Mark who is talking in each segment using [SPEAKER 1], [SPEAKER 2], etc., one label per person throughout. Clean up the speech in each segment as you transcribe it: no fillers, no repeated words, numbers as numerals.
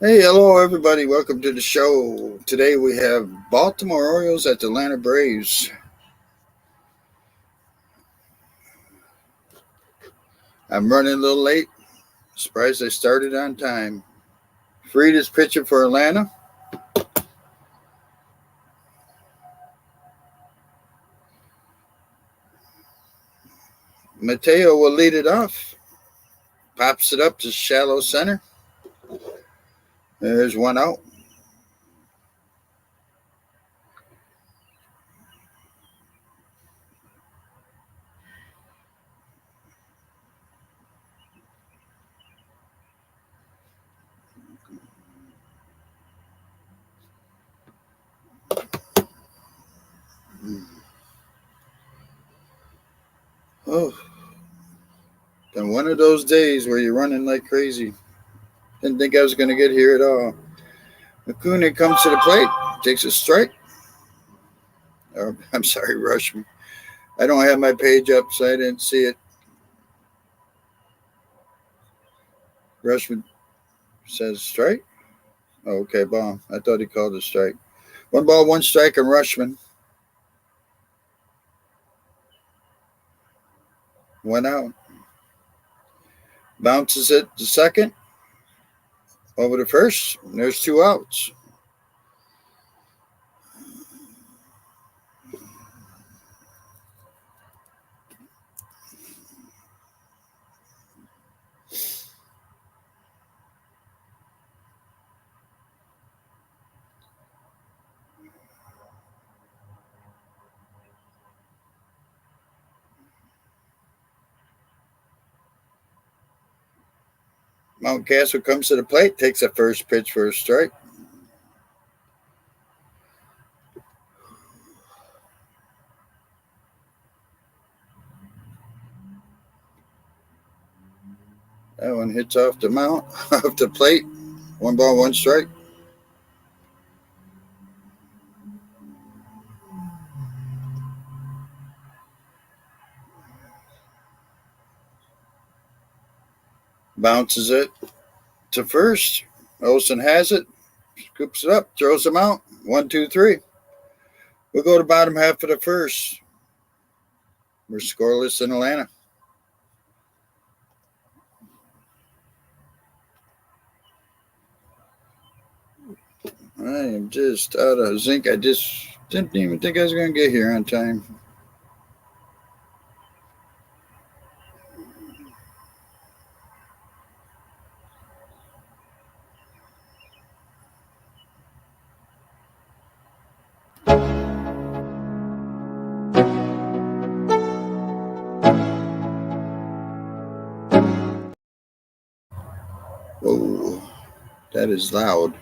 [SPEAKER 1] Hey, hello everybody. Welcome to the show. Today we have Baltimore Orioles at the Atlanta Braves. I'm running a little late. Surprised I started on time. Fried is pitching for Atlanta. Mateo will lead it off. Pops it up to shallow center. There's one out. Oh, been one of those days where you're running like crazy. Didn't think I was going to get here at all. Acuna comes to the plate, takes a strike. Oh, I'm sorry, Rushman. I don't have my page up, so I didn't see it. Rushman says strike. Oh, okay, ball. I thought he called a strike. One ball, one strike, and Rushman went out. Bounces it to second, over to first. There's two outs. Mountcastle comes to the plate, takes a first pitch for a strike. That one hits off the mount, off the plate. One ball, one strike. Bounces it to first. Olsen has it, scoops it up, throws him out. 1, 2, 3. We'll go to bottom half of the first. We're scoreless in Atlanta. I am just out of zinc. I just didn't even think I was going to get here on time. Whoa, that is loud.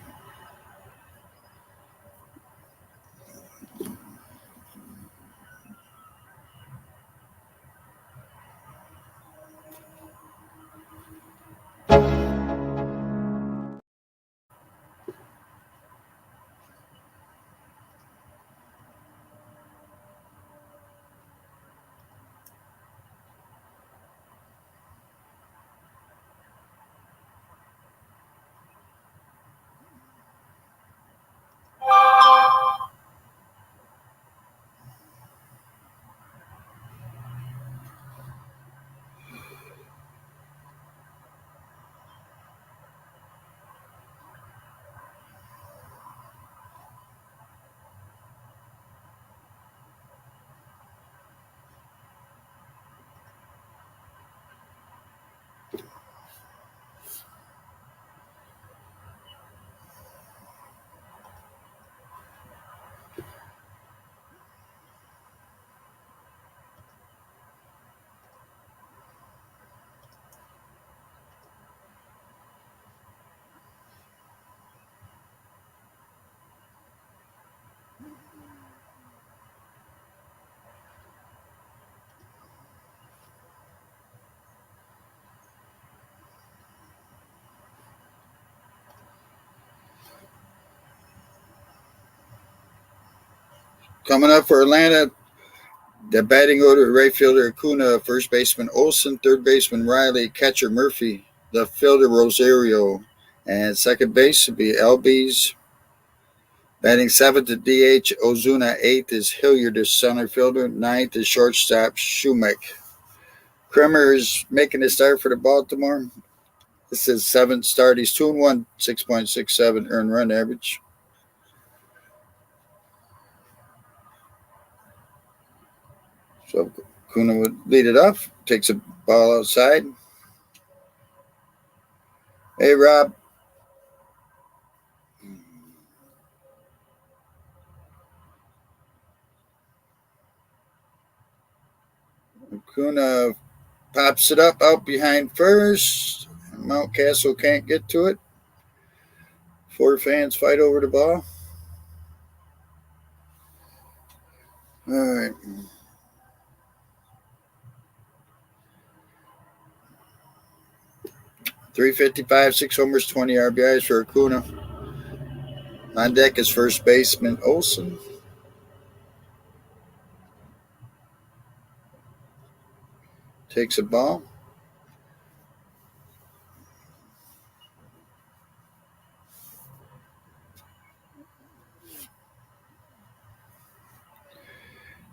[SPEAKER 1] Coming up for Atlanta, the batting order: right fielder Acuna, first baseman Olsen, third baseman Riley, catcher Murphy, left fielder Rosario, And second base would be LB's. Batting seventh at DH, Ozuna. Eighth is Hilliard as center fielder. Ninth is shortstop, Shoemaker. Kremer is making a start for the Baltimore. This is seventh start. He's 2-1, 6.67 earned run average. So Kuna would lead it off. Takes a ball outside. Hey, Rob. Kuna pops it up out behind first. Mountcastle can't get to it. Four fans fight over the ball. All right. 355, 6 homers, 20 RBIs for Acuna. On deck is first baseman Olsen. Takes a ball.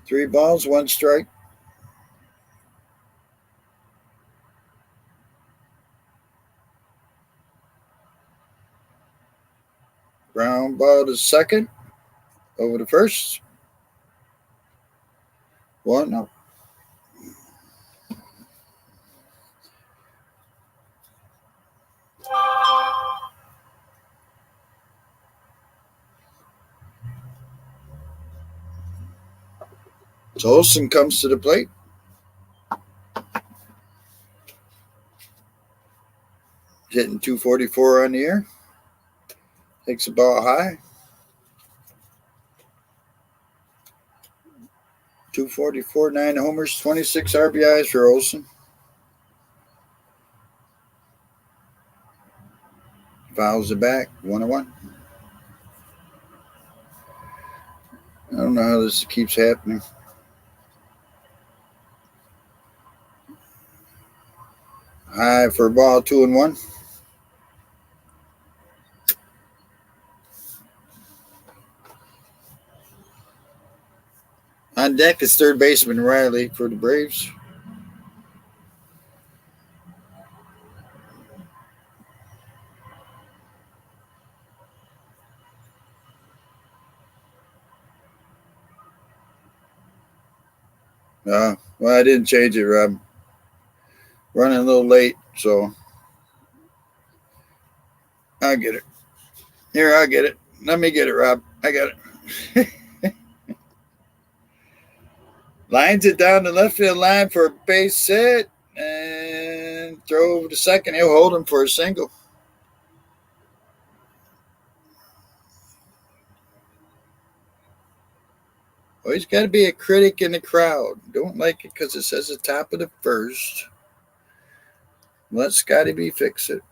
[SPEAKER 1] Three balls, one strike. Ground ball to second. Over to first. 1-0. So Olsen comes to the plate. Hitting 244 on the air. Takes the ball high. 244, 9 homers, 26 RBIs for Olsen. Fouls it back, 1-1. I don't know how this keeps happening. High for a ball, 2-1. On deck is third baseman Riley for the Braves. Well, I didn't change it, Rob. Running a little late, so I'll get it. Here, I'll get it. Let me get it, Rob. I got it. Lines it down the left field line for a base hit and throw over to second. He'll hold him for a single. Always got to be a critic in the crowd. Don't like it because it says the top of the first. Let Scotty B fix it.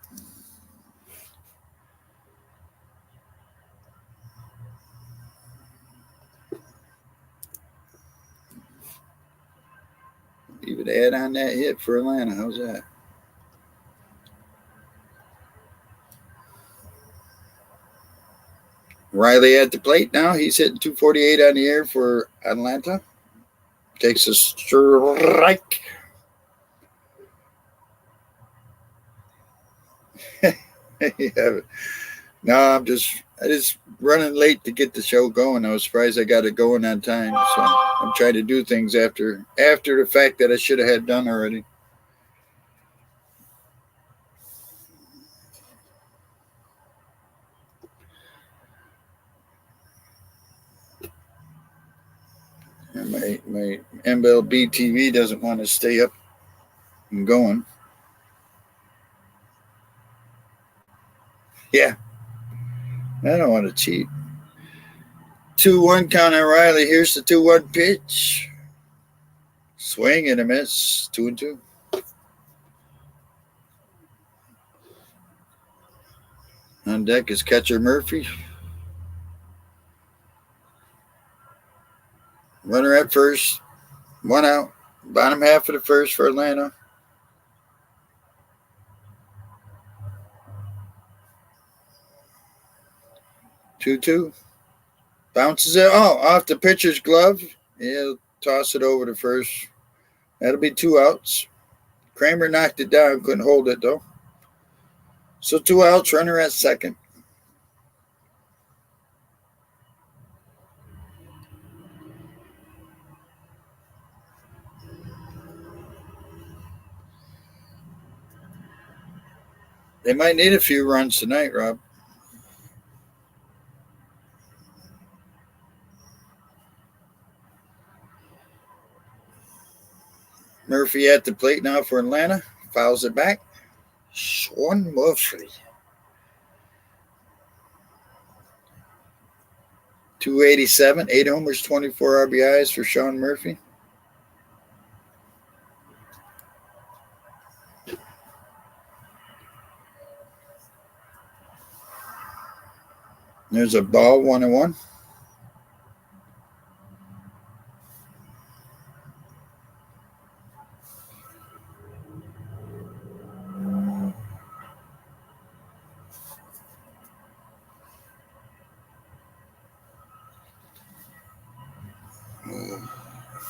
[SPEAKER 1] Even add on that hit for Atlanta. How's that? Riley at the plate now. He's hitting 248 on the air for Atlanta. Takes a strike. Yeah. No, I just running late to get the show going. I was surprised I got it going on time. So I'm trying to do things after the fact that I should have had done already. And my MLB TV doesn't want to stay up and going. Yeah. I don't want to cheat. 2-1 count on Riley. Here's the 2-1 pitch. Swing and a miss. 2-2. On deck is catcher Murphy. Runner at first. 1 out. Bottom half of the first for Atlanta. 2-2. Bounces it. Oh, off the pitcher's glove. He'll toss it over to first. That'll be 2 outs. Kramer knocked it down. Couldn't hold it, though. So 2 outs. Runner at second. They might need a few runs tonight, Rob. Murphy at the plate now for Atlanta. Fouls it back. Sean Murphy. 287, 8 homers, 24 RBIs for Sean Murphy. There's a ball, 1-1.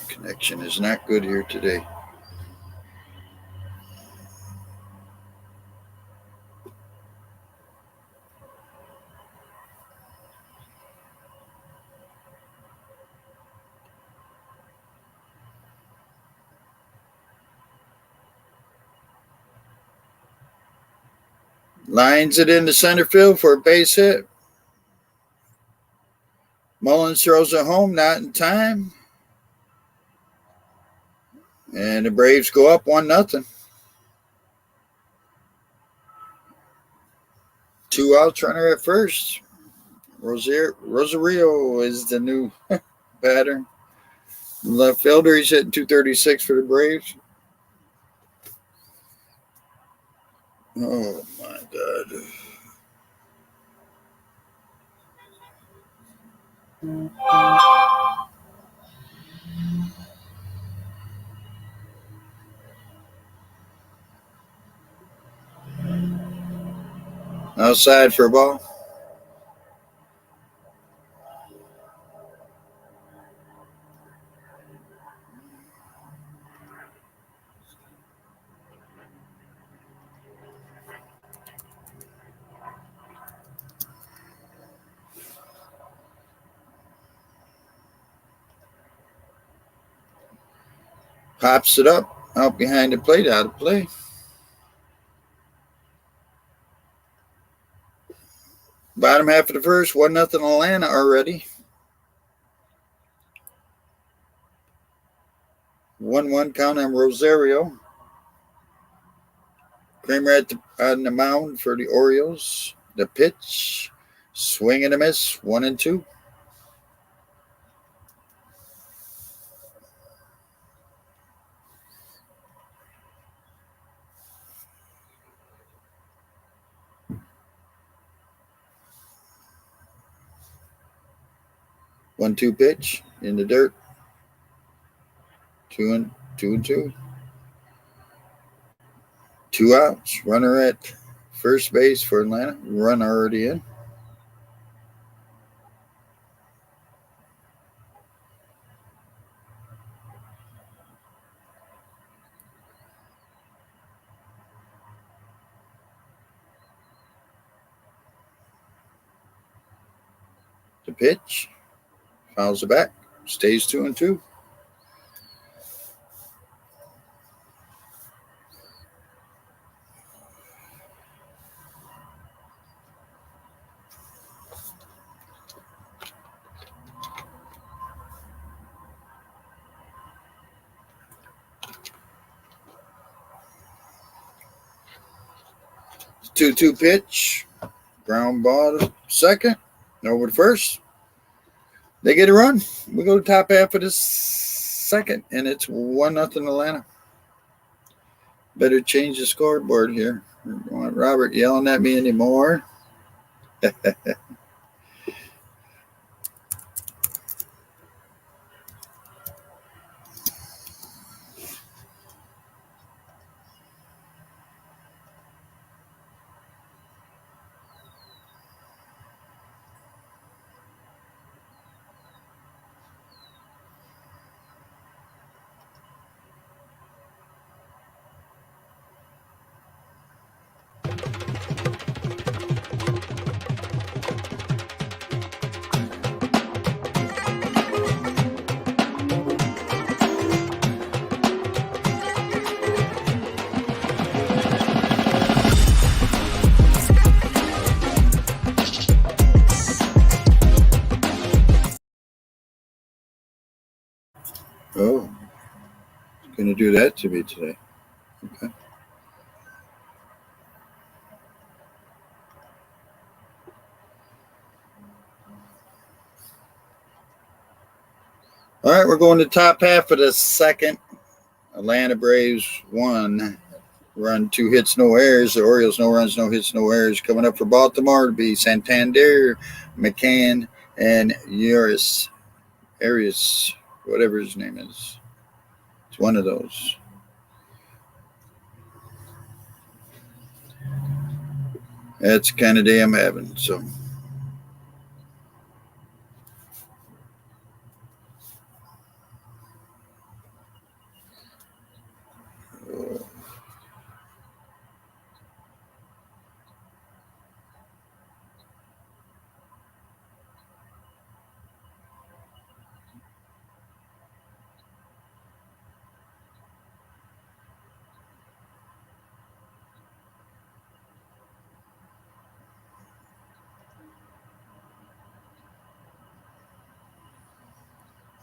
[SPEAKER 1] Connection is not good here today. Lines it into center field for a base hit. Mullins throws it home, not in time. And the Braves go up 1-0. 2 outs, runner at first. Rosario is the new batter. Left fielder, he's hitting 236 for the Braves. Oh, my God. Outside for a ball. Pops it up. Out behind the plate, out of play. Bottom half of the first, 1-0 Atlanta already. 1-1 count on Rosario. Kramer on the mound for the Orioles. The pitch, swing and a miss, 1-2. One-two pitch in the dirt. 2-2. 2 outs. Runner at first base for Atlanta. Run already in. The pitch. Fouls it back. Stays 2-2. Two pitch. Ground ball to second. Over to first. They get a run. We go to top half of the second, and it's 1-0 Atlanta. Better change the scoreboard here. I don't want Robert yelling at me anymore. going to do that to me today. Okay. All right, we're going to top half of the second. Atlanta Braves 1 run, 2 hits, no errors. The Orioles, no runs, no hits, no errors. Coming up for Baltimore to be Santander, McCann, and Arias, whatever his name is. It's one of those. That's the kind of day I'm having. So.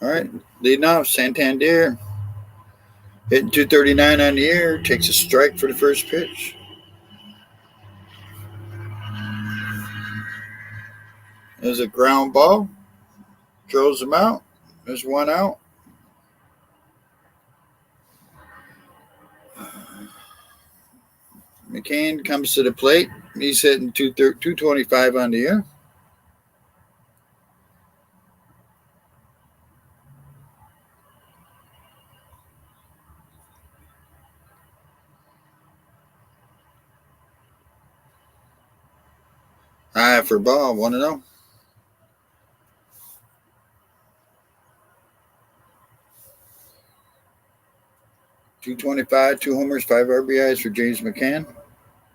[SPEAKER 1] All right, leading off, Santander hitting 239 on the year, takes a strike for the first pitch. There's a ground ball, throws him out. There's one out. McCann comes to the plate. He's hitting 225 on the year. High for ball, 1-0. .225, 2 homers, 5 RBIs for James McCann.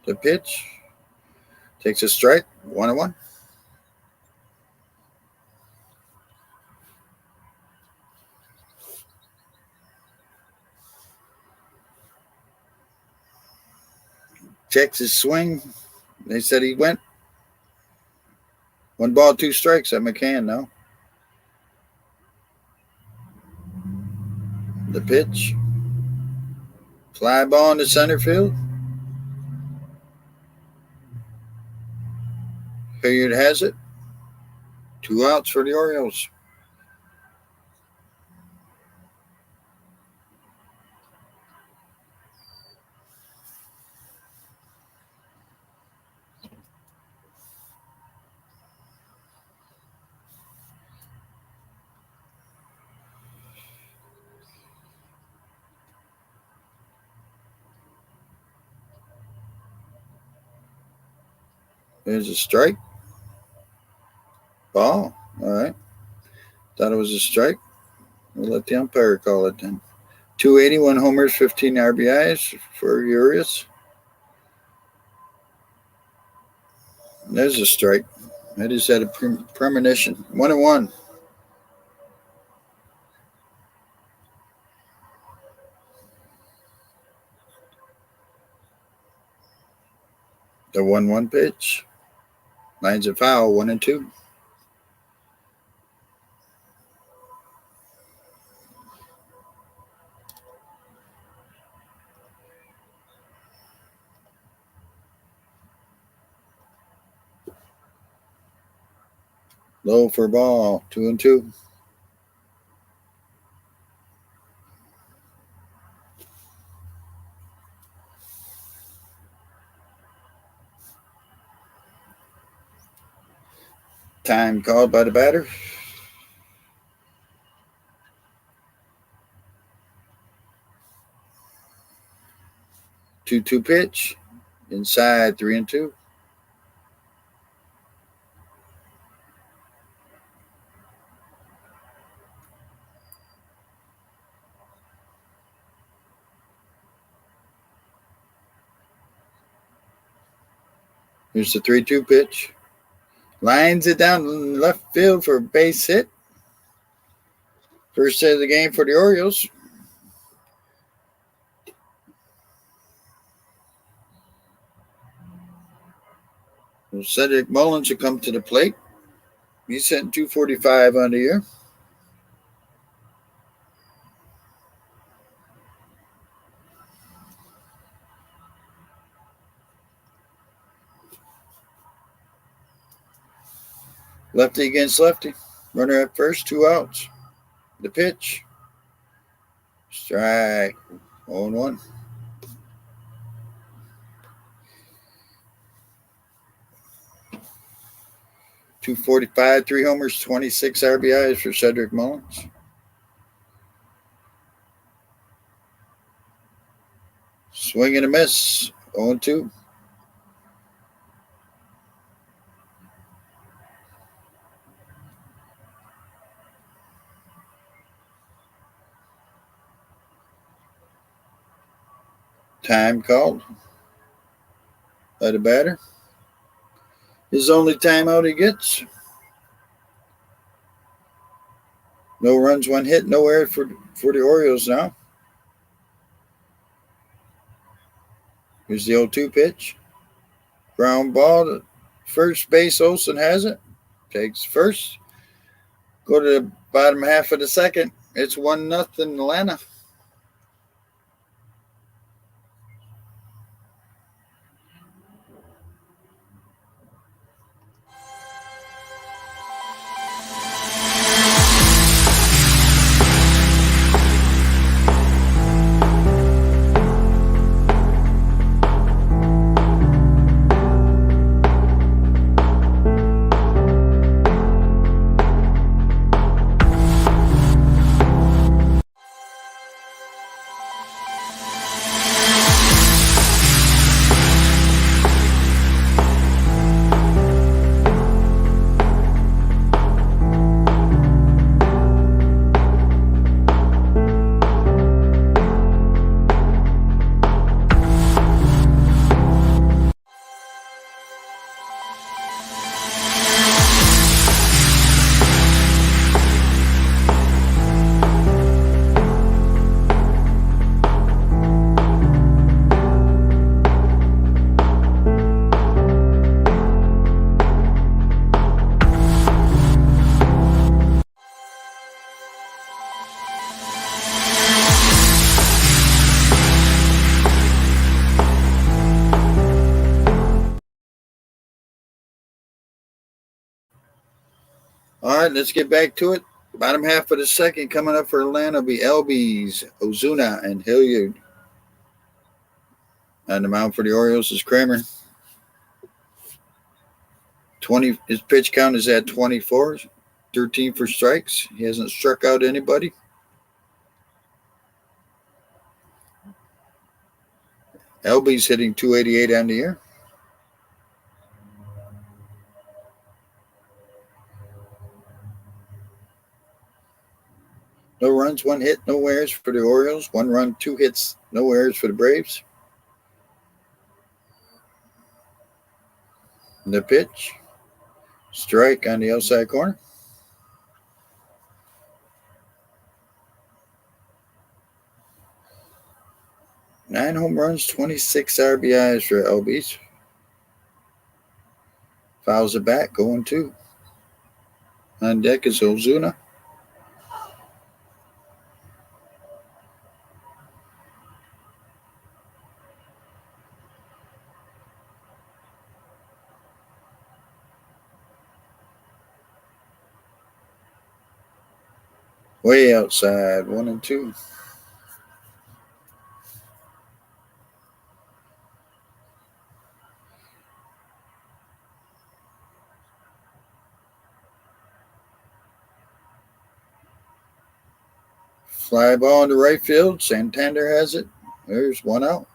[SPEAKER 1] The pitch takes a strike, 1-1. Checks his swing. They said he went. 1 ball, 2 strikes at McCann now. The pitch. Fly ball into center field. Hilliard has it. 2 outs for the Orioles. There's a strike. Ball. All right. Thought it was a strike. We'll let the umpire call it then. 281 homers, 15 RBIs for Urias. There's a strike. I just had a premonition. 1-1. The 1-1 pitch. Lines a foul, 1-2. Low for ball, 2-2. Time called by the batter. 2-2 pitch. Inside, 3-2. Here's the 3-2 pitch. Lines it down left field for a base hit. First hit of the game for the Orioles. Cedric Mullins will come to the plate. He's hitting 245 on the year. Lefty against lefty. Runner at first, 2 outs. The pitch. Strike. 0-1. 245, 3 homers, 26 RBIs for Cedric Mullins. Swing and a miss. 0-2. Time called by the batter. His only timeout he gets. No runs, 1 hit, no error for the Orioles now. Here's the 0-2 pitch. Ground ball to first base. Olsen has it. Takes first. Go to the bottom half of the second. It's 1-0 Atlanta. All right, let's get back to it. Bottom half of the second coming up for Atlanta will be LB's, Ozuna, and Hilliard. On the mound for the Orioles is Kramer. 20. His pitch count is at 24. 13 for strikes. He hasn't struck out anybody. LB's hitting 288 on the year. No runs, 1 hit, no errors for the Orioles. 1 run, 2 hits, no errors for the Braves. And the pitch. Strike on the outside corner. 9 home runs, 26 RBIs for LB's. Fouls it back, going 2. On deck is Ozuna. Way outside, 1-2. Fly ball into right field. Santander has it. There's 1 out.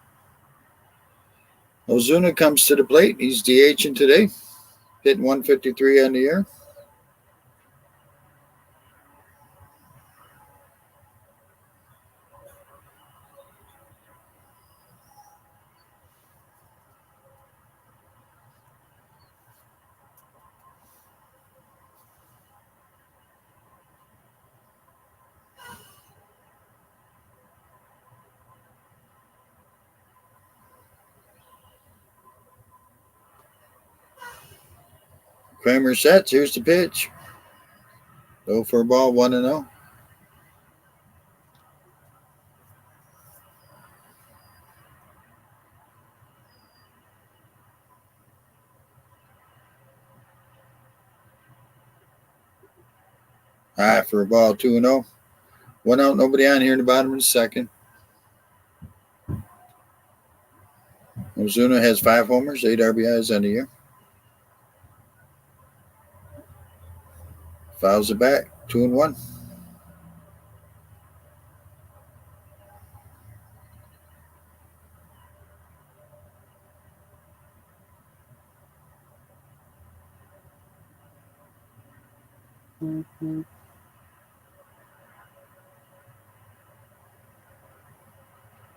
[SPEAKER 1] Ozuna comes to the plate. He's DHing today. Hitting 153 on the year. Kramer sets. Here's the pitch. Go for a ball, 1-0. High for a ball, 2-0. One out, nobody on here in the bottom of the second. Ozuna has 5 homers, 8 RBIs on the year. Fouls it back, 2-1.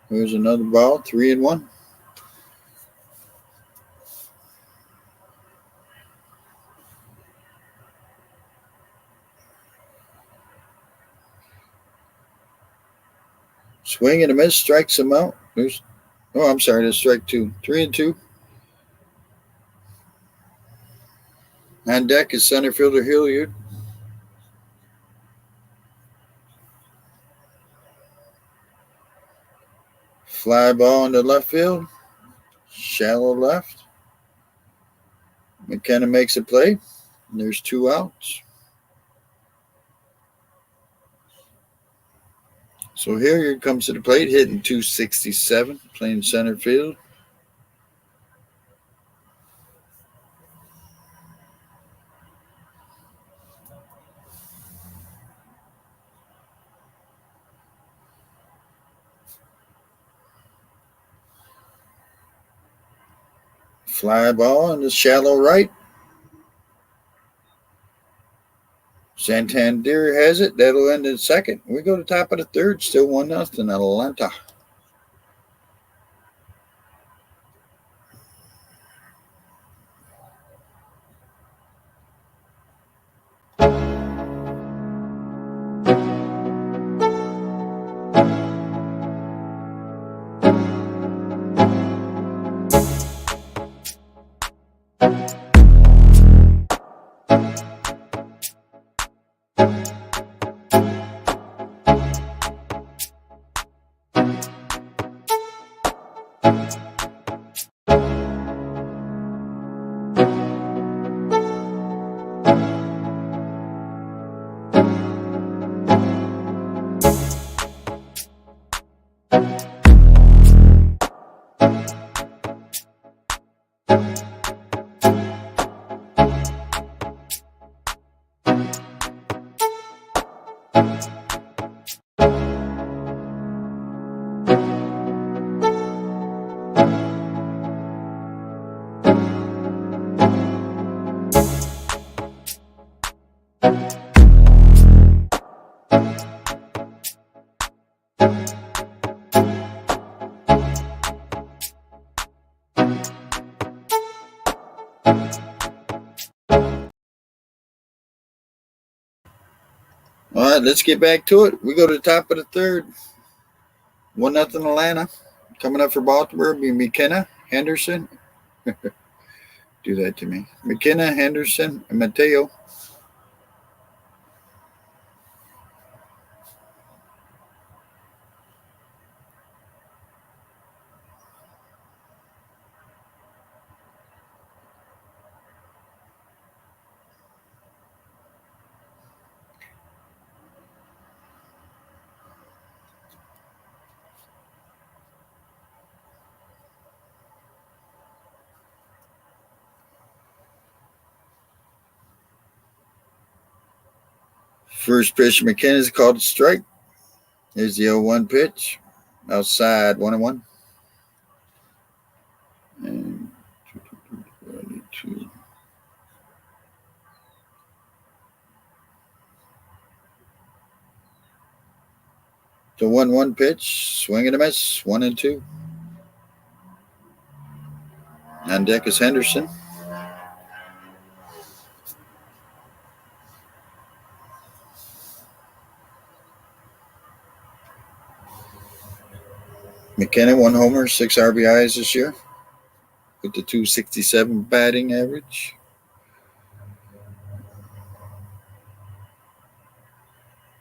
[SPEAKER 1] Here's another ball, 3-1. Swing and a miss, strikes him out. I'm sorry, that's strike 2. 3-2. On deck is center fielder Hilliard. Fly ball into left field. Shallow left. McKenna makes a play. There's 2 outs. So Hilliard comes to the plate, hitting .267, playing center field. Fly ball in the shallow right. Santander has it. That'll end in second. We go to top of the third. Still 1-0 Atlanta. All right, let's get back to it. We go to the top of the third. 1-0 Atlanta. Coming up for Baltimore will be McKenna, Henderson. Do that to me. McKenna, Henderson, and Mateo. First pitch, McKenna is called a strike. Here's the 0-1 pitch. Outside, 1-1. And 22. The 1-1 pitch. Swing and a miss. 1-2. On deck is Henderson. McKenna, 1 homer, 6 RBIs this year with the .267 batting average.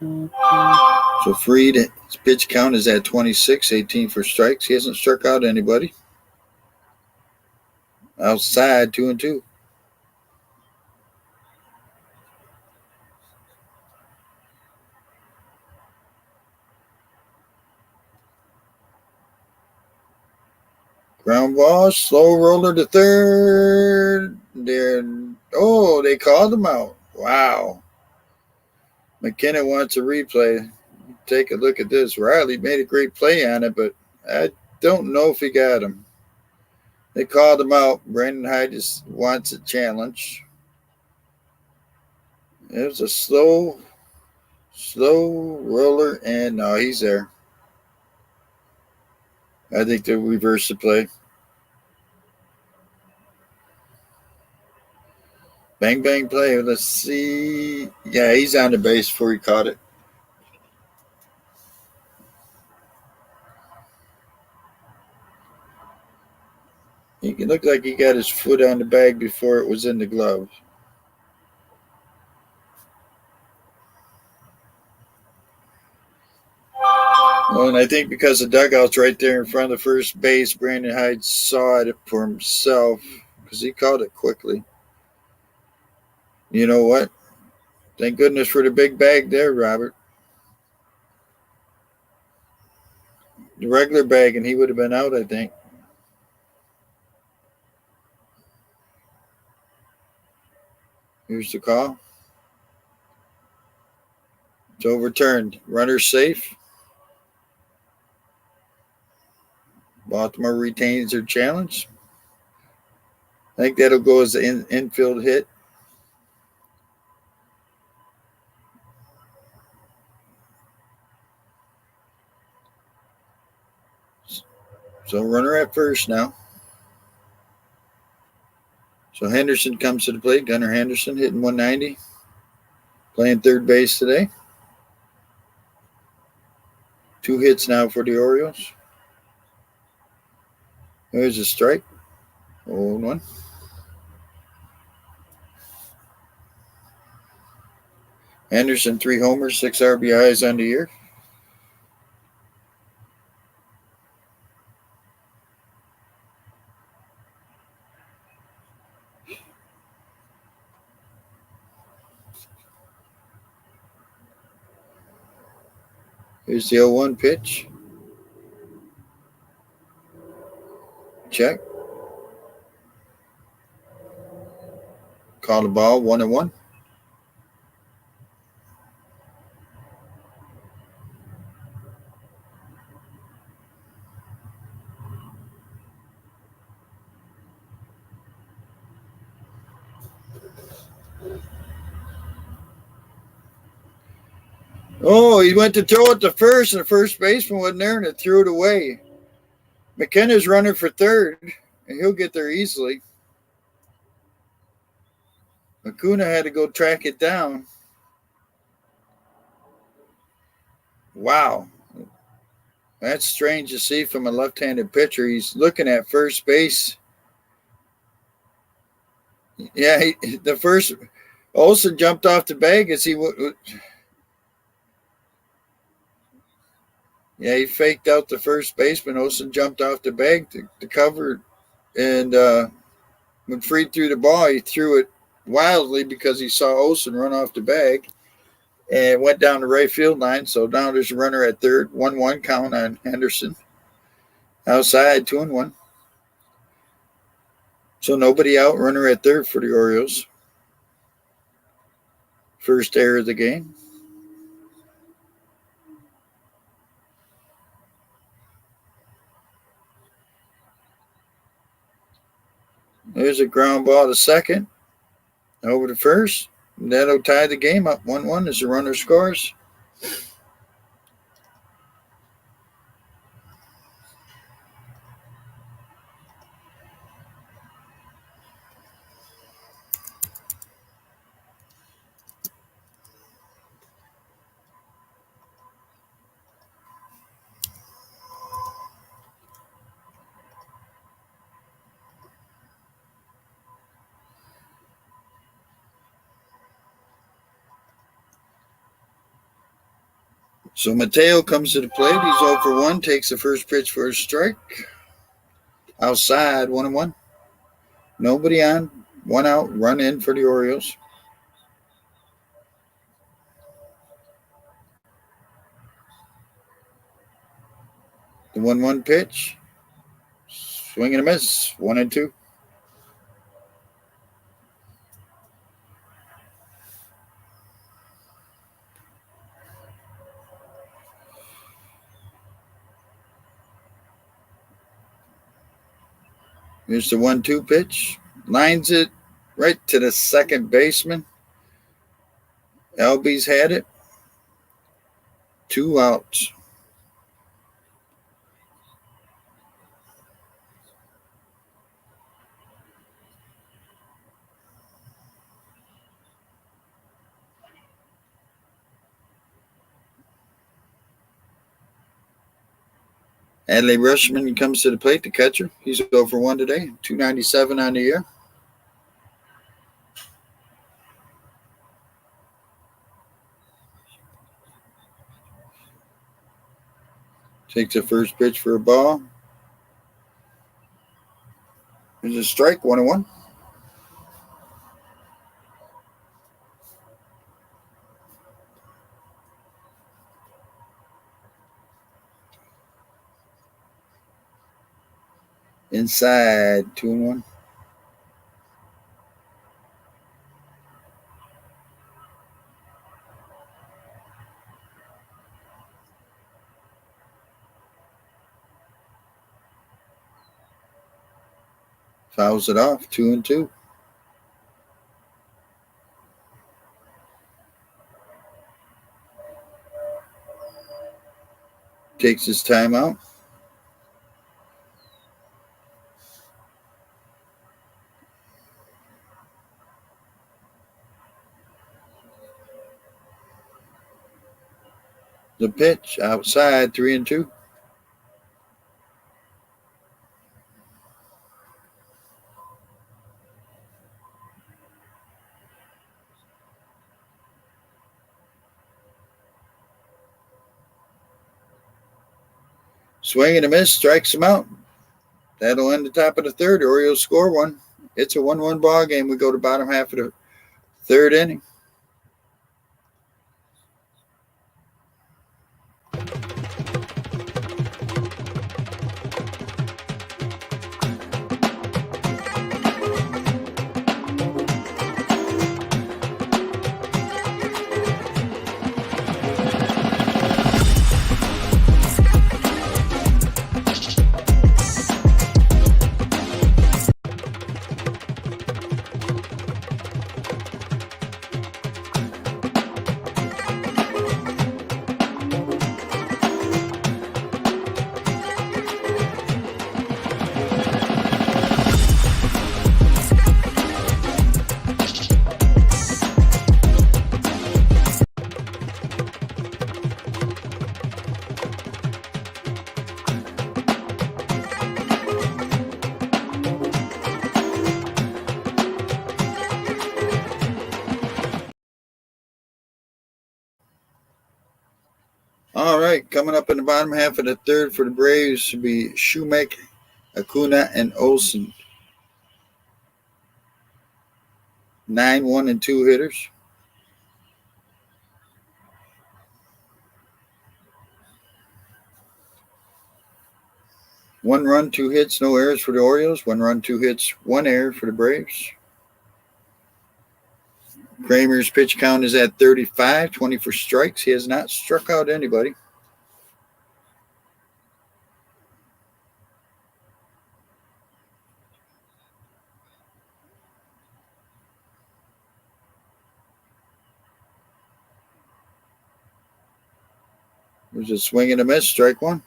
[SPEAKER 1] So Freed, his pitch count is at 26, 18 for strikes. He hasn't struck out anybody. Outside, 2-2. ball, slow roller to third. They called him out. Wow. McKenna wants a replay. Take a look at this. Riley made a great play on it, but I don't know if he got him. They called him out. Brandon Hyde just wants a challenge. It was a slow roller, and no, he's there. I think they'll reverse the play. Bang, bang play. Let's see. Yeah, he's on the base before he caught it. It looked like he got his foot on the bag before it was in the glove. Well, and I think because the dugout's right there in front of the first base, Brandon Hyde saw it for himself because he caught it quickly. You know what? Thank goodness for the big bag there, Robert. The regular bag, and he would have been out, I think. Here's the call. It's overturned. Runner safe. Baltimore retains their challenge. I think that'll go as an infield hit. So runner at first now. So Henderson comes to the plate. Gunnar Henderson hitting 190. Playing third base today. 2 hits now for the Orioles. There's a strike. 0-1. Henderson, 3 homers, 6 RBIs on the year. Here's the 0-1 pitch. Check. Call the ball, 1-1. Oh, he went to throw it to first, and the first baseman wasn't there, and it threw it away. McKenna's running for third, and he'll get there easily. Acuna had to go track it down. Wow. That's strange to see from a left-handed pitcher. He's looking at first base. Yeah, the first Olsen jumped off the bag as he he faked out the first baseman. Olsen jumped off the bag to cover, and when Fried threw the ball, he threw it wildly because he saw Olsen run off the bag and went down the right field line. So now there's a runner at third, 1-1 count on Henderson. Outside, 2-1. So nobody out, runner at third for the Orioles. First error of the game. There's a ground ball to second. Over to first. That'll tie the game up 1-1 as the runner scores. So Mateo comes to the plate. He's 0 for 1, takes the first pitch for a strike. Outside, 1-1. Nobody on, 1 out, run in for the Orioles. The 1-1 pitch. Swing and a miss. 1-2. Here's the 1-2 pitch. Lines it right to the second baseman. LB's had it. 2 outs. Adley Rushman comes to the plate, the catcher. He's 0 for 1 today. 297 on the year. Takes the first pitch for a ball. There's a strike, 1-1. Inside, 2-1. Fouls it off, 2-2. Takes his time out. The pitch outside, 3-2. Swing and a miss, strikes him out. That'll end the top of the third. Orioles score 1. It's a 1-1 ball game. We go to bottom half of the third inning. All right, coming up in the bottom half of the third for the Braves will be Shoemaker, Acuna, and Olsen. 9, 1, and 2 hitters. One run, 2 hits, no errors for the Orioles. 1 run, 2 hits, 1 error for the Braves. Kramer's pitch count is at 35, 20 for strikes. He has not struck out anybody. There's a swing and a miss, strike 1.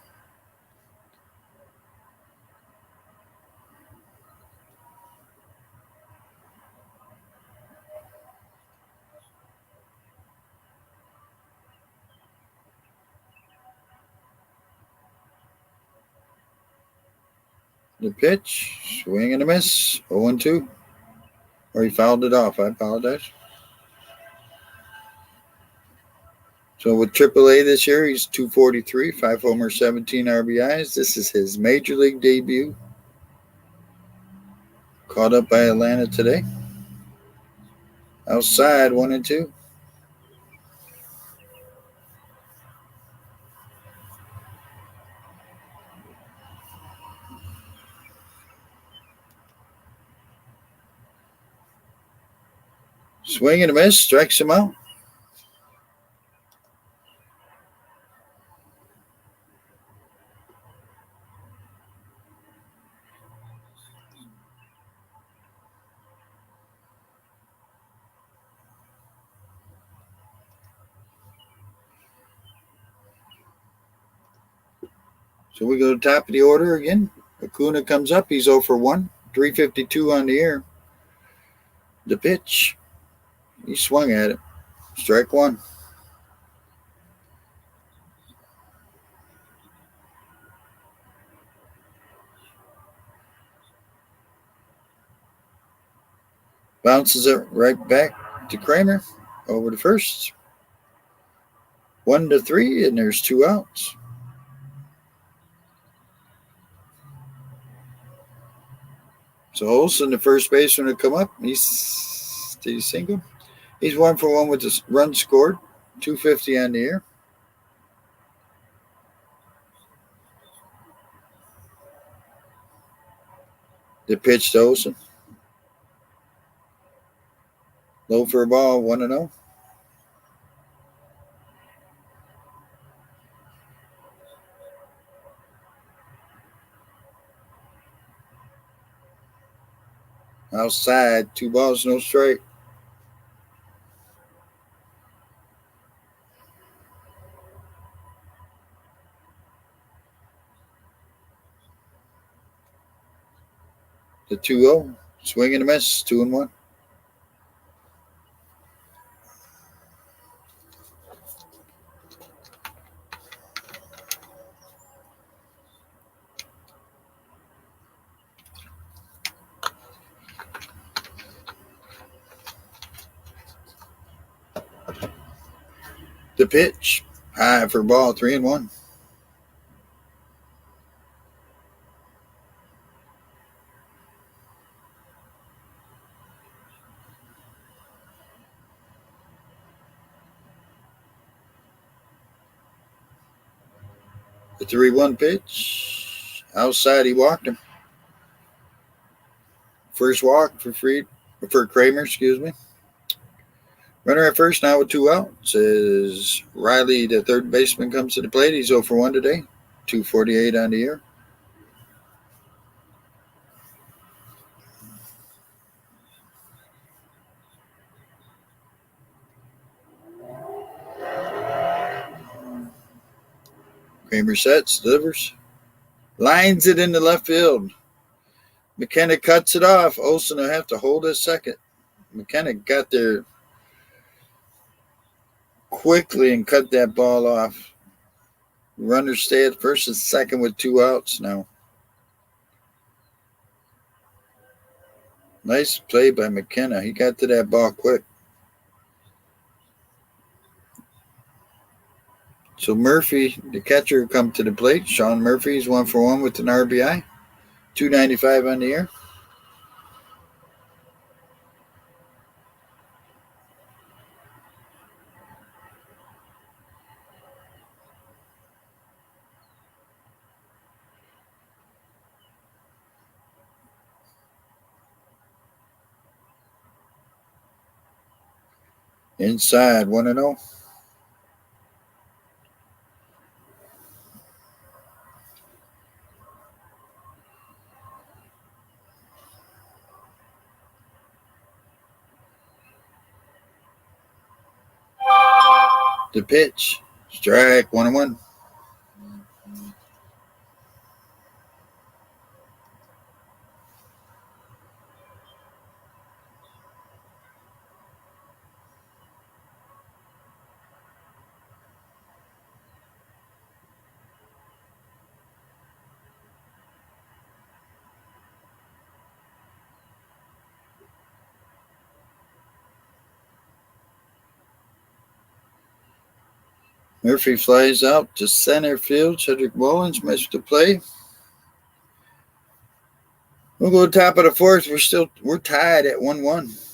[SPEAKER 1] The pitch, swing and a miss, 0-2. Or he fouled it off. I apologize. So with AAA this year, he's 243, 5 homers, 17 RBIs. This is his major league debut. Caught up by Atlanta today. Outside, 1-2. Swing and a miss, strikes him out. So we go to top of the order again. Acuna comes up. He's 0 for 1. 352 on the air. The pitch. He swung at it. Strike one. Bounces it right back to Kramer. Over to first. 1-3, and there's 2 outs. So Olsen, the first baseman, to come up. Did he single? He's 1 for 1 with the run scored. 250 on the air. The pitch to Olsen. Low for a ball, 1-0. Outside, 2 balls, no strike. The 2-0. Swing and a miss, 2-1. The pitch. High for ball, 3-1. The 3-1 pitch. Outside, he walked him. First walk for Kramer, excuse me. Runner at first now with 2 outs. As Riley, the third baseman, comes to the plate. He's 0 for 1 today. 248 on the year. Kramer sets, delivers. Lines it into left field. McKenna cuts it off. Olsen will have to hold a second. McKenna got there quickly and cut that ball off. Runners stay at first and second with 2 outs now. Nice play by McKenna. He got to that ball quick. So Murphy, the catcher, come to the plate. Sean Murphy's 1 for 1 with an RBI. 295 on the year. Inside, 1-0. The pitch. Strike, 1-1. Murphy flies out to center field. Cedric Mullins missed the play. We'll go top of the fourth. We're tied at 1-1.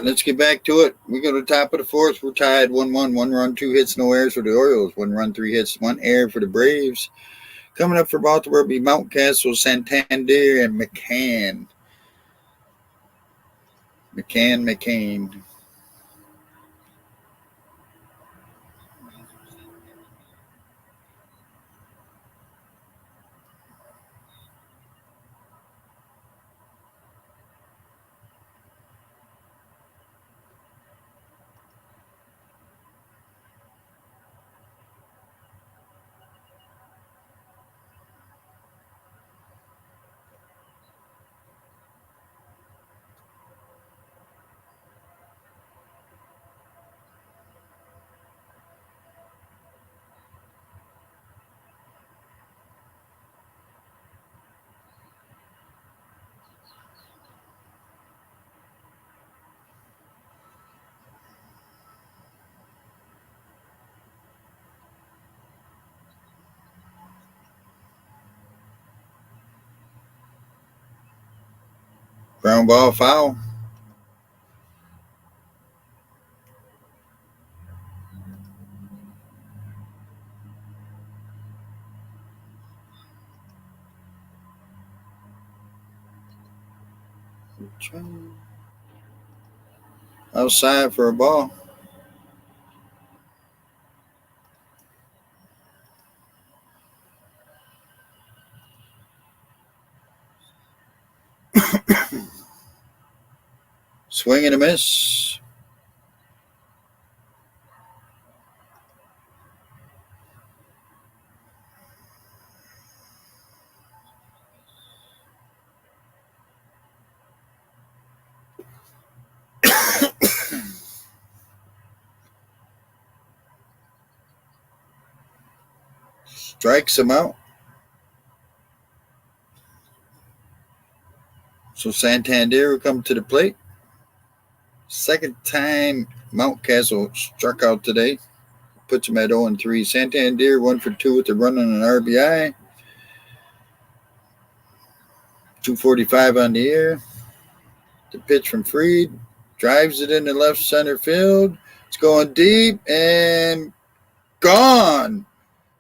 [SPEAKER 1] let's get back to it. We go to the top of the fourth. We're tied 1-1. 1 run, 2 hits, no errors for the Orioles. 1 run, 3 hits, 1 error for the Braves. Coming up for Baltimore will be Mountcastle, Santander, and McCann. McCann. Ground ball foul. Outside for a ball. Swing and a miss. Strikes him out. So Santander will come to the plate. Second time Mountcastle struck out today. Puts him at 0-3. Santander 1 for 2 with a run on an RBI. 245 on the air. The pitch from Fried. Drives it into left center field. It's going deep and gone.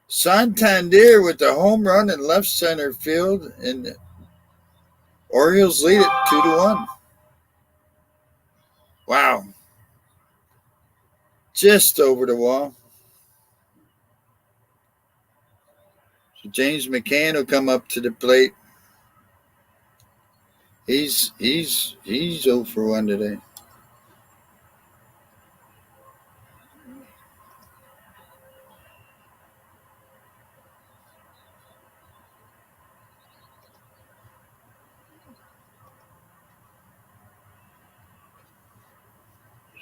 [SPEAKER 1] Santander with the home run in left center field, and the Orioles lead it 2-1. Wow. Just over the wall. So James McCann will come up to the plate. He's 0 for 1 today.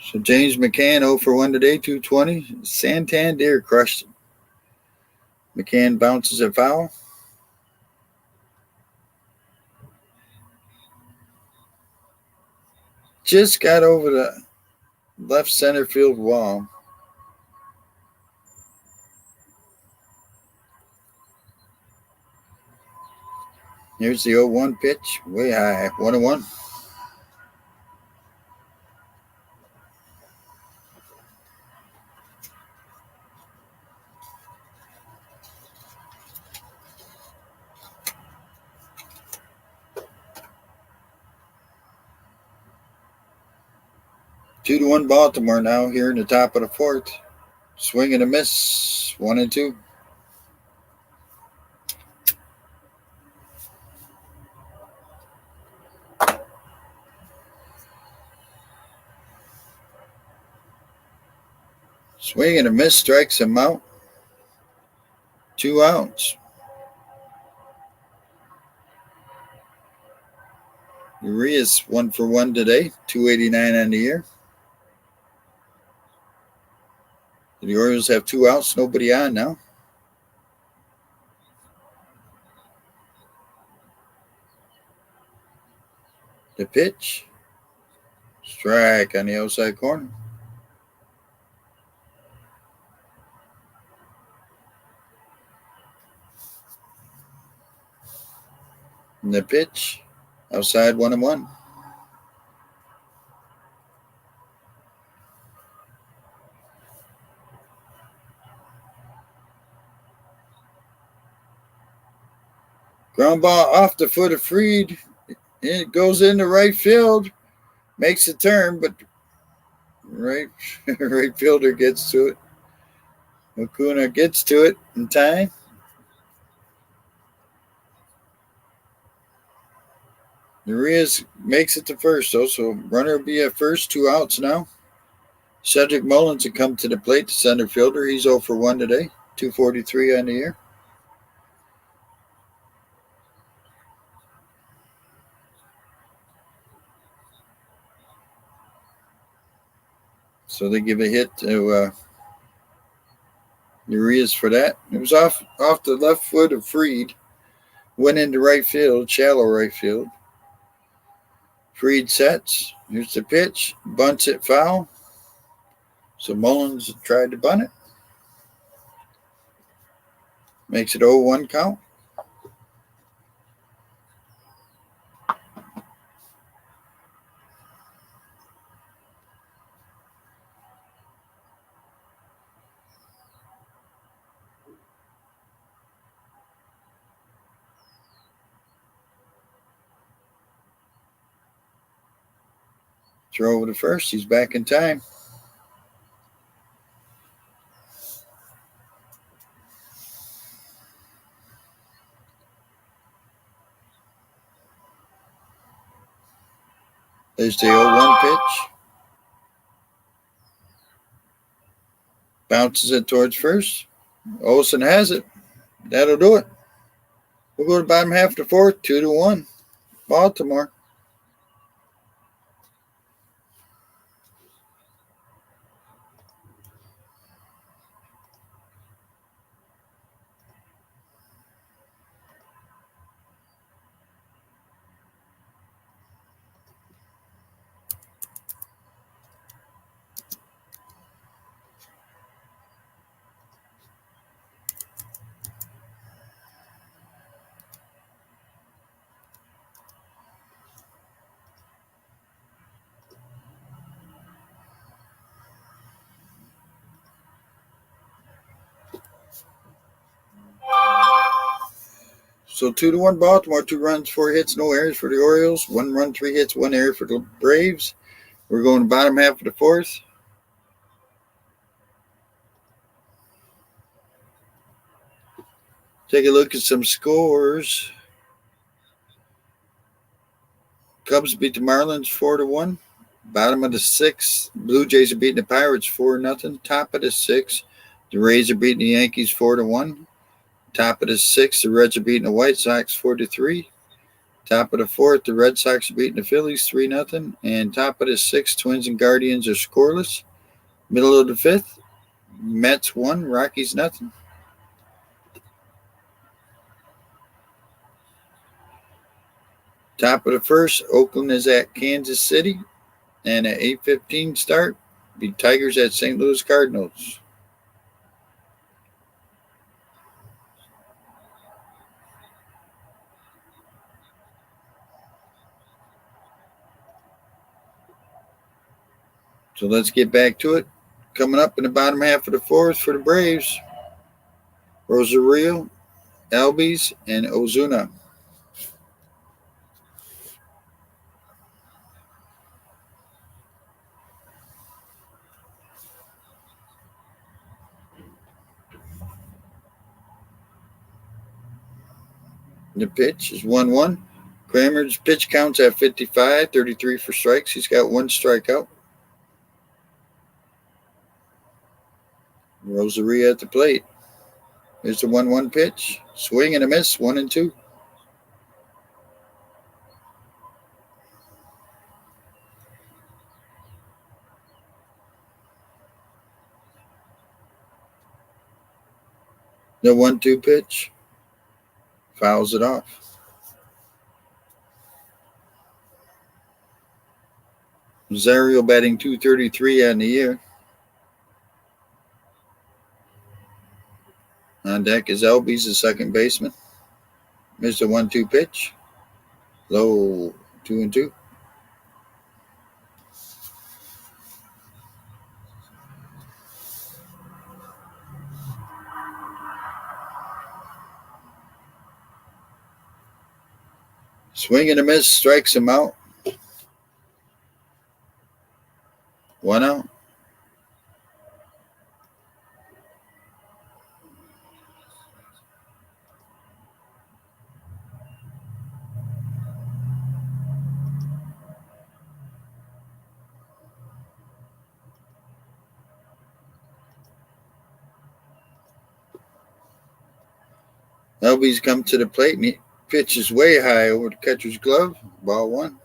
[SPEAKER 1] So James McCann 0 for 1 today, 220. Santander crushed him. McCann bounces a foul. Just got over the left center field wall. Here's the 0-1 pitch, way high, 1-1. Two to 1 Baltimore now here in the top of the fourth. Swing and a miss, 1-2. Swing and a miss, strikes him out. 2 outs. Urias 1 for 1 today, 289 on the year. The Orioles have 2 outs, nobody on now. The pitch. Strike on the outside corner. And the pitch. Outside 1-1. Ground ball off the foot of Fried. It goes into right field. Makes a turn, but right right fielder gets to it. Acuna gets to it in time. Urias makes it to first, though, so runner will be at first, 2 outs now. Cedric Mullins will come to the plate, the center fielder. He's 0 for 1 today, 243 on the year. So they give a hit to Urias for that. It was off the left foot of Fried. Went into right field, shallow right field. Fried sets. Here's the pitch. Bunts it foul. So Mullins tried to bunt it. Makes it 0-1 count. Throw over to first. He's back in time. There's the 0-1 pitch. Bounces it towards first. Olsen has it. That'll do it. We'll go to bottom half of the fourth, 2-1. Baltimore. So 2-1 Baltimore, 2 runs, 4 hits, no errors for the Orioles. 1 run, 3 hits, 1 error for the Braves. We're going to bottom half of the fourth. Take a look at some scores. Cubs beat the Marlins 4-1. Bottom of the sixth, Blue Jays are beating the Pirates 4-0. Top of the sixth, the Rays are beating the Yankees 4-1. Top of the sixth, the Reds are beating the White Sox 4-3. Top of the fourth, the Red Sox are beating the Phillies 3-0. And top of the sixth, Twins and Guardians are scoreless. Middle of the fifth, Mets 1, Rockies 0. Top of the first, Oakland is at Kansas City. And at 8:15 start, be Tigers at St. Louis Cardinals. So let's get back to it. Coming up in the bottom half of the fourth for the Braves, Rosario, Albies, and Ozuna. The pitch is 1-1. Kramer's pitch counts at 55, 33 for strikes. He's got 1 strikeout. Rosario at the plate. Here's the 1-1 pitch. Swing and a miss, 1-2. The 1-2 pitch. Fouls it off. Rosario batting .233 on the year. On deck is Albies, the second baseman. Here's the 1-2 pitch. Low, 2-2. Swing and a miss, strikes him out. 1 out. LB's come to the plate and he pitches way high over the catcher's glove. Ball 1.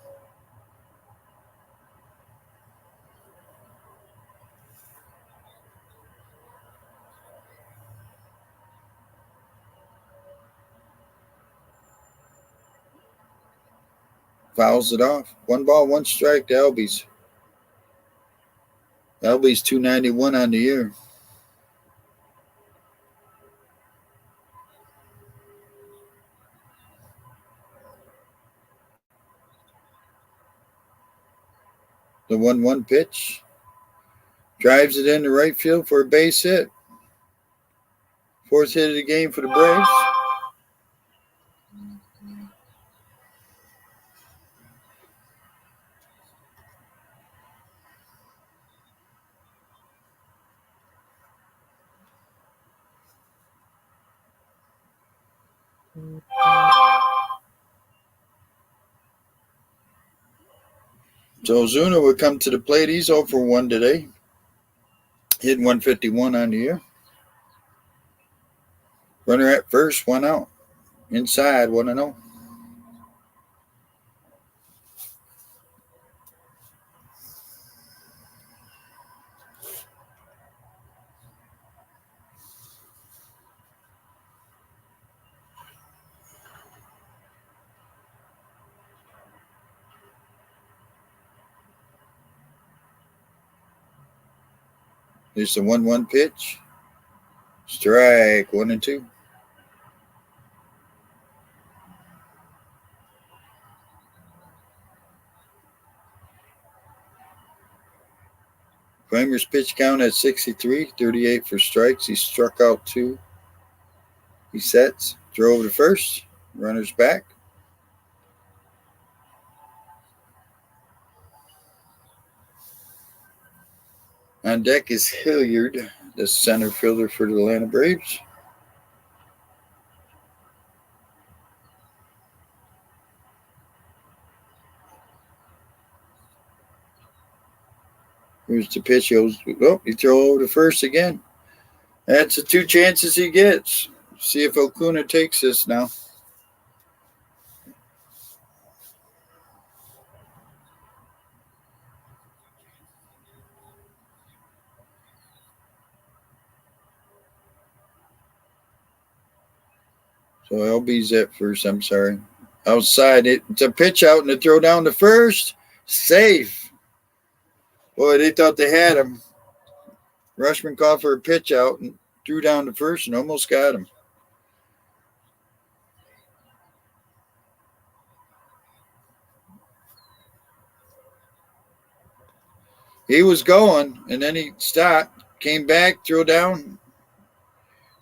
[SPEAKER 1] Fouls it off. 1 ball, 1 strike to LB's. LB's 291 on the year. The 1-1 pitch. Drives it into right field for a base hit. 4th hit of the game for the Braves. So Ozuna would come to the plate. He's 0 for 1 today. Hitting 151 on the year. Runner at first, 1 out. Inside, 1-0. Here's the 1-1 pitch. Strike 1 and 2. Kramer's pitch count at 63, 38 for strikes. He struck out 2. He sets, drove to first, runners back. On deck is Hilliard, the center fielder for the Atlanta Braves. Here's the pitch. He throw over to first again. That's the 2 chances he gets. See if Acuna takes this now. So LB's at first. I'm sorry. Outside. It's a pitch out and a throw down to first. Safe. Boy, they thought they had him. Rushman called for a pitch out and threw down to first and almost got him. He was going, and then he stopped, came back, threw down.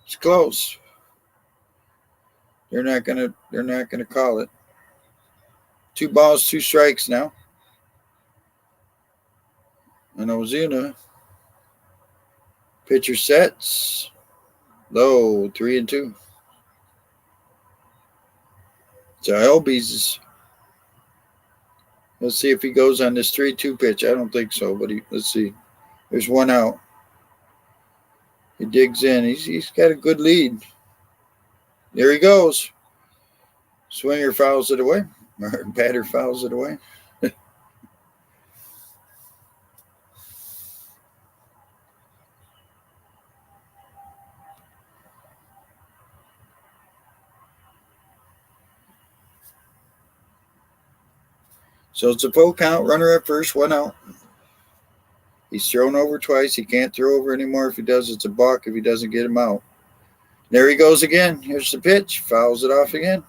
[SPEAKER 1] It's close. They're not gonna call it. 2 balls, 2 strikes now. And Ozuna. Pitcher sets. Low, 3 and 2. So LB's. Let's see if he goes on this 3-2 pitch. I don't think so, but let's see. There's 1 out. He digs in. He's got a good lead. There he goes. Swinger fouls it away. Or batter fouls it away. So it's a full count. Runner at first, 1 out. He's thrown over twice. He can't throw over anymore. If he does, it's a balk if he doesn't get him out. There he goes again. Here's the pitch. Fouls it off again.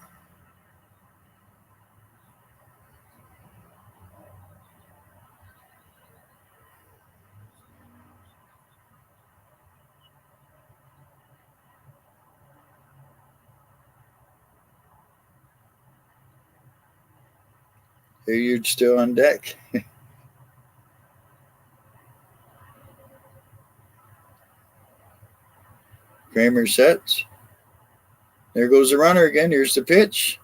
[SPEAKER 1] Hilliard still on deck. Kramer sets. There goes the runner again. Here's the pitch.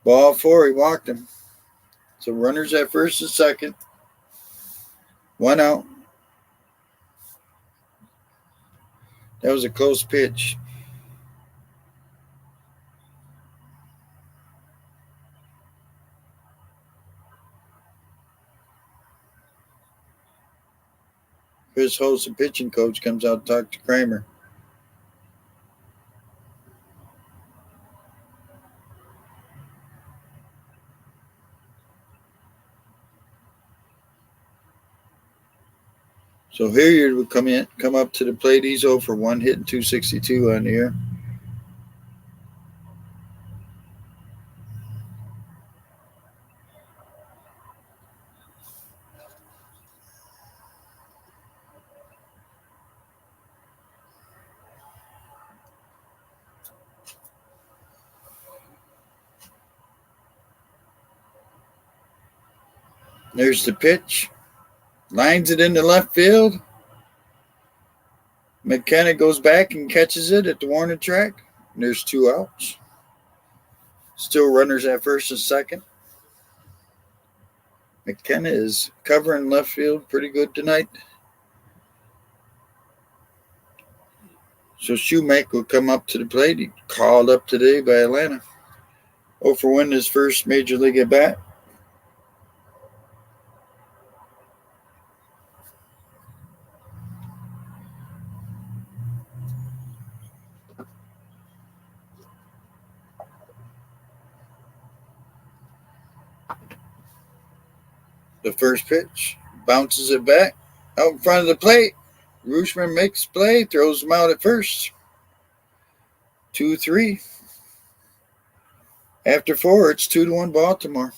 [SPEAKER 1] Ball 4. He walked him. So runners at first and second. 1 out. That was a close pitch. Chris Holtz, the pitching coach, comes out to talk to Kramer. So Hilliard would come up to the plate. He's 0 for 1, hitting .262 on the year. There's the pitch. Lines it into left field. McKenna goes back and catches it at the warning track. And there's 2 outs. Still runners at first and second. McKenna is covering left field pretty good tonight. So Shoemaker will come up to the plate. He called up today by Atlanta. 0 for 1 his first major league at bat. The first pitch, bounces it back out in front of the plate. Rooshman makes play, throws him out at first. 2-3. After 4, it's 2-1 Baltimore.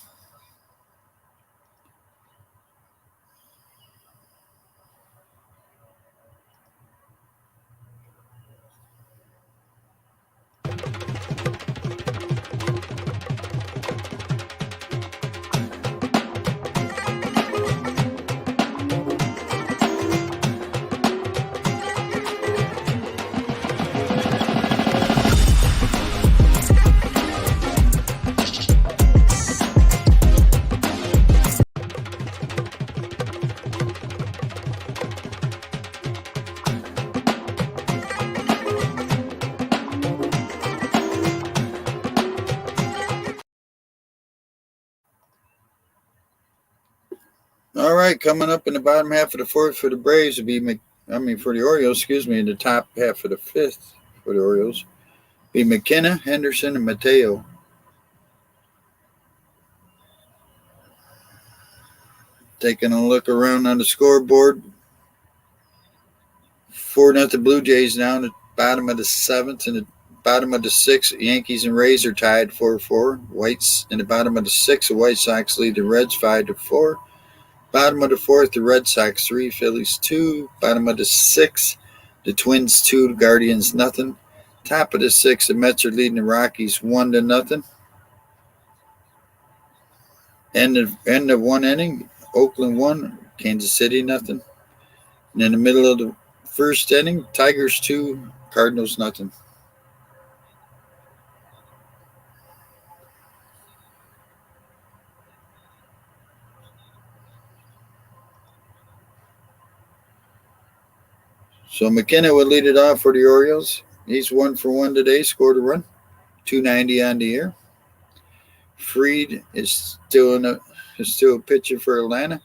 [SPEAKER 1] All right, coming up in the bottom half of the 4th for the Braves would be, for the Orioles, in the top half of the 5th for the Orioles, be McKenna, Henderson, and Mateo. Taking a look around on the scoreboard. 4-0 Blue Jays now in the bottom of the 7th, and the bottom of the 6th, Yankees and Rays are tied 4-4. Whites in the bottom of the 6th, the White Sox lead the Reds 5-4. Bottom of the 4th, the Red Sox 3, Phillies 2. Bottom of the 6th, the Twins 2, the Guardians nothing. Top of the 6th, the Mets are leading the Rockies 1-0. End of 1 inning, Oakland 1, Kansas City nothing. And in the middle of the 1st inning, Tigers 2, Cardinals nothing. So McKenna would lead it off for the Orioles. He's 1 for 1 today, scored a run, 290 on the year. Fried is still pitching for Atlanta.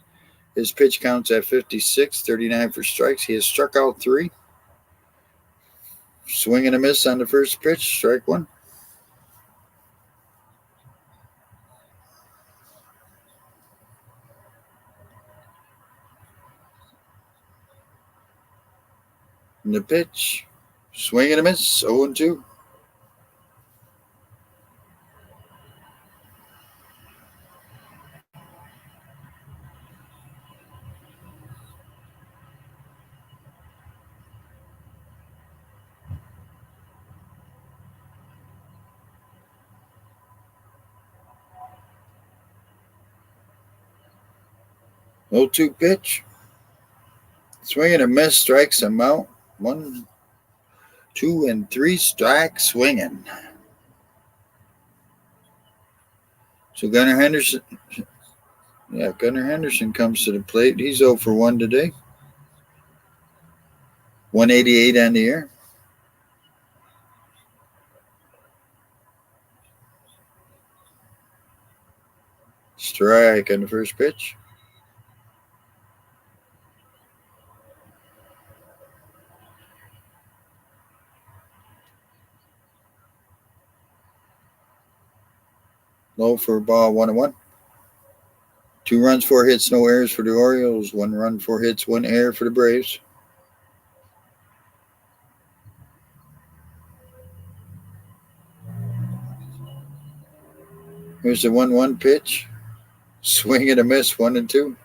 [SPEAKER 1] His pitch counts at 56, 39 for strikes. He has struck out 3. Swing and a miss on the first pitch, strike 1. And the pitch, swing and a miss, 0-2. 0-2 pitch. Swing and a miss, strikes him out. 1, 2, and 3 strikes swinging. So Gunnar Henderson comes to the plate. He's 0 for 1 today. 188 on the year. Strike on the first pitch. Low for a ball, 1-1. 2 runs, 4 hits, no errors for the Orioles. 1 run, 4 hits, 1 error for the Braves. Here's the 1-1 pitch. Swing and a miss, 1-2.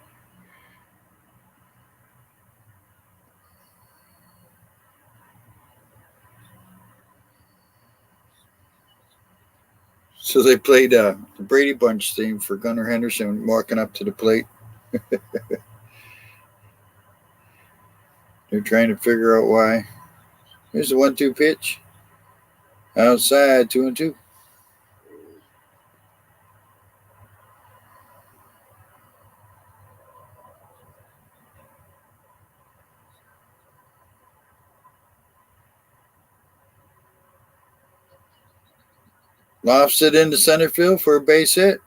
[SPEAKER 1] So they played the Brady Bunch theme for Gunnar Henderson walking up to the plate. They're trying to figure out why. Here's the 1-2 pitch. Outside, 2-2. Lofts it into center field for a base hit.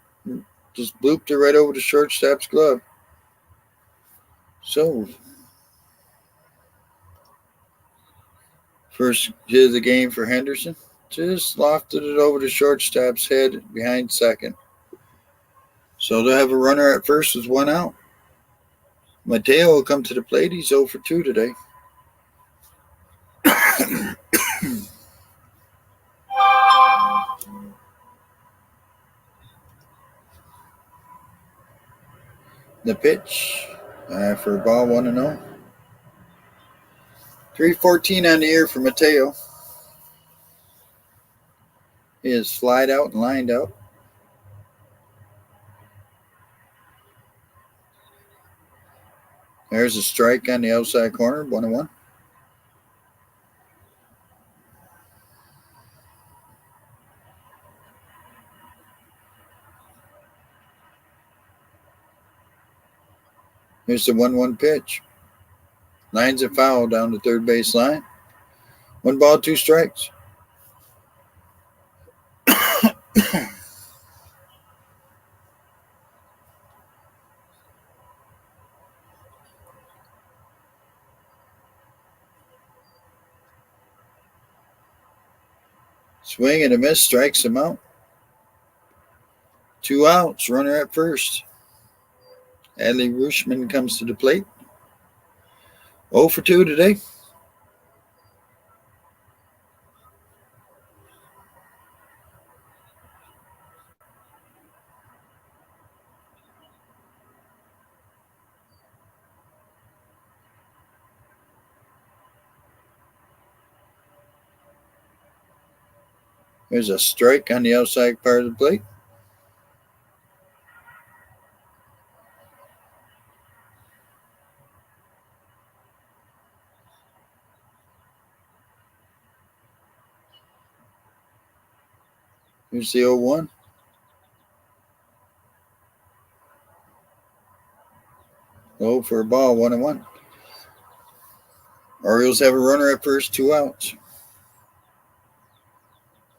[SPEAKER 1] Just blooped it right over the shortstop's glove. So, first hit of the game for Henderson. Just lofted it over the shortstop's head behind second. So they'll have a runner at first with 1 out. Mateo will come to the plate. He's 0 for 2 today. The pitch for a ball, 1-0. 3:14 on the year for Mateo. He is flied out and lined out. There's a strike on the outside corner, 1-1. Here's the 1-1 pitch. Lines a foul down the third base line. 1 ball, 2 strikes. Swing and a miss, strikes him out. 2 outs, runner at first. Adley Rutschman comes to the plate. 0 for 2 today. There's a strike on the outside part of the plate. Here's the 0-1. Low for a ball, 1-1. Orioles have a runner at first, 2 outs.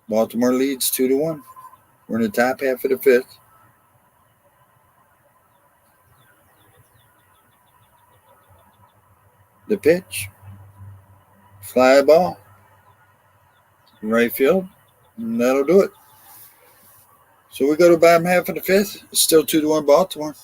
[SPEAKER 1] Baltimore leads 2-1. We're in the top half of the 5th. The pitch. Fly ball. Right field. And that'll do it. So we go to bottom half of the 5th. It's still 2-1 Baltimore.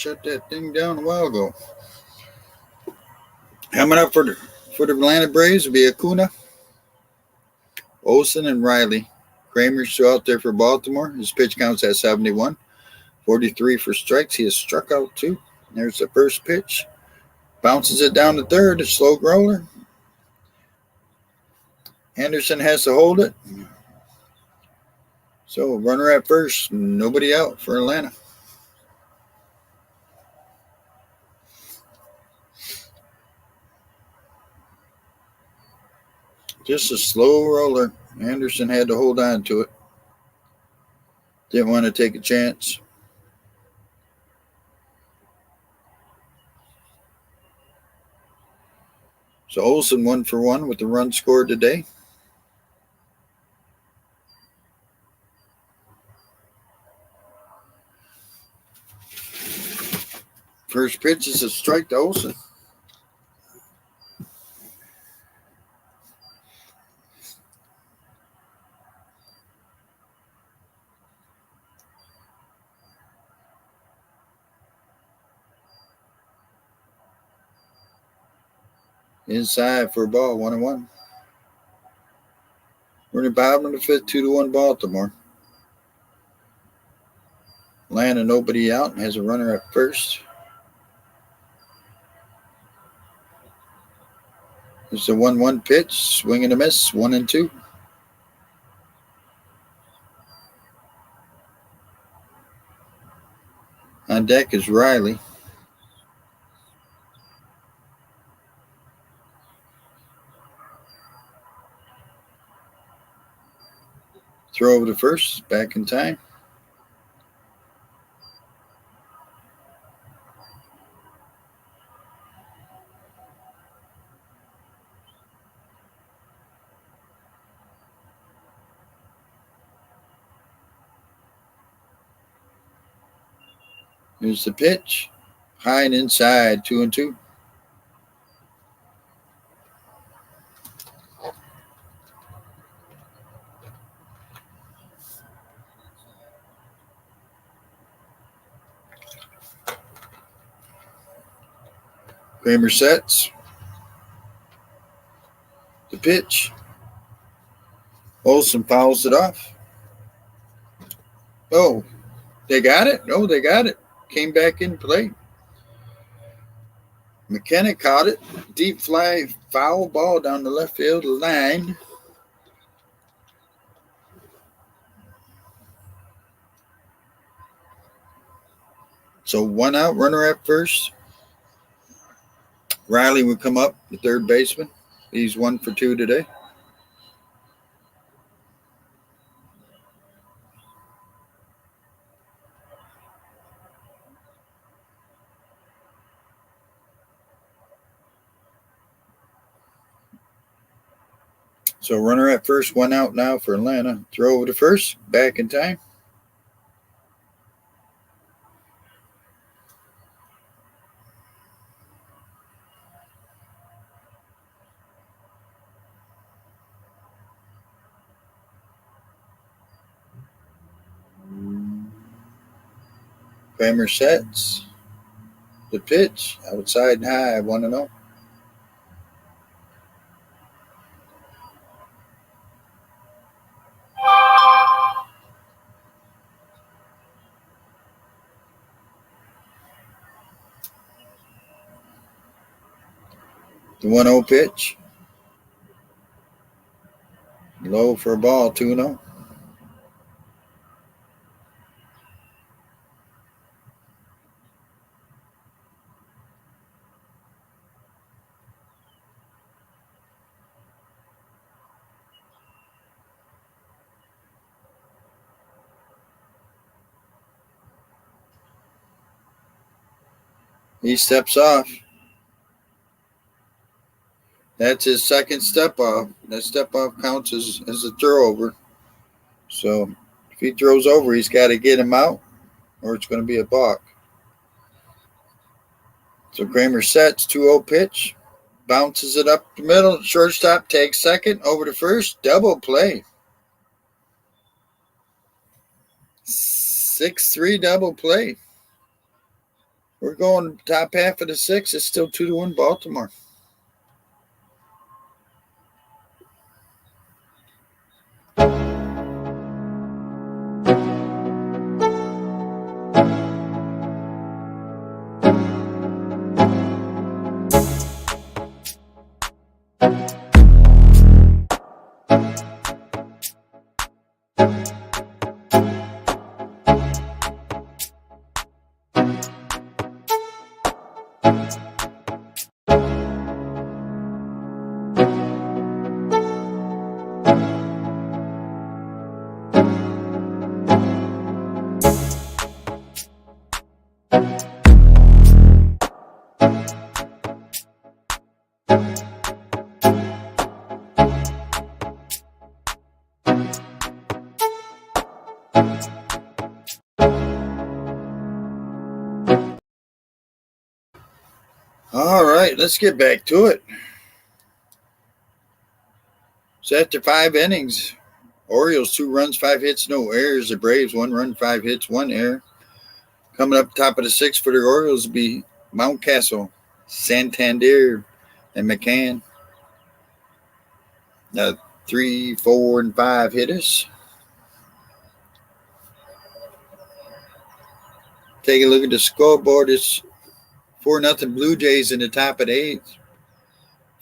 [SPEAKER 1] shut that thing down a while ago. Coming up for the Atlanta Braves will be Acuna, Olsen, and Riley. Kramer's still out there for Baltimore. His pitch counts at 71. 43 for strikes. He has struck out 2. There's the first pitch. Bounces it down to third. A slow roller. Henderson has to hold it. So runner at first. Nobody out for Atlanta. Just a slow roller. Anderson had to hold on to it. Didn't want to take a chance. So Olsen 1 for 1 with the run scored today. First pitch is a strike to Olsen. Inside for a ball, 1-1. We're in the bottom of the fifth, 2-1 Baltimore. Atlanta nobody out and has a runner at first. It's a 1-1 pitch, swing and a miss, 1-2. On deck is Riley. Throw over to first, back in time. Here's the pitch. High and inside, 2-2. Kramer sets. The pitch. Olsen fouls it off. Oh, they got it? No, they got it. Came back in play. McKenna caught it. Deep fly, foul ball down the left field line. So 1 out, runner at first. Riley would come up, the third baseman. He's 1 for 2 today. So runner at first, 1 out now for Atlanta. Throw over to first, back in time. Kramer sets. The pitch, outside and high, 1-0. The 1-0 pitch. Low for a ball, 2-0. He steps off. That's his second step off. That step off counts as a throw over. So if he throws over, he's got to get him out or it's going to be a balk. So Kramer sets, 2-0 pitch. Bounces it up the middle. Shortstop takes second. Over to first. Double play. 6-3 double play. We're going top half of the sixth. It's still 2-1 Baltimore. All right, let's get back to it. So after 5 innings, Orioles 2 runs, 5 hits, no errors. The Braves 1 run, 5 hits, 1 error. Coming up top of the sixth for the Orioles will be Mountcastle, Santander, and McCann. 3, 4, and 5 hitters. Take a look at the scoreboard. It's 4-0 Blue Jays in the top of the eighth.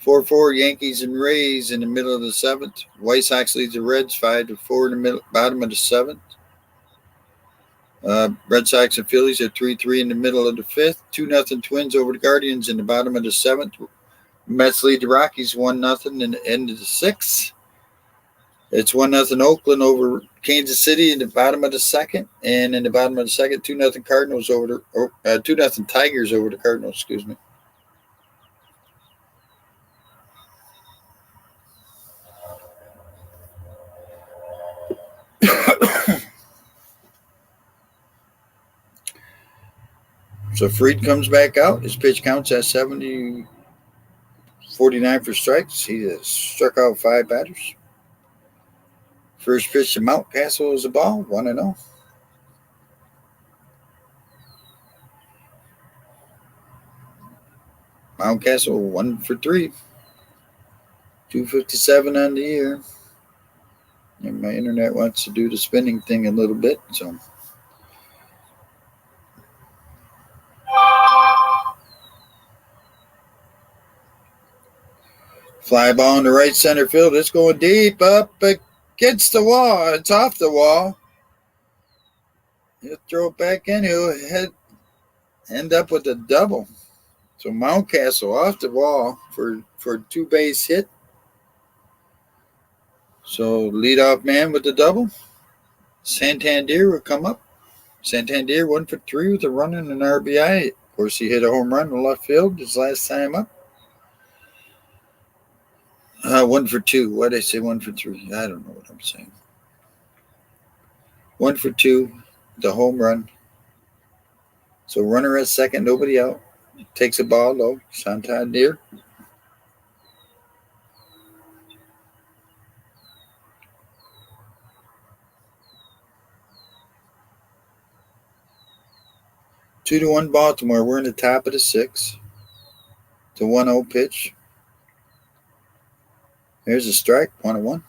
[SPEAKER 1] 4-4 Yankees and Rays in the middle of the seventh. White Sox leads the Reds 5-4 in the bottom of the seventh. Red Sox and Phillies are 3-3 in the middle of the fifth. 2-0 Twins over the Guardians in the bottom of the seventh. Mets lead the Rockies 1-0 in the end of the sixth. It's 1-0 Oakland over Kansas City in the bottom of the second, and in the bottom of the second, 2-0 Cardinals over the 2-0 Tigers over the Cardinals. Excuse me. So Fried comes back out. His pitch counts at 70, 49 for strikes. He has struck out 5 batters. First pitch to Mountcastle is a ball, 1-0. Mountcastle 1 for 3. 257 on the year. And my internet wants to do the spinning thing a little bit, so. Fly ball in the right center field. It's going deep up against the wall. It's off the wall. He'll throw it back in. He'll end up with a double. So Mountcastle off the wall for a 2-base hit. So leadoff man with the double. Santander will come up. Santander 1 for 3 with a run and an RBI. Of course, he hit a home run in left field his last time up. 1 for 2. Why did I say 1 for 3? I don't know what I'm saying. 1 for 2, the home run. So runner at second, nobody out. Takes a ball low. Santander. Two to 1 Baltimore. We're in the top of the sixth. The 1-0 pitch. There's a strike. 1-1.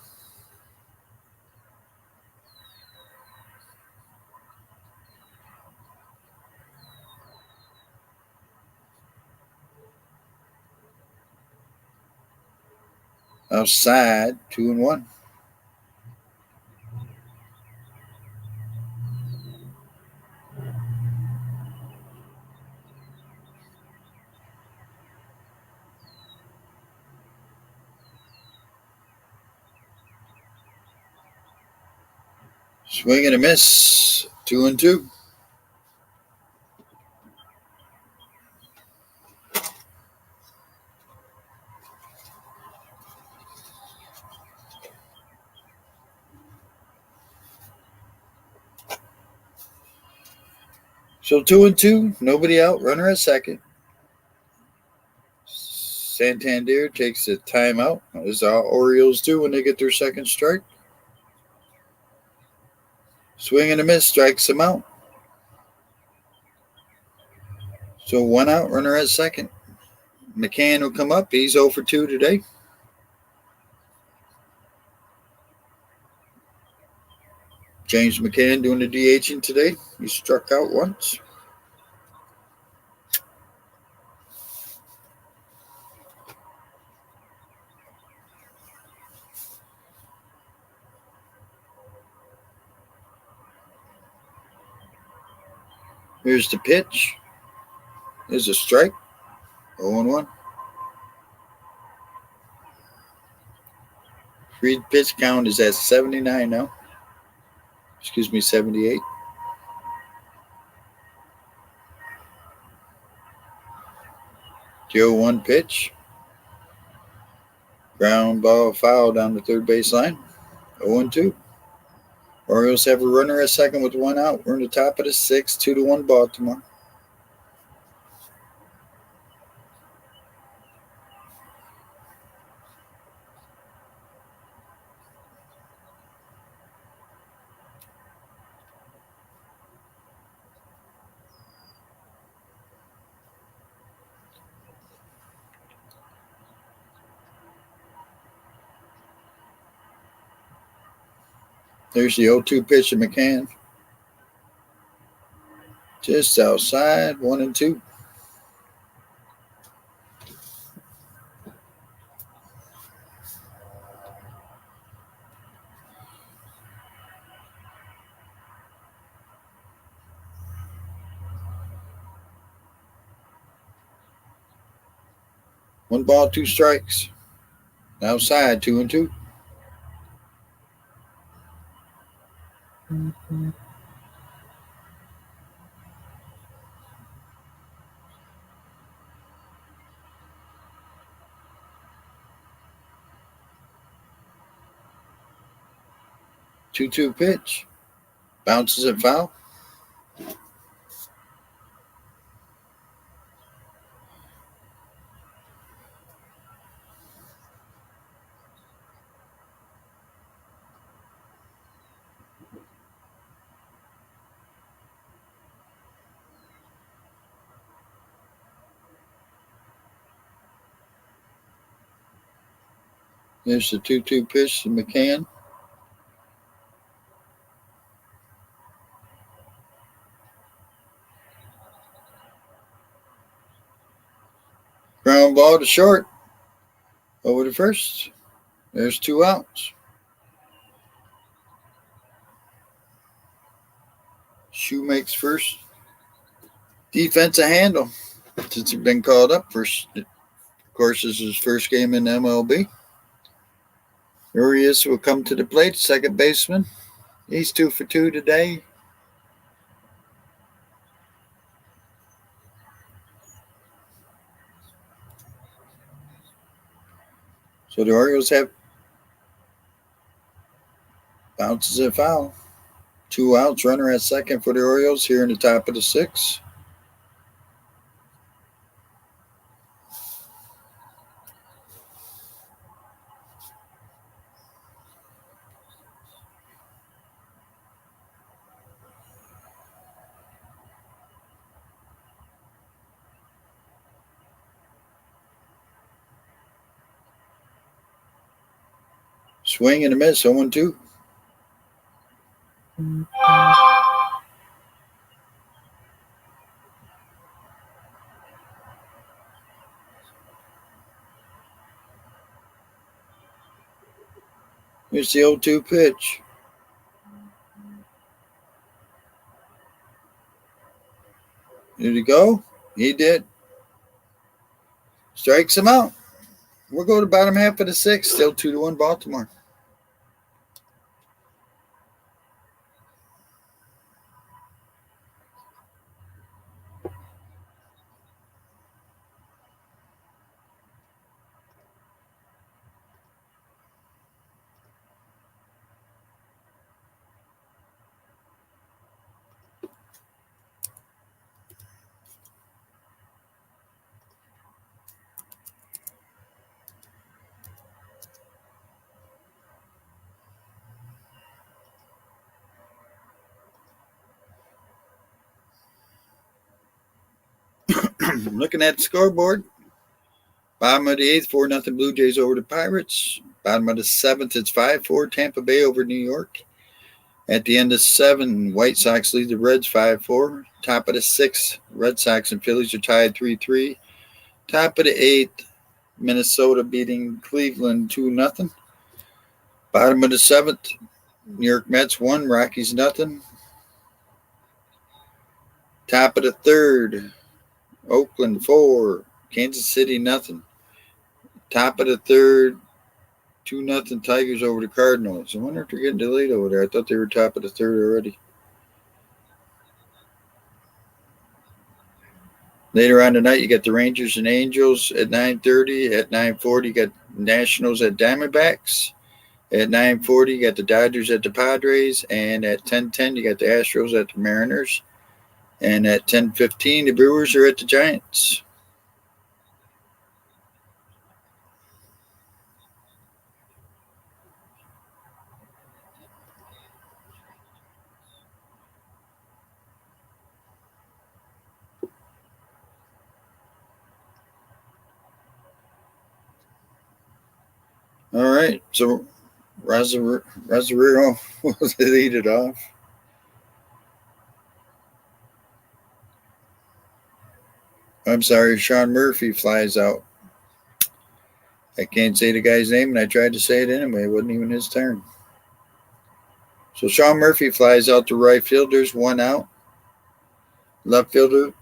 [SPEAKER 1] Outside. 2-1. Swing and a miss. 2-2. So 2-2. Nobody out. Runner at second. Santander takes a timeout. As all Orioles do when they get their second strike. Swing and a miss. Strikes him out. So 1 out, runner at second. McCann will come up. He's 0 for 2 today. James McCann doing the DHing today. He struck out once. Here's the pitch. There's a strike. 0-1. Free pitch count is at 79 now. Excuse me, 78. The 0-1 pitch. Ground ball foul down the third baseline. 0-2. Orioles have a runner at second with 1 out. We're in the top of the sixth, 2-1 Baltimore. There's the 0-2 pitch to McCann. Just outside, 1-2. One ball, 2 strikes. Outside, 2-2. Mm-hmm. Two pitch. Bounces it foul. There's the 2-2 pitch to McCann. Ground ball to short. Over to first. There's 2 outs. Shoemaker's first. Defensive handle. Since he's been called up first. Of course, this is his first game in MLB. Orioles will come to the plate. Second baseman. He's 2 for 2 today. So the Orioles have bounces it foul. 2 outs, runner at second for the Orioles here in the top of the sixth. Swing and a miss, 0-2. Here's the 0-2 pitch. Did he go? He did. Strikes him out. We'll go to the bottom half of the sixth. Still 2-1 Baltimore. Looking at the scoreboard, bottom of the eighth, 4-0 Blue Jays over the Pirates. Bottom of the seventh, it's 5-4 Tampa Bay over New York. At the end of 7, White Sox lead the Reds 5-4. Top of the 6th, Red Sox and Phillies are tied 3-3. Top of the 8th, Minnesota beating Cleveland 2-0. Bottom of the 7th, New York Mets 1, Rockies 0. Top of the 3rd, Oakland 4, Kansas City 0. Top of the 3rd, 2-0 Tigers over the Cardinals. I wonder if they're getting delayed over there. I thought they were top of the 3rd already. Later on tonight, you got the Rangers and Angels at 9:30. At 9:40, you got Nationals at Diamondbacks. At 9:40, you got the Dodgers at the Padres. And at 10:10, you got the Astros at the Mariners. And at 10:15, the Brewers are at the Giants. All right, so Rosario will lead it off. I'm sorry, Sean Murphy flies out. I can't say the guy's name, and I tried to say it anyway. It wasn't even his turn. So Sean Murphy flies out to right field. There's 1 out. Left fielder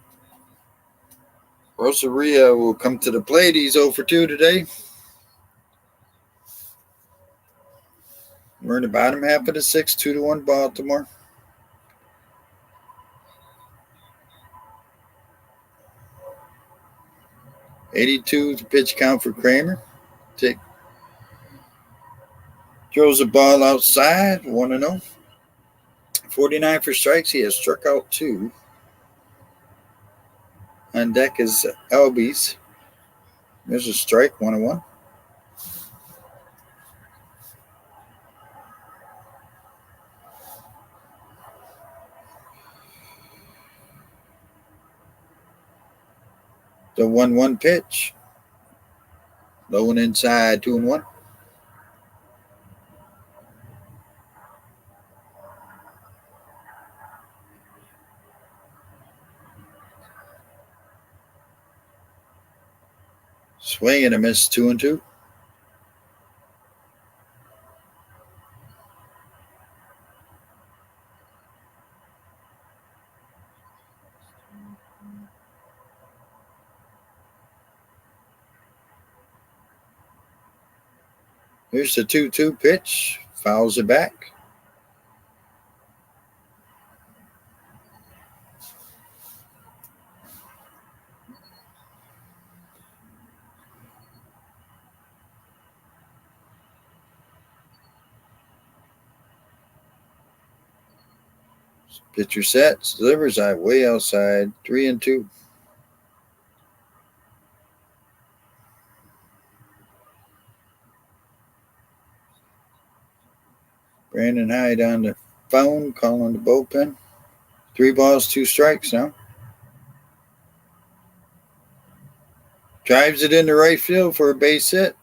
[SPEAKER 1] Rosario will come to the plate. He's 0 for 2 today. We're in the bottom half of the 6th, 2-1 Baltimore. '82 the pitch count for Kramer. Throws the ball outside, 1-0. 49 for strikes. He has struck out 2. On deck is Albies. There's a strike, 1-1. The 1-1 pitch. Low and inside, 2-1. Swing and a miss, 2-2. Here's the 2-2 pitch. Fouls it back. Pitcher sets, delivers way outside, 3-2. Brandon Hyde on the phone, calling the bullpen. 3 balls, 2 strikes now. Drives it into right field for a base hit.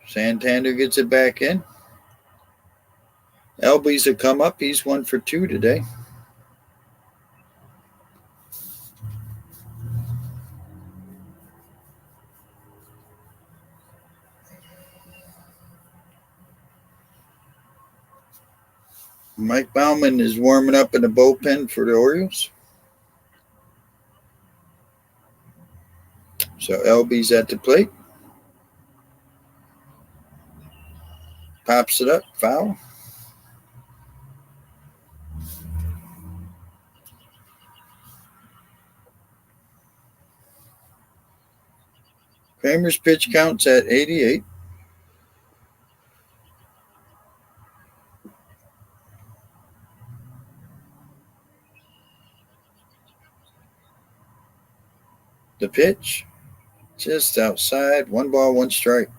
[SPEAKER 1] Santander gets it back in. Albies have come up. He's 1 for 2 today. Mike Baumann is warming up in the bullpen for the Orioles. So LB's at the plate. Pops it up, foul. Kramer's pitch count's at 88. The pitch, just outside, 1 ball, 1 strike.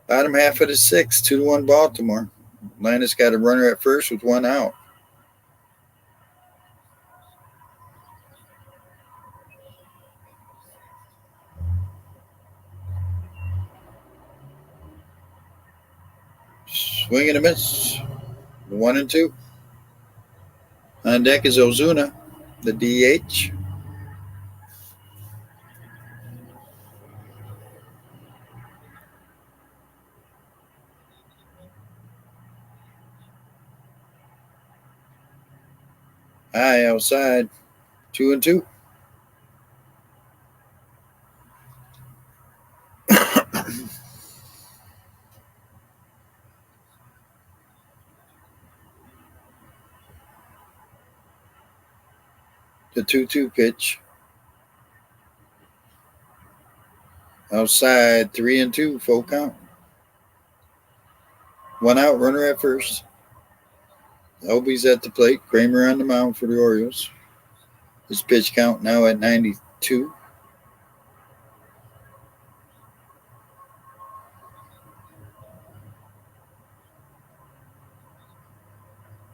[SPEAKER 1] Bottom half of the 6th, 2-1 Baltimore. Atlanta's got a runner at first with 1 out. Swing and a miss. 1-2. On deck is Ozuna, the DH. High outside. 2-2. The 2-2 pitch. Outside. 3-2. Full count. 1 out. Runner at first. Obi's at the plate. Kramer on the mound for the Orioles. His pitch count now at 92.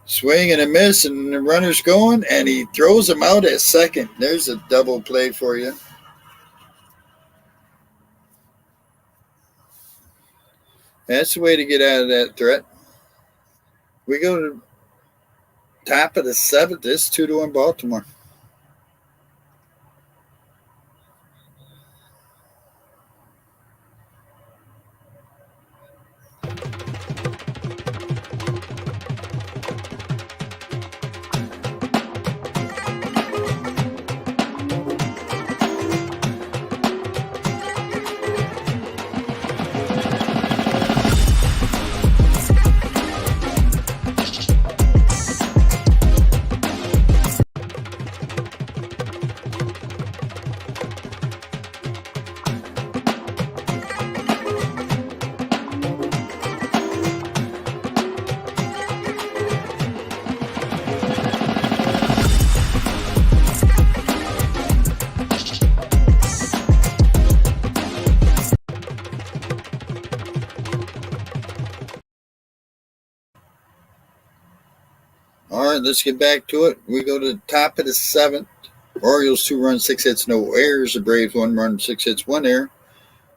[SPEAKER 1] Swing and a miss, and the runner's going, and he throws him out at second. There's a double play for you. That's the way to get out of that threat. We go to top of the 7th. It's 2-1 Baltimore. All right, let's get back to it. We go to the top of the 7th. Orioles 2 runs, 6 hits, no errors. The Braves 1 run, 6 hits, 1 error.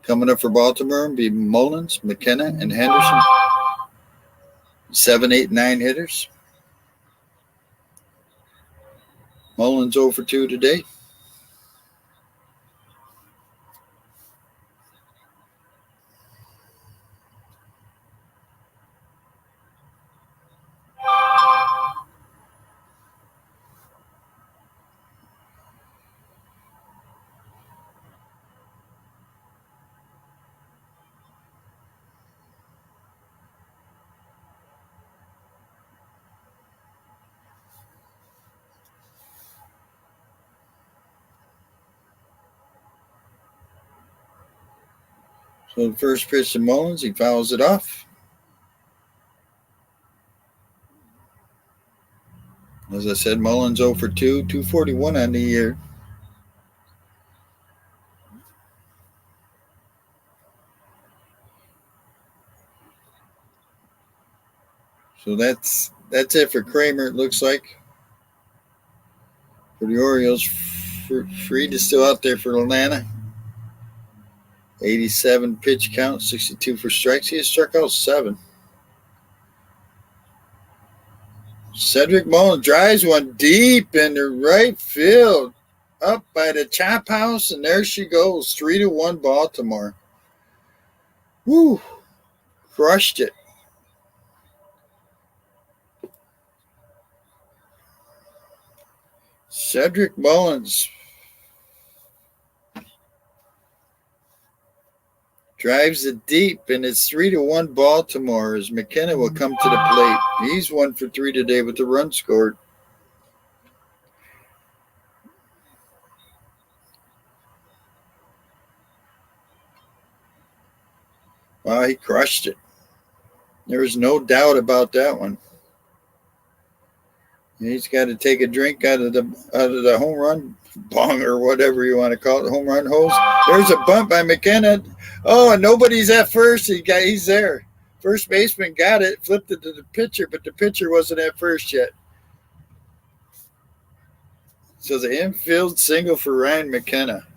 [SPEAKER 1] Coming up for Baltimore be Mullins, McKenna, and Henderson. 7, 8, 9 hitters. Mullins 0 for 2 today. So the first pitch to Mullins, he fouls it off. As I said, Mullins 0 for 2, 241 on the year. So that's it for Kramer, it looks like. For the Orioles, Fried is still out there for Atlanta. 87 pitch count, 62 for strikes. He has struck out 7. Cedric Mullins drives one deep in the right field, up by the chop house, and there she goes. 3-1 Baltimore. Woo! Crushed it. Cedric Mullins drives it deep, and it's 3-1 Baltimore as McKenna will come to the plate. He's 1 for 3 today with the run scored. Wow, he crushed it. There's no doubt about that one. He's got to take a drink out of the home run bong or whatever you want to call it, home run hose. There's a bunt by McKenna. Oh, and nobody's at first. He's there. First baseman got it, flipped it to the pitcher, but the pitcher wasn't at first yet. So the infield single for Ryan McKenna.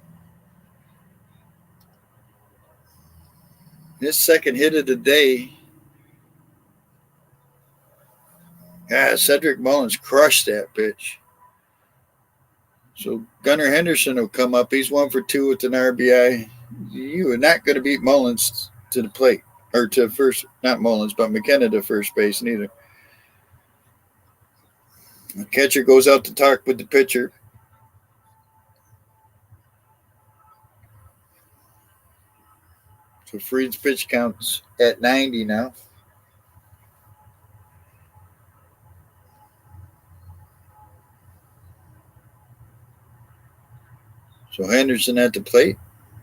[SPEAKER 1] His second hit of the day. Yeah, Cedric Mullins crushed that pitch. So Gunnar Henderson will come up. He's 1 for 2 with an RBI. You are not going to beat Mullins to the plate. Or to first, not Mullins, but McKenna to first base neither. The catcher goes out to talk with the pitcher. So Fried's pitch counts at 90 now. So Henderson at the plate.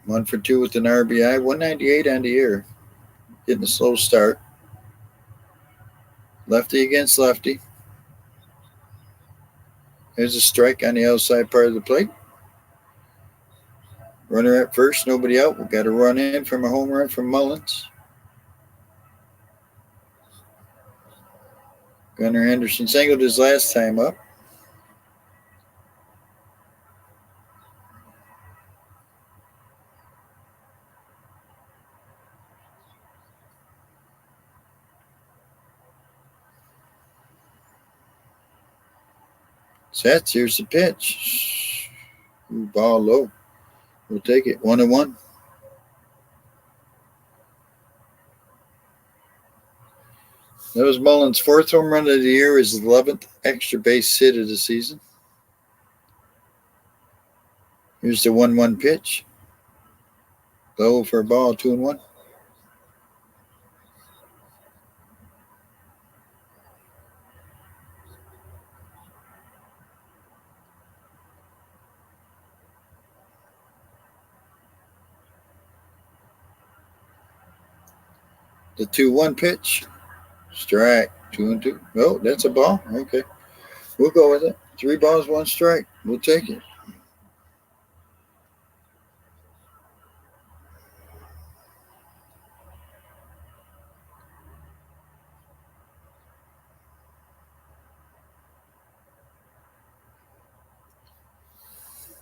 [SPEAKER 1] 1 for 2 with an RBI. 198 on the year. Getting a slow start. Lefty against lefty. There's a strike on the outside part of the plate. Runner at first, nobody out. We've got a run in from a home run from Mullins. Gunnar Henderson singled his last time up. Sets, here's the pitch. Ball low. We'll take it. 1-1. That was Mullins' 4th home run of the year, his 11th extra base hit of the season. Here's the 1-1 pitch. Low for a ball, 2-1. The 2-1 pitch. Strike. 2-2. Oh, that's a ball. Okay. We'll go with it. 3 balls, 1 strike. We'll take it.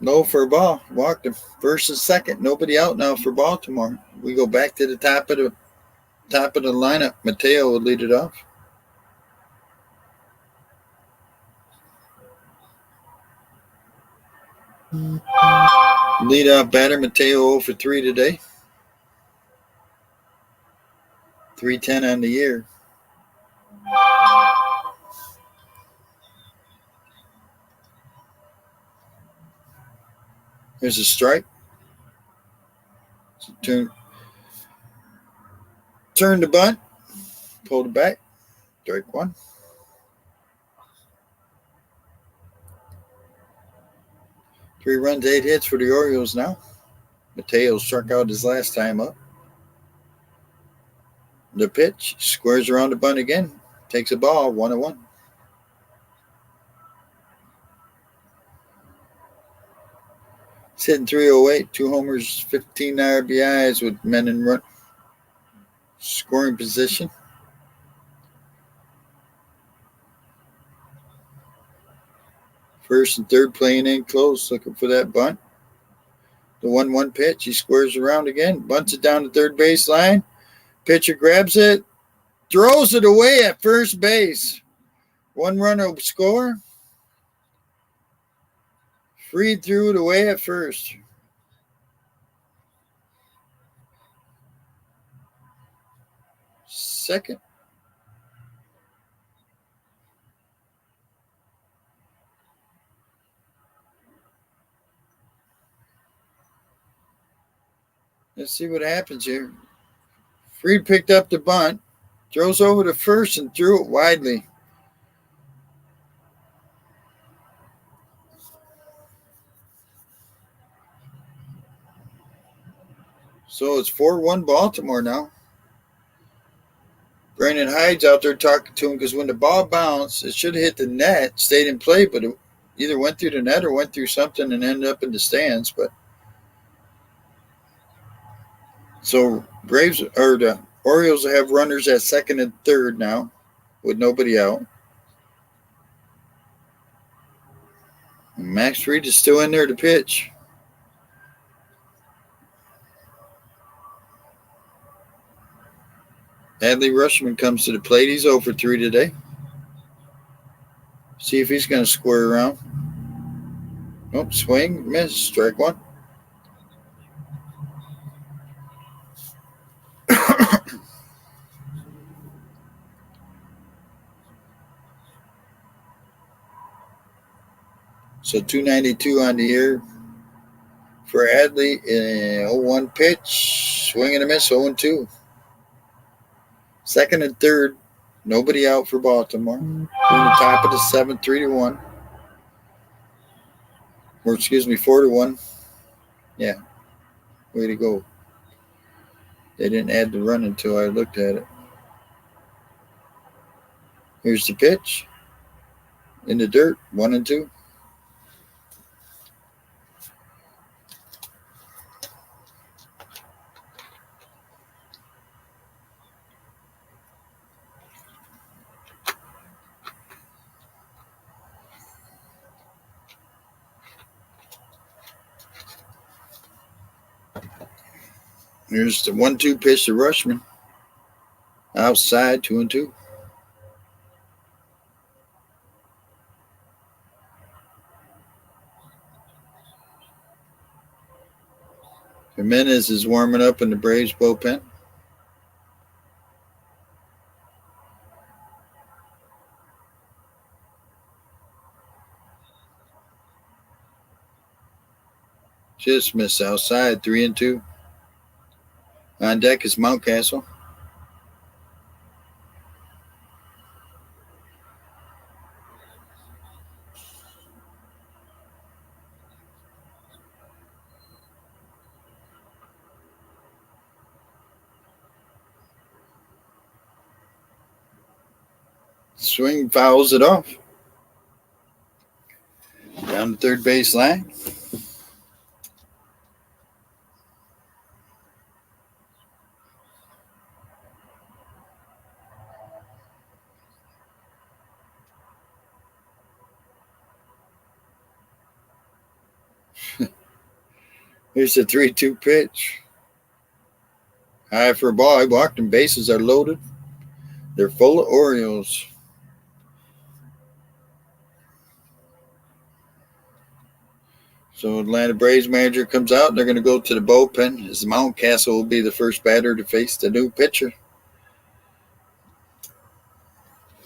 [SPEAKER 1] Low for a ball. Walked him. First and second. Nobody out now for Baltimore. We go back to the top of the lineup. Mateo would lead it off. Leadoff batter Mateo 0 for 3 today. 310 on the year. There's a strike. Turn the bunt. Pulled it back. Strike 1. Three runs, 8 hits for the Orioles now. Mateo struck out his last time up. The pitch. Squares around the bunt again. Takes a ball. 1-1. He's hitting .308. 2 homers, 15 RBIs with men in run scoring position. First and third playing in close, looking for that bunt. The 1-1 pitch. He squares around again. Bunts it down the third baseline. Pitcher grabs it. Throws it away at first base. 1 runner will score. Fried threw it away at first. Second. Let's see what happens here. Fried picked up the bunt, throws over to first and threw it widely. So it's 4-1 Baltimore now. Brandon Hyde's out there talking to him because when the ball bounced, it should have hit the net, stayed in play, but it either went through the net or went through something and ended up in the stands. But so the Orioles have runners at second and third now with nobody out. And Max Fried is still in there to pitch. Adley Rutschman comes to the plate. He's 0 for 3 today. See if he's going to square around. Oh, swing, miss, strike one. So 292 on the year for Adley. 0-1 pitch. Swing and a miss, 0-2. Second and third, nobody out for Baltimore. We're on the top of the seventh, 3-1. Or excuse me, 4-1. Yeah, way to go. They didn't add the run until I looked at it. Here's the pitch. In the dirt, 1-2. Here's the 1-2 pitch to Rushman. Outside, 2-2. Jimenez is warming up in the Braves bullpen. Just missed outside, 3-2. On deck is Mountcastle. Swing fouls it off. Down the third base line. Here's the 3-2 pitch. High for a ball. I walked and bases are loaded. They're full of Orioles. So Atlanta Braves manager comes out and they're going to go to the bullpen as Mountcastle will be the first batter to face the new pitcher.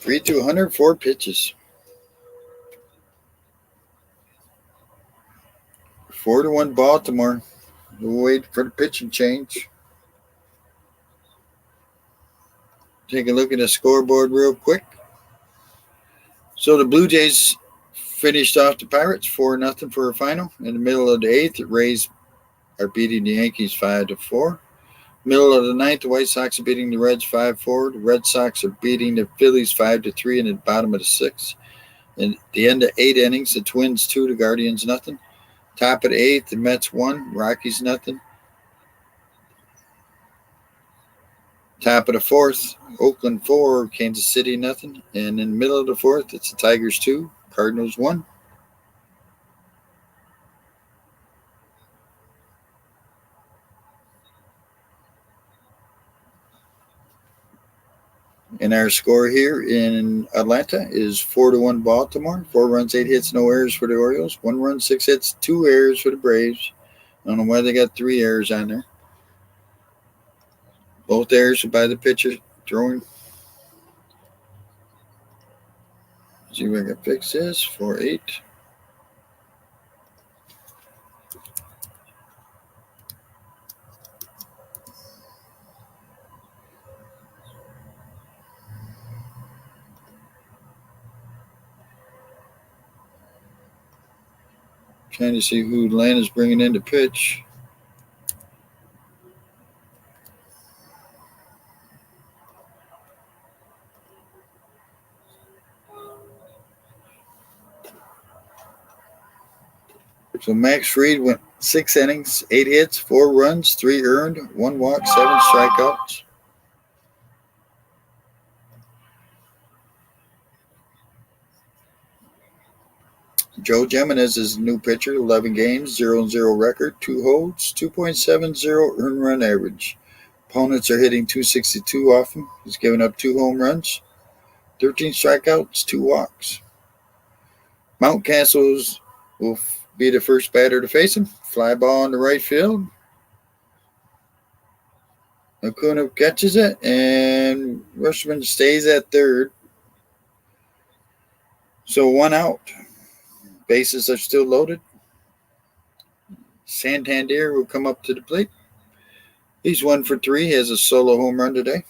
[SPEAKER 1] 3-2, 104 pitches. 4-1 Baltimore. We'll wait for the pitching change. Take a look at the scoreboard real quick. So the Blue Jays finished off the Pirates 4-0 for a final. In the middle of the eighth, the Rays are beating the Yankees 5-4. Middle of the ninth, the White Sox are beating the Reds 5-4. The Red Sox are beating the Phillies 5-3 in the bottom of the sixth. And at the end of 8 innings, the Twins 2, the Guardians 0. Top of the eighth, the Mets 1, Rockies 0. Top of the fourth, Oakland 4, Kansas City 0. And in the middle of the fourth, it's the Tigers 2, Cardinals 1. And our score here in Atlanta is 4-1 Baltimore. 4 runs, 8 hits, no errors for the Orioles. 1 run, 6 hits, 2 errors for the Braves. I don't know why they got 3 errors on there. Both errors are by the pitcher throwing. See if I can fix this. 4-8. Trying to see who Atlanta's bringing in to pitch. So Max Fried went 6 innings, 8 hits, 4 runs, 3 earned, 1 walk, 7 strikeouts. Joe Jimenez is a new pitcher, 11 games, 0-0 record, 2 holds, 2.70 earned run average. Opponents are hitting 262 off him. He's given up 2 home runs, 13 strikeouts, 2 walks. Mountcastles will be the first batter to face him. Fly ball in the right field. Acuna catches it, and Rushman stays at third. So 1 out. Bases are still loaded. Santander will come up to the plate. He's 1 for 3. He has a solo home run today.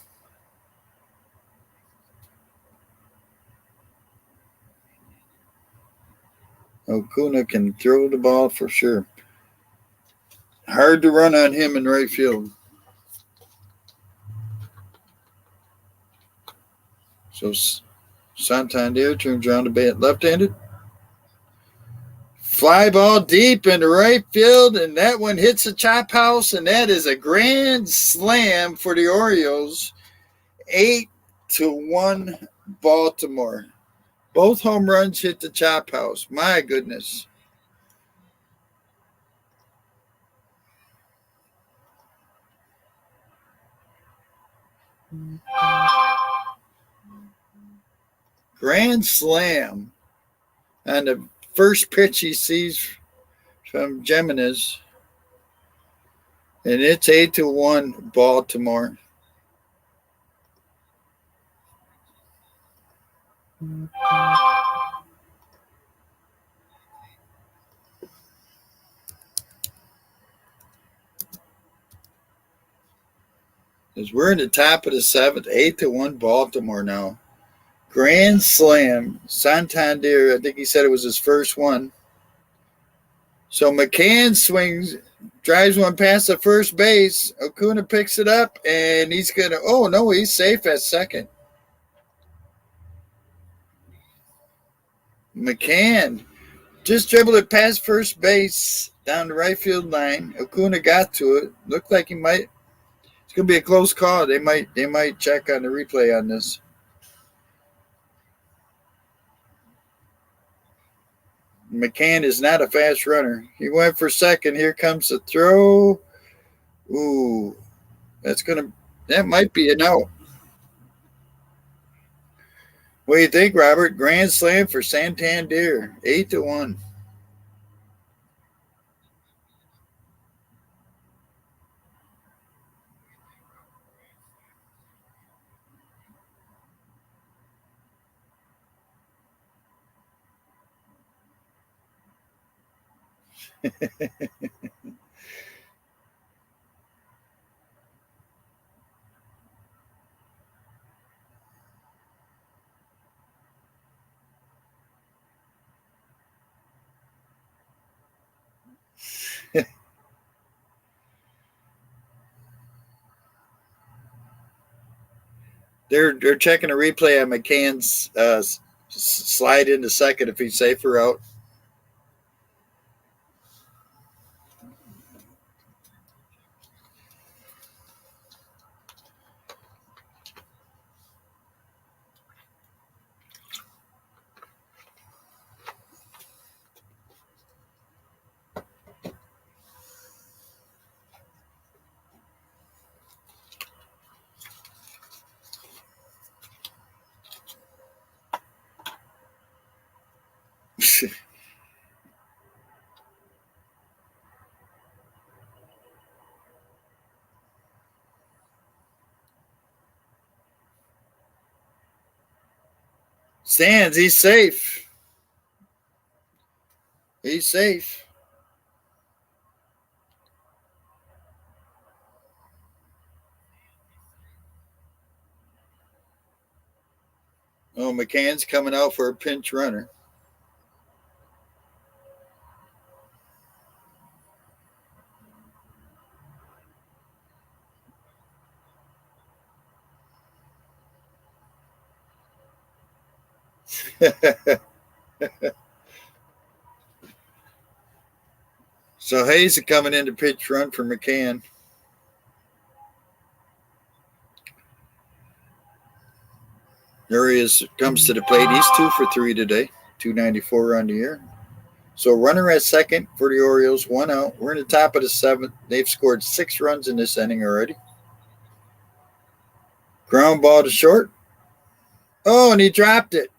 [SPEAKER 1] Acuna can throw the ball for sure. Hard to run on him in right field. So Santander turns around to bat left-handed. Fly ball deep in the right field, and that one hits the chop house, and that is a grand slam for the Orioles. 8-1 Baltimore. Both home runs hit the chop house. My goodness. Grand slam on the first pitch he sees from Jimenez. And it's 8-1 Baltimore. As we're in the top of the 7th, 8-1 Baltimore now. Grand slam. Santander, I think he said it was his first one. So McCann swings, drives one past the first base. Acuna picks it up, and he's going to, oh, no, he's safe at second. McCann just dribbled it past first base down the right field line. Acuna got to it. Looked like he might. It's going to be a close call. They might check on the replay on this. McCann is not a fast runner. He went for second. Here comes the throw. Ooh, that might be an out. What do you think, Robert? Grand slam for Santander, 8-1. They're checking a replay on McCann's slide into second if he's safer out. Sands, he's safe. He's safe. Oh, McCann's coming out for a pinch runner. So Hayes is coming in to pitch run for McCann. Urias comes to the plate. He's 2 for 3 today, 294 on the year. So runner at second for the Orioles, 1 out. We're in the top of the 7th. They've scored 6 runs in this inning already. Ground ball to short. Oh, and he dropped it.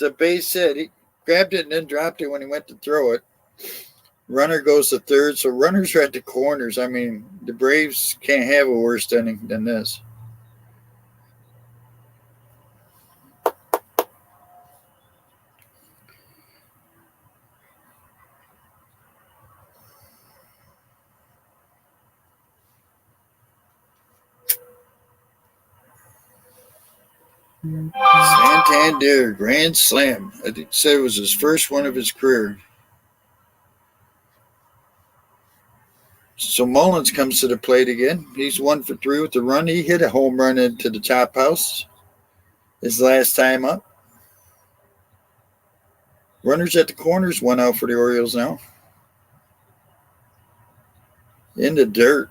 [SPEAKER 1] It's a base hit. He grabbed it and then dropped it when he went to throw it. Runner goes to third, so runners are at the corners. I mean, the Braves can't have a worse inning than this. Santander, grand slam. I think he said it was his first one of his career. So Mullins comes to the plate again. He's 1 for 3 with the run. He hit a home run into the top house his last time up. Runners at the corners, 1 out for the Orioles now. In the dirt.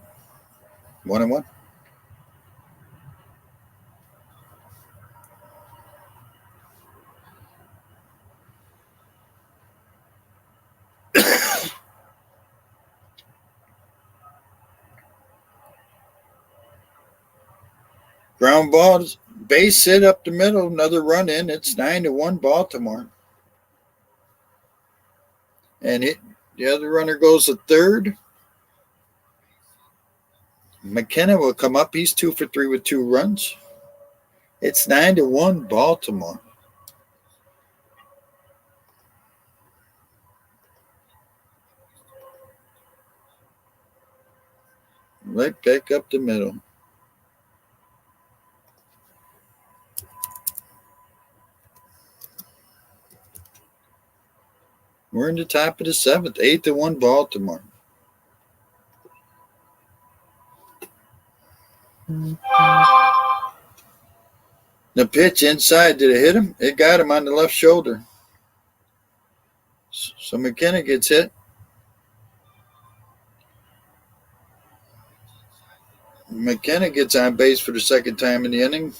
[SPEAKER 1] 1-1. Ground ball, base hit up the middle, another run in. It's 9-1 Baltimore. And the other runner goes to third. McKenna will come up. He's 2 for 3 with 2 runs. It's 9-1 Baltimore. Right back up the middle. We're in the top of the 7th. 8-1 Baltimore. The pitch inside, did it hit him? It got him on the left shoulder. So McKenna gets hit. McKenna gets on base for the second time in the inning,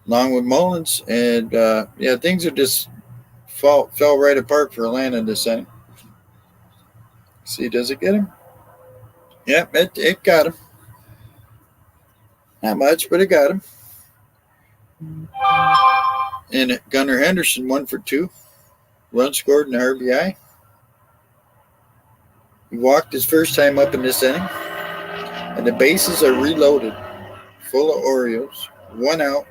[SPEAKER 1] along with Mullins. And, things are just fell right apart for Atlanta this inning. See, does it get him? Yep, it got him. Not much, but it got him. And Gunnar Henderson 1 for 2. Run scored in RBI. He walked his first time up in this inning. And the bases are reloaded. Full of Orioles. 1 out.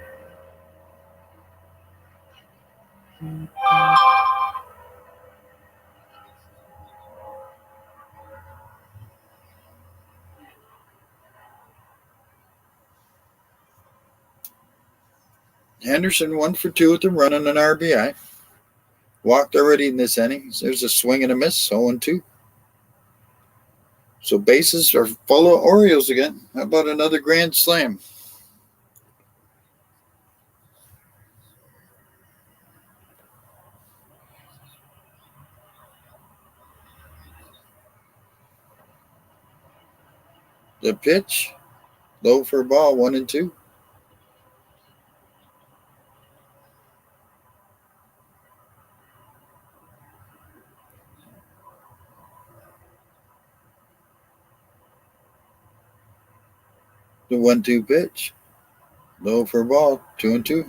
[SPEAKER 1] Henderson 1 for 2 with a run and an RBI. Walked already in this inning. There's a swing and a miss. 0-2. So bases are full of Orioles again. How about another grand slam? The pitch, low for a ball, 1-2. The 1-2 pitch, low for a ball, 2-2.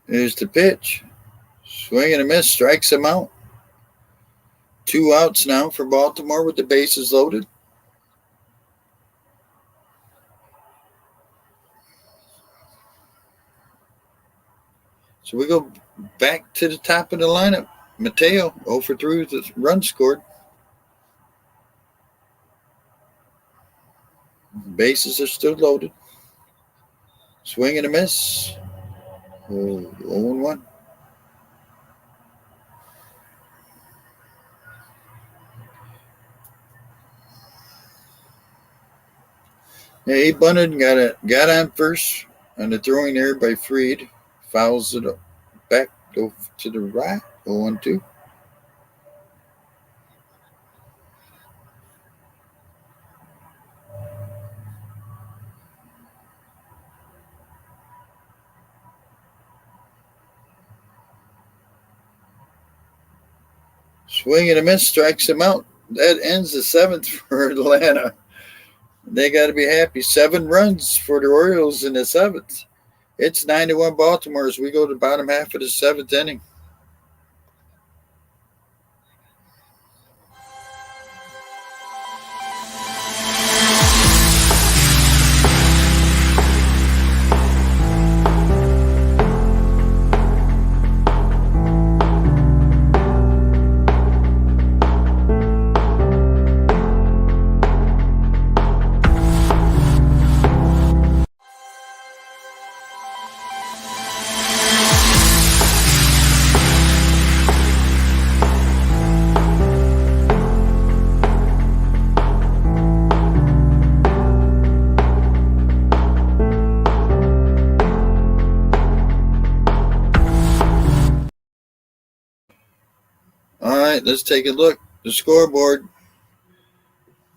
[SPEAKER 1] Here's the pitch. Swing and a miss, strikes him out. 2 outs now for Baltimore with the bases loaded. So we go back to the top of the lineup. Mateo, 0 for 3 with the run scored. Bases are still loaded. Swing and a miss. 0-1. Yeah, he bunted and got on first on the throwing error by Freed. Fouls it back to the right. 0-2. Swing and a miss, strikes him out. That ends the seventh for Atlanta. They got to be happy. 7 runs for the Orioles in the seventh. It's 9-1 Baltimore as we go to the bottom half of the seventh inning. All right, let's take a look. The scoreboard.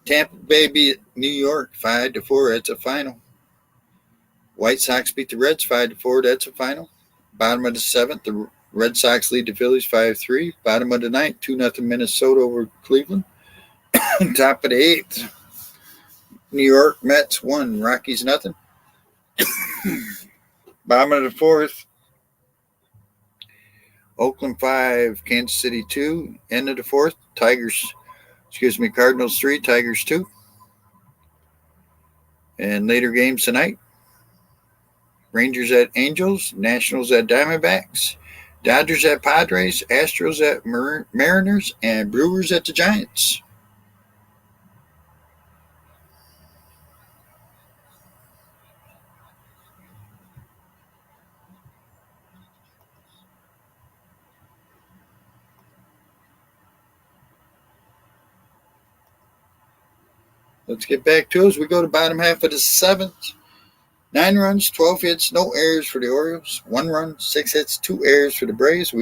[SPEAKER 1] Tampa Bay beat New York 5-4. That's a final. White Sox beat the Reds 5-4. That's a final. Bottom of the seventh, the Red Sox lead the Phillies 5-3. Bottom of the ninth, 2-0 Minnesota over Cleveland. Top of the eighth, New York Mets 1, Rockies nothing. Bottom of the fourth, Oakland 5, Kansas City 2. End of the fourth, Cardinals 3, Tigers 2. And later games tonight, Rangers at Angels, Nationals at Diamondbacks, Dodgers at Padres, Astros at Mariners, and Brewers at the Giants. Let's get back to it as we go to bottom half of the seventh. 9 runs, 12 hits, no errors for the Orioles. 1 run, 6 hits, 2 errors for the Braves.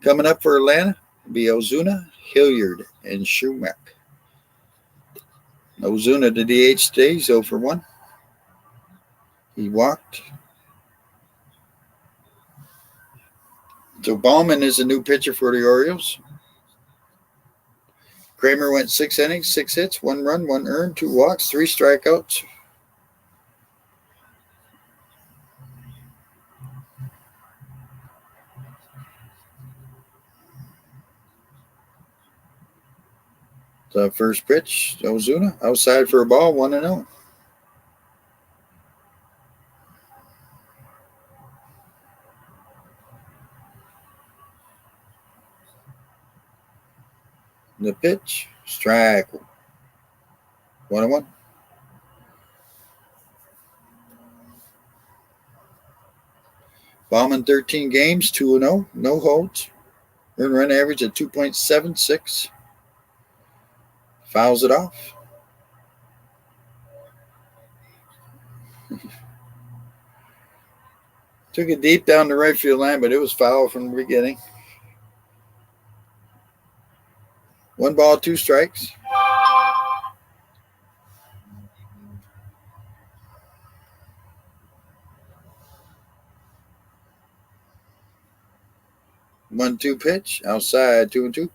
[SPEAKER 1] Coming up for Atlanta will be Ozuna, Hilliard, and Schumacher. Ozuna, the DH today, he's 0 for 1. He walked. So Ballman is a new pitcher for the Orioles. Kramer went 6 innings, 6 hits, 1 run, 1 earned, 2 walks, 3 strikeouts. The first pitch, Ozuna, outside for a ball, 1-0. The pitch, strike, 1-1. Ballman 13 games, 2-0, no holds. Earned run average at 2.76. Fouls it off. Took it deep down the right field line, but it was foul from the beginning. 1 ball, 2 strikes. One two pitch outside, 2-2.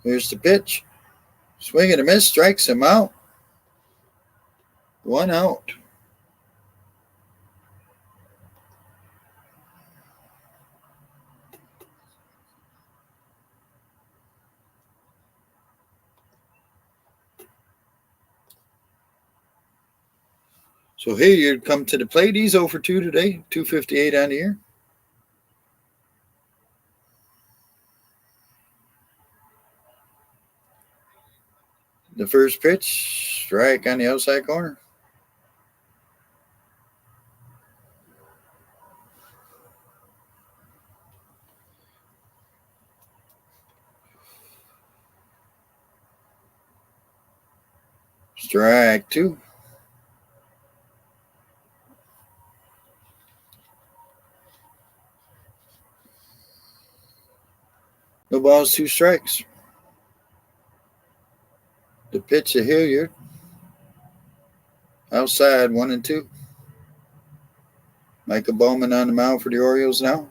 [SPEAKER 1] Here's the pitch. Swing and a miss, strikes him out. 1 out. So Hilliard come to the plate. He's 0 for 2 today, 258 on the year. The first pitch, strike on the outside corner. Strike 2. balls, 2 strikes. The pitch to Hilliard. Outside, 1-2. Michael Bowman on the mound for the Orioles now.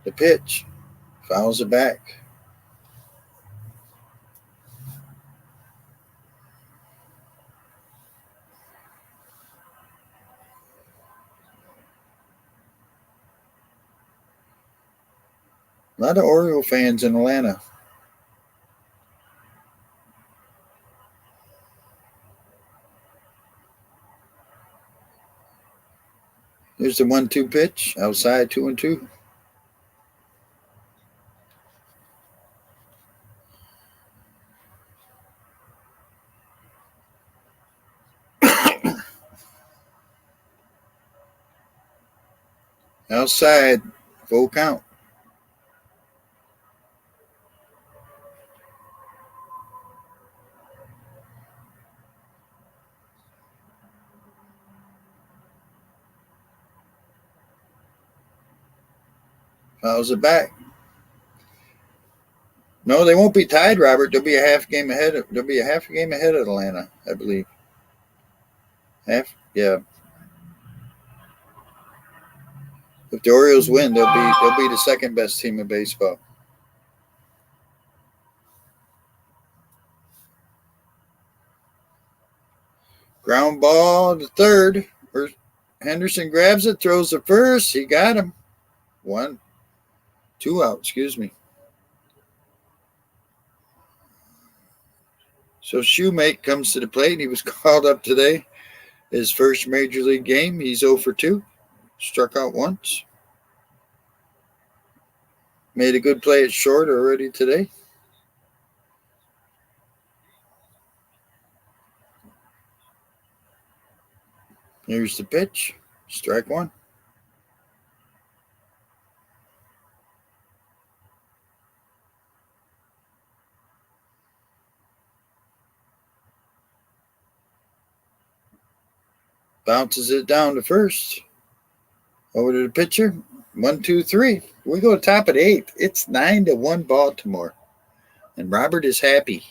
[SPEAKER 1] The pitch. Fouls it back. A lot of Oriole fans in Atlanta. Here's the 1-2 pitch. Outside, 2-2. Outside, full count. Fouls it back. No, they won't be tied, Robert. They'll be a half a game ahead of Atlanta, I believe. Half, yeah. If the Orioles win, they'll be the second best team in baseball. Ground ball to third. Henderson grabs it, throws to first. He got him. 2 out, excuse me. So Shoemake comes to the plate. He was called up today. His first major league game. He's 0 for 2. Struck out once. Made a good play at short already today. Here's the pitch. Strike 1. Bounces it down to first. Over to the pitcher. 1, 2, 3. We go top of the 8th. It's 9-1 Baltimore. And Robert is happy.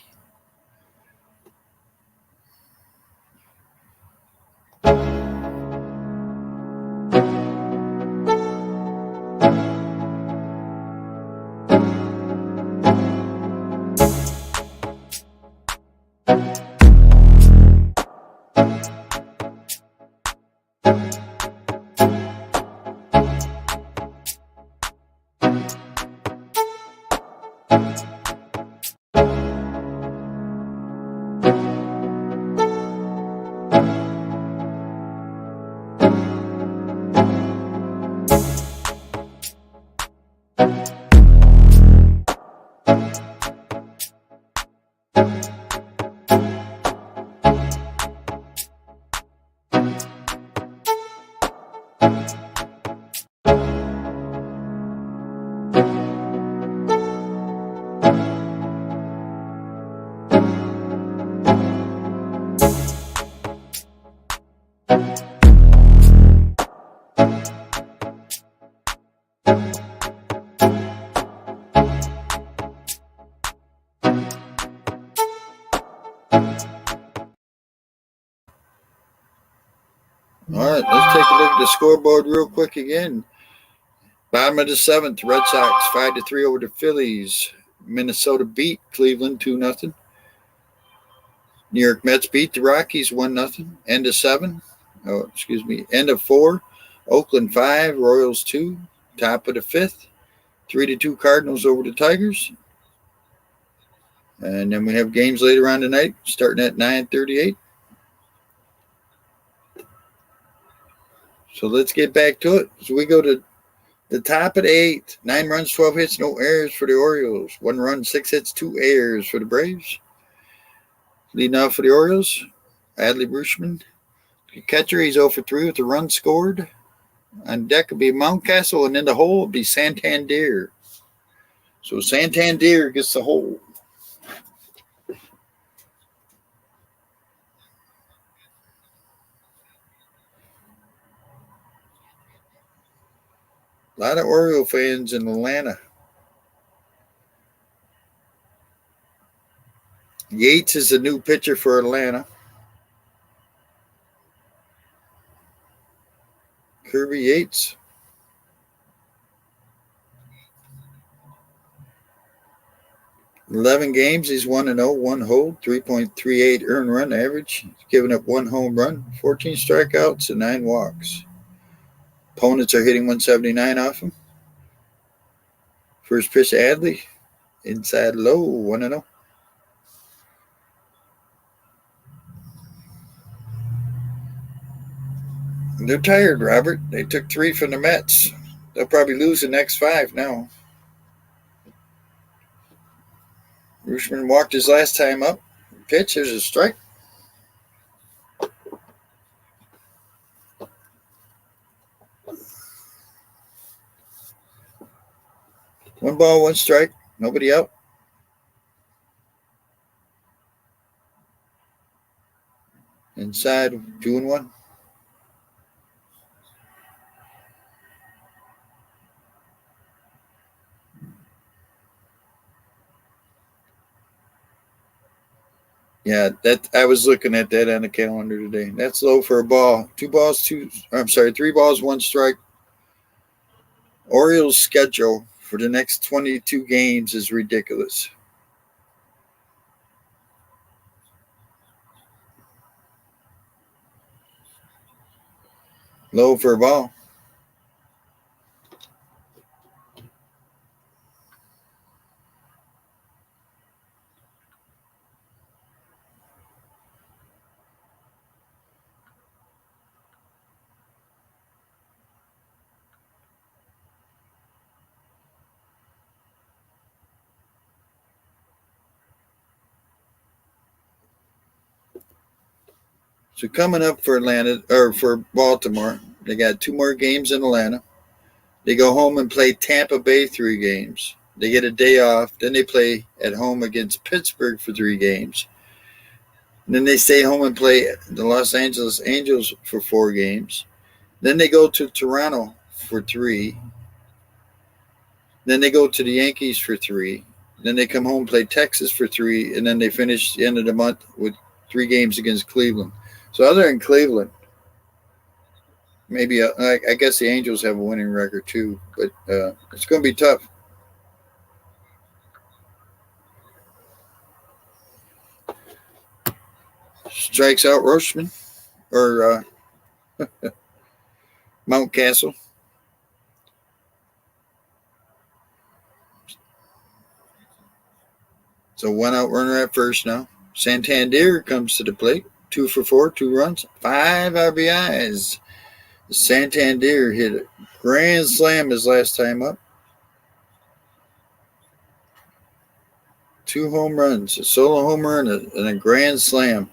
[SPEAKER 1] All right, let's take a look at the scoreboard real quick again. Bottom of the 7th, Red Sox 5-3 over the Phillies. Minnesota beat Cleveland 2-0. New York Mets beat the Rockies 1-0. End of 7. End of 4. Oakland 5, Royals 2. Top of the 5th. 3-2 Cardinals over the Tigers. And then we have games later on tonight, starting at 9:38. So let's get back to it. So we go to the top of the 8th. 9 runs, 12 hits, no errors for the Orioles. 1 run, 6 hits, 2 errors for the Braves. Leading off for the Orioles, Adley Rutschman. The catcher, he's 0 for 3 with a run scored. On deck will be Mountcastle, and in the hole will be Santander. So Santander gets the hole. A lot of Oriole fans in Atlanta. Yates is the new pitcher for Atlanta. Kirby Yates. 11 games, he's 1-0, one hold, 3.38 earned run average. He's given up one home run, 14 strikeouts, and 9 walks. Opponents are hitting 179 off him. First pitch, Adley. Inside low, 1-0. They're tired, Robert. They took 3 from the Mets. They'll probably lose the next 5 now. Rutschman walked his last time up. Pitch, there's a strike. One ball, one strike. Nobody out. Inside, 2-1. Yeah, that I was looking at that on the calendar today. That's low for a ball. 3 balls, one strike. Orioles' schedule for the next 22 games is ridiculous. Low for a ball. So coming up for Baltimore, they got 2 more games in Atlanta. They go home and play Tampa Bay 3 games. They get a day off. Then they play at home against Pittsburgh for 3 games. And then they stay home and play the Los Angeles Angels for 4 games. Then they go to Toronto for 3. Then they go to the Yankees for 3. Then they come home, play Texas for 3, and then they finish the end of the month with 3 games against Cleveland. So other than Cleveland, maybe I guess the Angels have a winning record too, but it's going to be tough. Strikes out Roachman or Mountcastle. So 1 out runner at first now. Santander comes to the plate. 2 for 4, 2 runs, 5 RBIs. Santander hit a grand slam his last time up. 2 home runs, a solo home run, and a grand slam.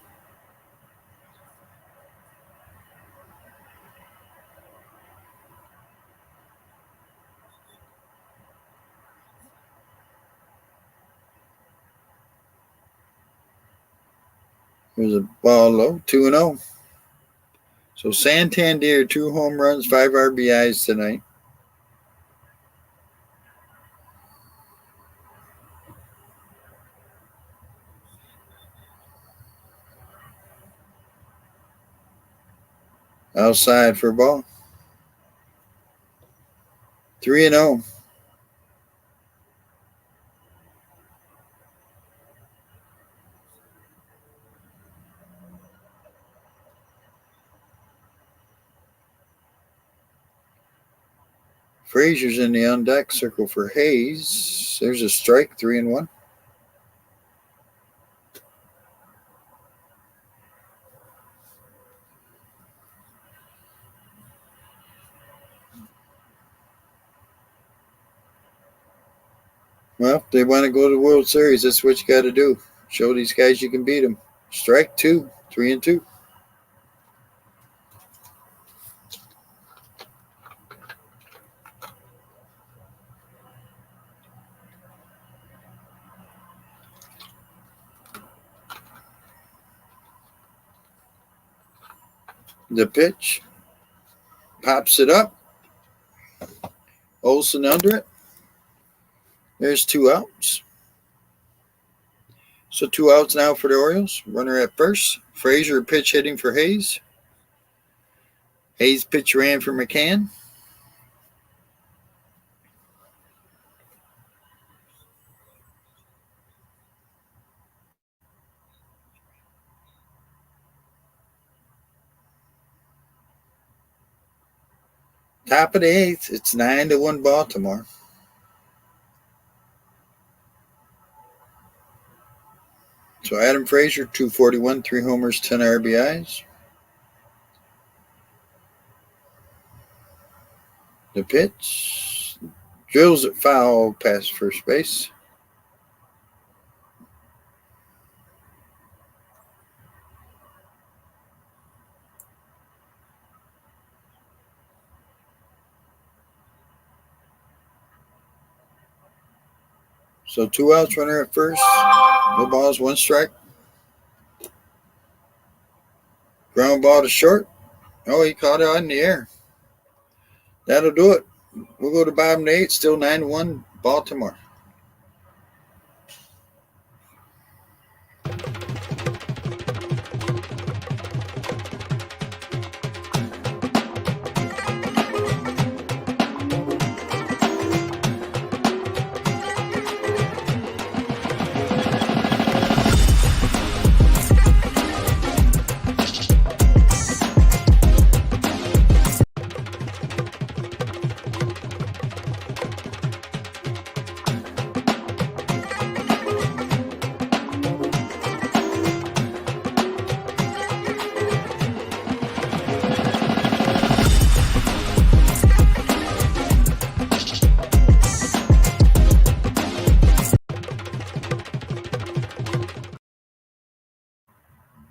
[SPEAKER 1] There's a ball low, 2-0. So Santander, 2 home runs, 5 RBIs tonight. Outside for a ball. 3-0. Frazier's in the on deck circle for Hayes. There's a strike, 3-1. Well, if they want to go to the World Series, that's what you got to do. Show these guys you can beat them. Strike 2, 3-2. The pitch. Pops it up. Olsen under it. There's 2 outs. So 2 outs now for the Orioles. Runner at first. Frazier pitch hitting for Hayes. Hayes pitch ran for McCann. Top of the 8th. It's 9-1 Baltimore. So Adam Frazier, 241, 3 homers, 10 RBIs. The pitch drills it foul past first base. So 2 outs, runner at first. No balls, 1 strike. Ground ball to short. Oh, he caught it in the air. That'll do it. We'll go to bottom of the 8th. Still 9-1 Baltimore.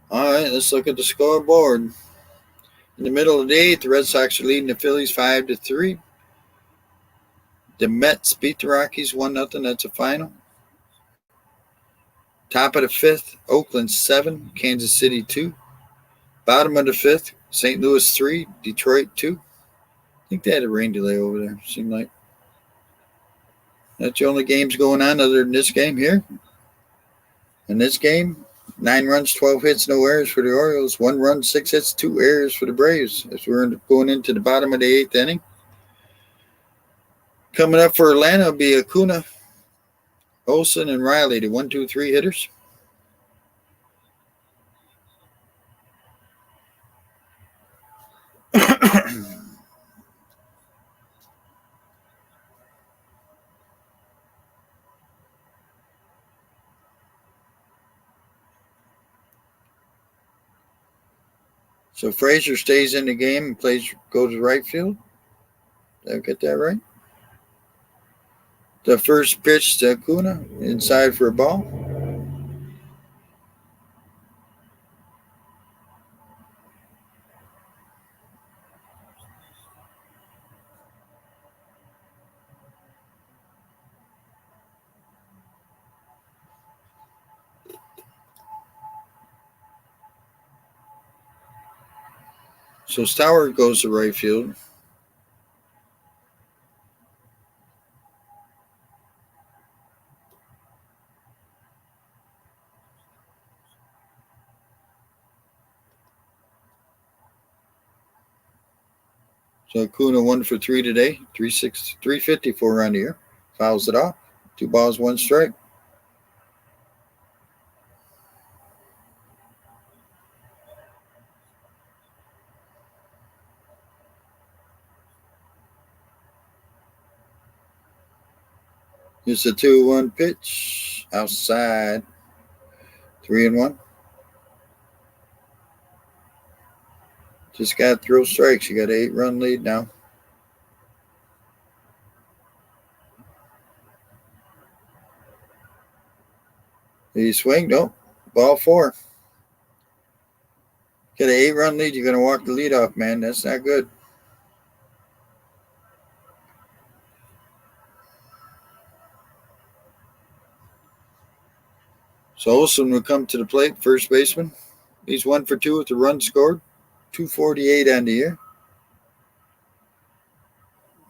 [SPEAKER 1] All right, let's look at the scoreboard. In the middle of the 8th, the Red Sox are leading the Phillies 5-3. The Mets beat the Rockies 1-0. That's a final. Top of the 5th, Oakland 7, Kansas City 2. Bottom of the 5th, St. Louis 3, Detroit 2. I think they had a rain delay over there, seemed like. That's the only games going on other than this game here. In this game, 9 runs, 12 hits, no errors for the Orioles. 1 run, 6 hits, 2 errors for the Braves. As we're going into the bottom of the 8th inning. Coming up for Atlanta will be Acuna, Olsen, and Riley, the 1, 2, 3 hitters. So Frazier stays in the game and goes to right field. Did I get that right? The first pitch to Acuna, inside for a ball. So Stoward goes to right field. So Acuna 1 for 3 today, 354 around here. Fouls it off. 2 balls, 1 strike. It's a 2-1 pitch. Outside. 3-1. Just got to throw strikes. You got an 8-run lead now. Did he swing? Nope. Ball 4. Get an 8-run lead. You're going to walk the lead off, man. That's not good. So Olsen will come to the plate, first baseman. He's 1 for 2 with the run scored. 248 on the year.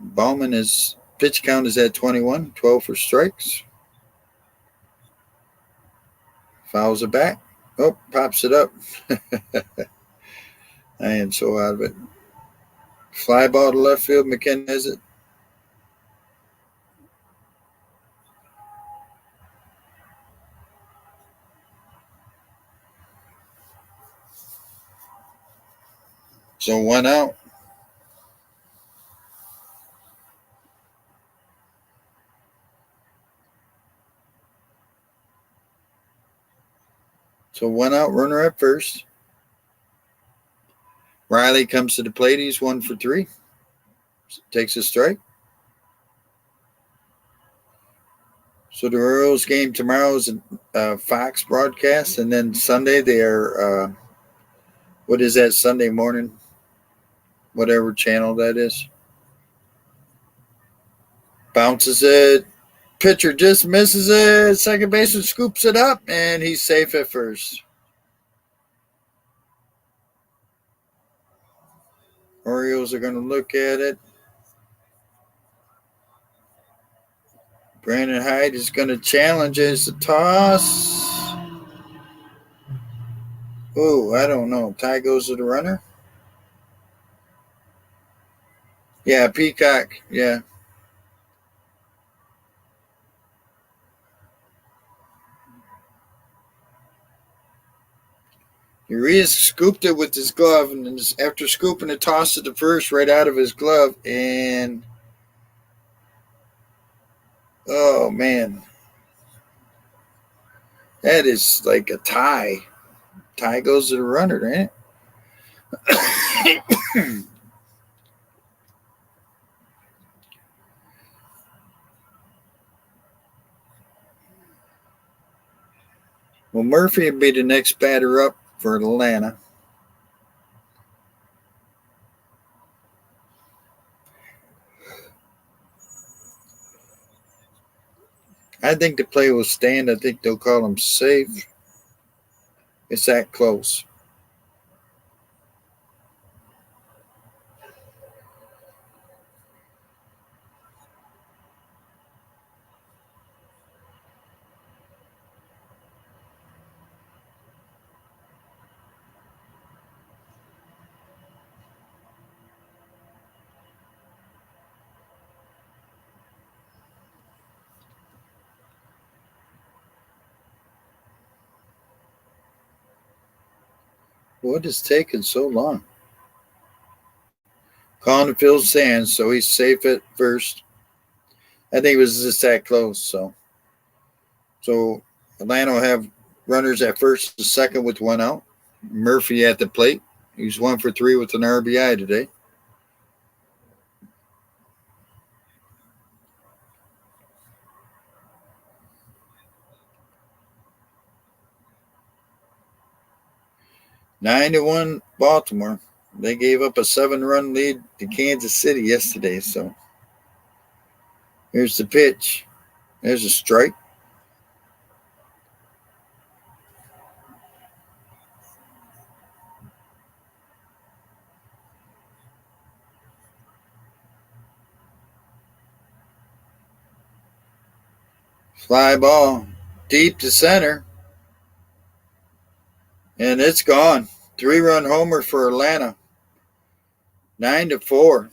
[SPEAKER 1] Bauman is Pitch count is at 21, 12 for strikes. Fouls it back. Oh, pops it up. I am so out of it. Fly ball to left field. McKenna has it. So 1 out. So 1 out, runner at first. Riley comes to the plate. He's 1 for 3. Takes a strike. So the Orioles game tomorrow is a Fox broadcast, and then Sunday they are, what is that, Sunday morning? Whatever channel that is. Bounces it. Pitcher just misses it. Second baseman scoops it up, and he's safe at first. Orioles are going to look at it. Brandon Hyde is going to challenge it. It's a toss. Oh, I don't know. Tie goes to the runner. Yeah, Peacock. Yeah. Urias scooped it with his glove, and after scooping it, tossed it to first right out of his glove. And, oh, man. That is like a tie. Tie goes to the runner, ain't it? Well, Murphy would be the next batter up for Atlanta. I think the play will stand. I think they'll call him safe. It's that close. What is taking so long? Calling the field stands, so he's safe at first. I think it was just that close. So Atlanta will have runners at first and second with 1 out. Murphy at the plate. He's 1 for 3 with an RBI today. Nine to 1 Baltimore. They gave up a 7-run lead to Kansas City yesterday. So here's the pitch. There's a strike. Fly ball deep to center. And it's gone. 3-run homer for Atlanta. 9 to 4.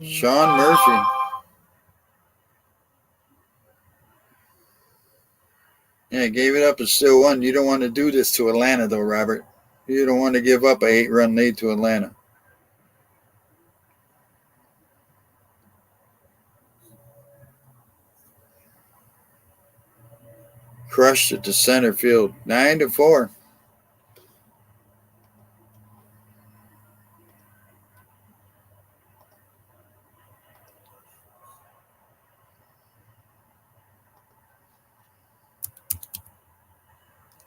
[SPEAKER 1] Sean Murphy. Yeah, gave it up. It's still 1. You don't want to do this to Atlanta, though, Robert. You don't want to give up an 8-run lead to Atlanta. Crushed it to center field. 9 to 4.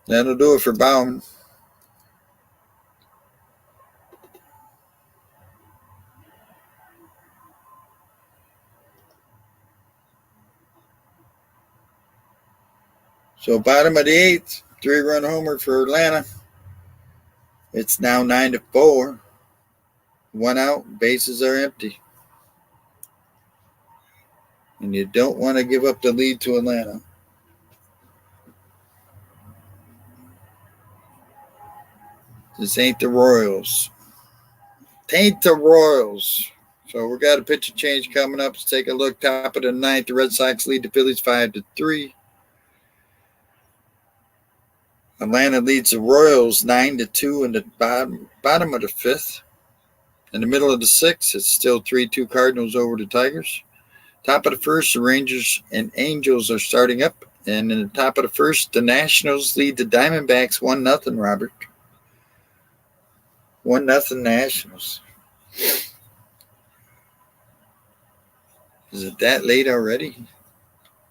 [SPEAKER 1] That'll do it for Bauman. So bottom of the 8th, 3-run homer for Atlanta. It's now 9 to 4. 1 out, bases are empty. And you don't want to give up the lead to Atlanta. This ain't the Royals. Tain't the Royals. So we got a pitcher change coming up. Let's take a look. Top of the ninth, the Red Sox lead the Phillies 5-3. Atlanta leads the Royals 9-2 in the bottom of the fifth. In the middle of the sixth, it's still 3-2 Cardinals over the Tigers. Top of the first, the Rangers and Angels are starting up. And in the top of the first, the Nationals lead the Diamondbacks 1-0, Robert. 1-0 Nationals. Is it that late already?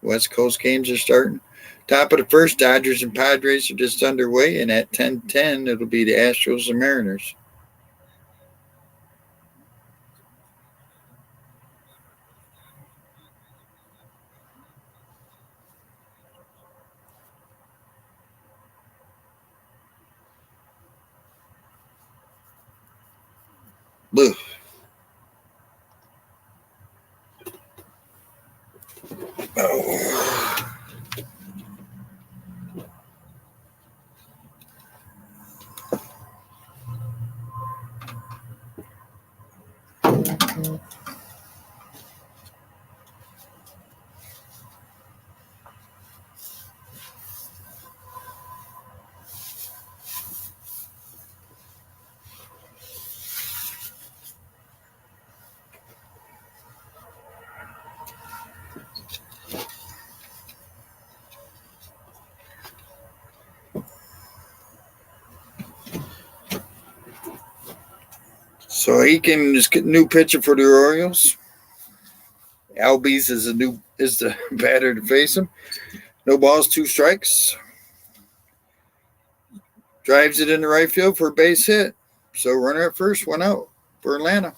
[SPEAKER 1] West Coast games are starting. Top of the first, Dodgers and Padres are just underway. And at 10:10, it'll be the Astros and Mariners. Blue. Oh. So Aiken is getting a new pitcher for the Orioles. Albies is the batter to face him. No balls, 2 strikes. Drives it in the right field for a base hit. So runner at first, 1 out for Atlanta.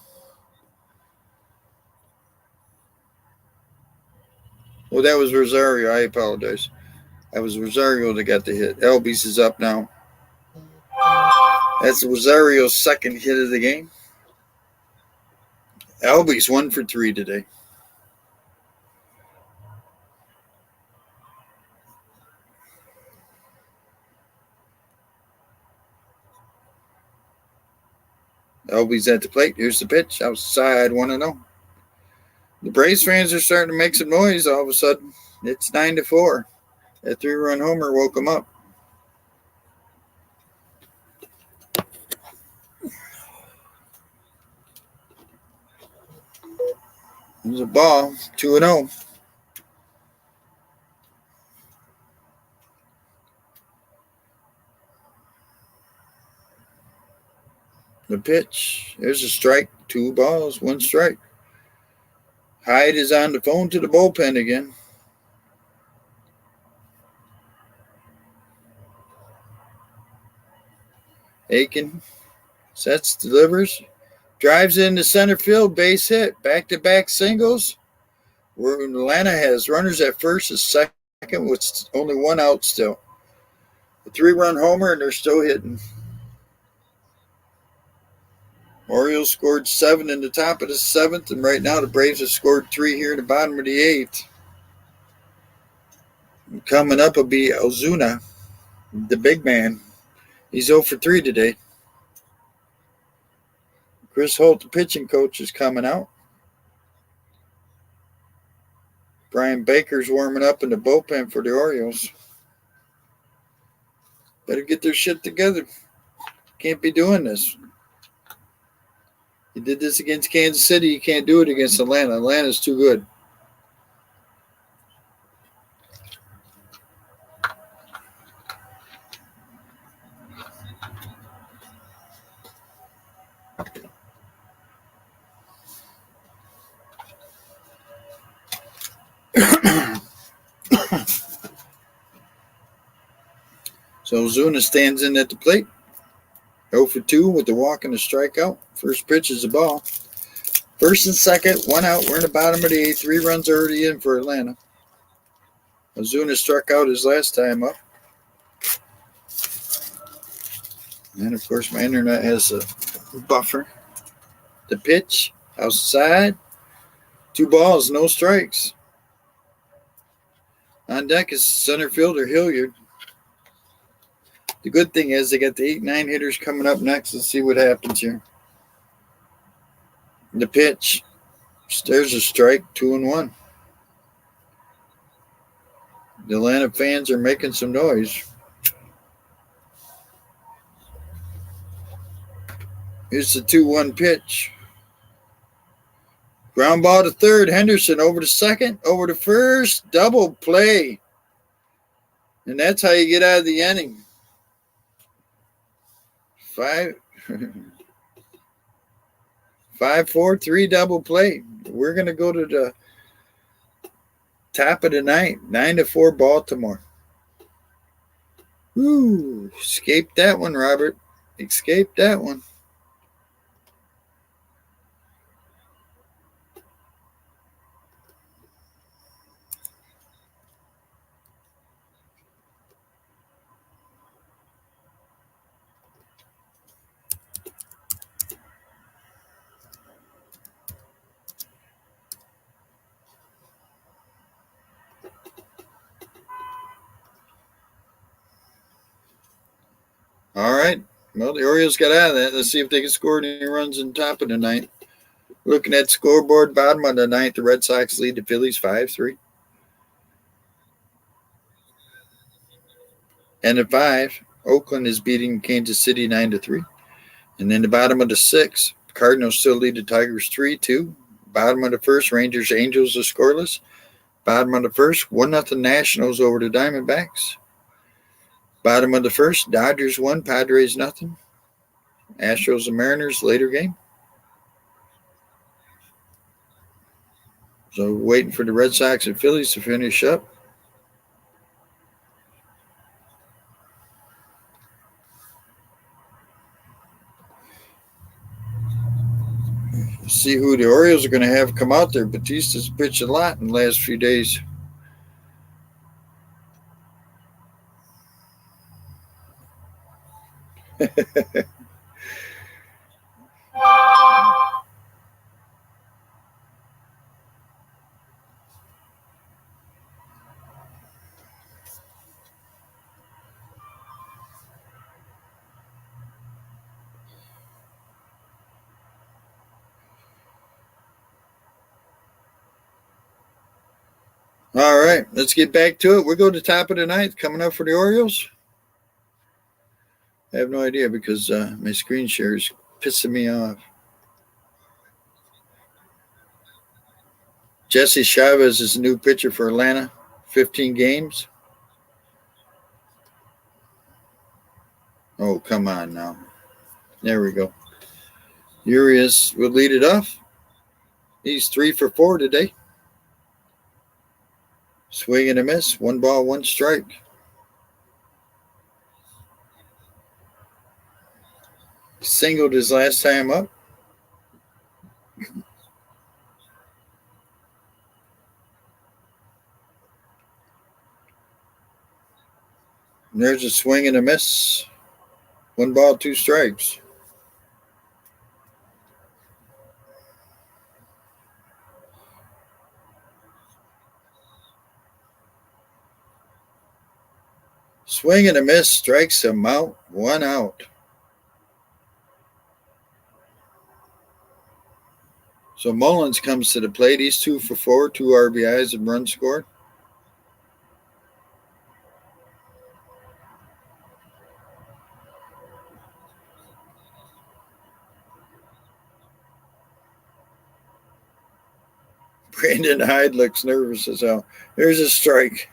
[SPEAKER 1] Well, that was Rosario. I apologize. That was Rosario that got the hit. Albies is up now. That's Rosario's second hit of the game. Albies 1 for 3 today. Albies at the plate. Here's the pitch. Outside, 1-0. The Braves fans are starting to make some noise all of a sudden. It's 9-4. That 3-run homer woke them up. There's a ball. 2-0. The pitch. There's a strike. 2 balls, 1 strike. Hyde is on the phone to the bullpen again. Aiken sets, delivers, drives into center field, base hit, back-to-back singles. Where Atlanta has runners at first and second with only 1 out still. A 3-run homer, and they're still hitting. Orioles scored 7 in the top of the 7th, and right now the Braves have scored 3 here in the bottom of the 8th. Coming up will be Ozuna, the big man. He's 0 for 3 today. Chris Holt, the pitching coach, is coming out. Brian Baker's warming up in the bullpen for the Orioles. Better get their shit together. Can't be doing this. You did this against Kansas City. You can't do it against Atlanta. Atlanta's too good. So Ozuna stands in at the plate. 0 for 2 with the walk and the strikeout. First pitch is a ball. First and second, 1 out. We're in the bottom of the 8th. 3 runs already in for Atlanta. Ozuna struck out his last time up. And, of course, my internet has a buffer. The pitch outside. 2 balls, no strikes. On deck is center fielder Hilliard. The good thing is they got the 8-9 hitters coming up next. Let's see what happens here. The pitch. There's a strike, 2-1. The Atlanta fans are making some noise. Here's the 2-1 pitch. Ground ball to third. Henderson over to second, over to first. Double play. And that's how you get out of the inning. 5-4-3 double play. We're going to go to the top of the ninth. 9-4 Baltimore. Ooh, escaped that one, Robert. Escaped that one. All right. Well, the Orioles got out of that. Let's see if they can score any runs in top of the ninth. Looking at scoreboard, bottom of the ninth, the Red Sox lead the Phillies 5-3. And at 5, Oakland is beating Kansas City 9-3. And then the bottom of the 6th, Cardinals still lead the Tigers 3-2. Bottom of the first, Rangers Angels are scoreless. Bottom of the first, 1-0 Nationals over the Diamondbacks. Bottom of the first, Dodgers 1, Padres nothing. Astros and Mariners later game. So waiting for the Red Sox and Phillies to finish up. See who the Orioles are going to have come out there. Batista's pitched a lot in the last few days. All right, let's get back to it. We'll go to the top of the ninth. Coming up for the Orioles. I have no idea because my screen share is pissing me off. Jesse Chavez is a new pitcher for Atlanta. 15 games. Oh, come on now. There we go. Urias will lead it off. He's 3 for 4 today. Swing and a miss. 1 ball, 1 strike. Singled his last time up. There's a swing and a miss. 1 ball, 2 strikes. Swing and a miss. Strikes him out. 1 out. So Mullins comes to the plate. He's 2 for 4, 2 RBIs and run scored. Brandon Hyde looks nervous as hell. There's a strike.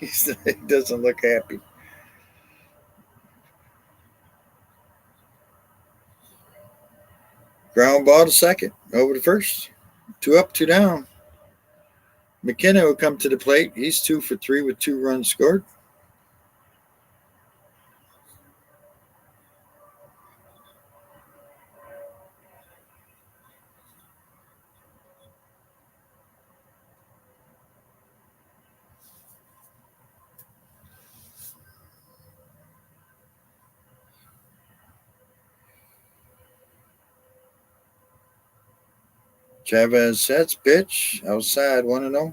[SPEAKER 1] He doesn't look happy. Ground ball to second. Over to first. 2 up, 2 down. McKenna will come to the plate. He's 2 for 3 with 2 runs scored. Chavez sets pitch outside 1-0.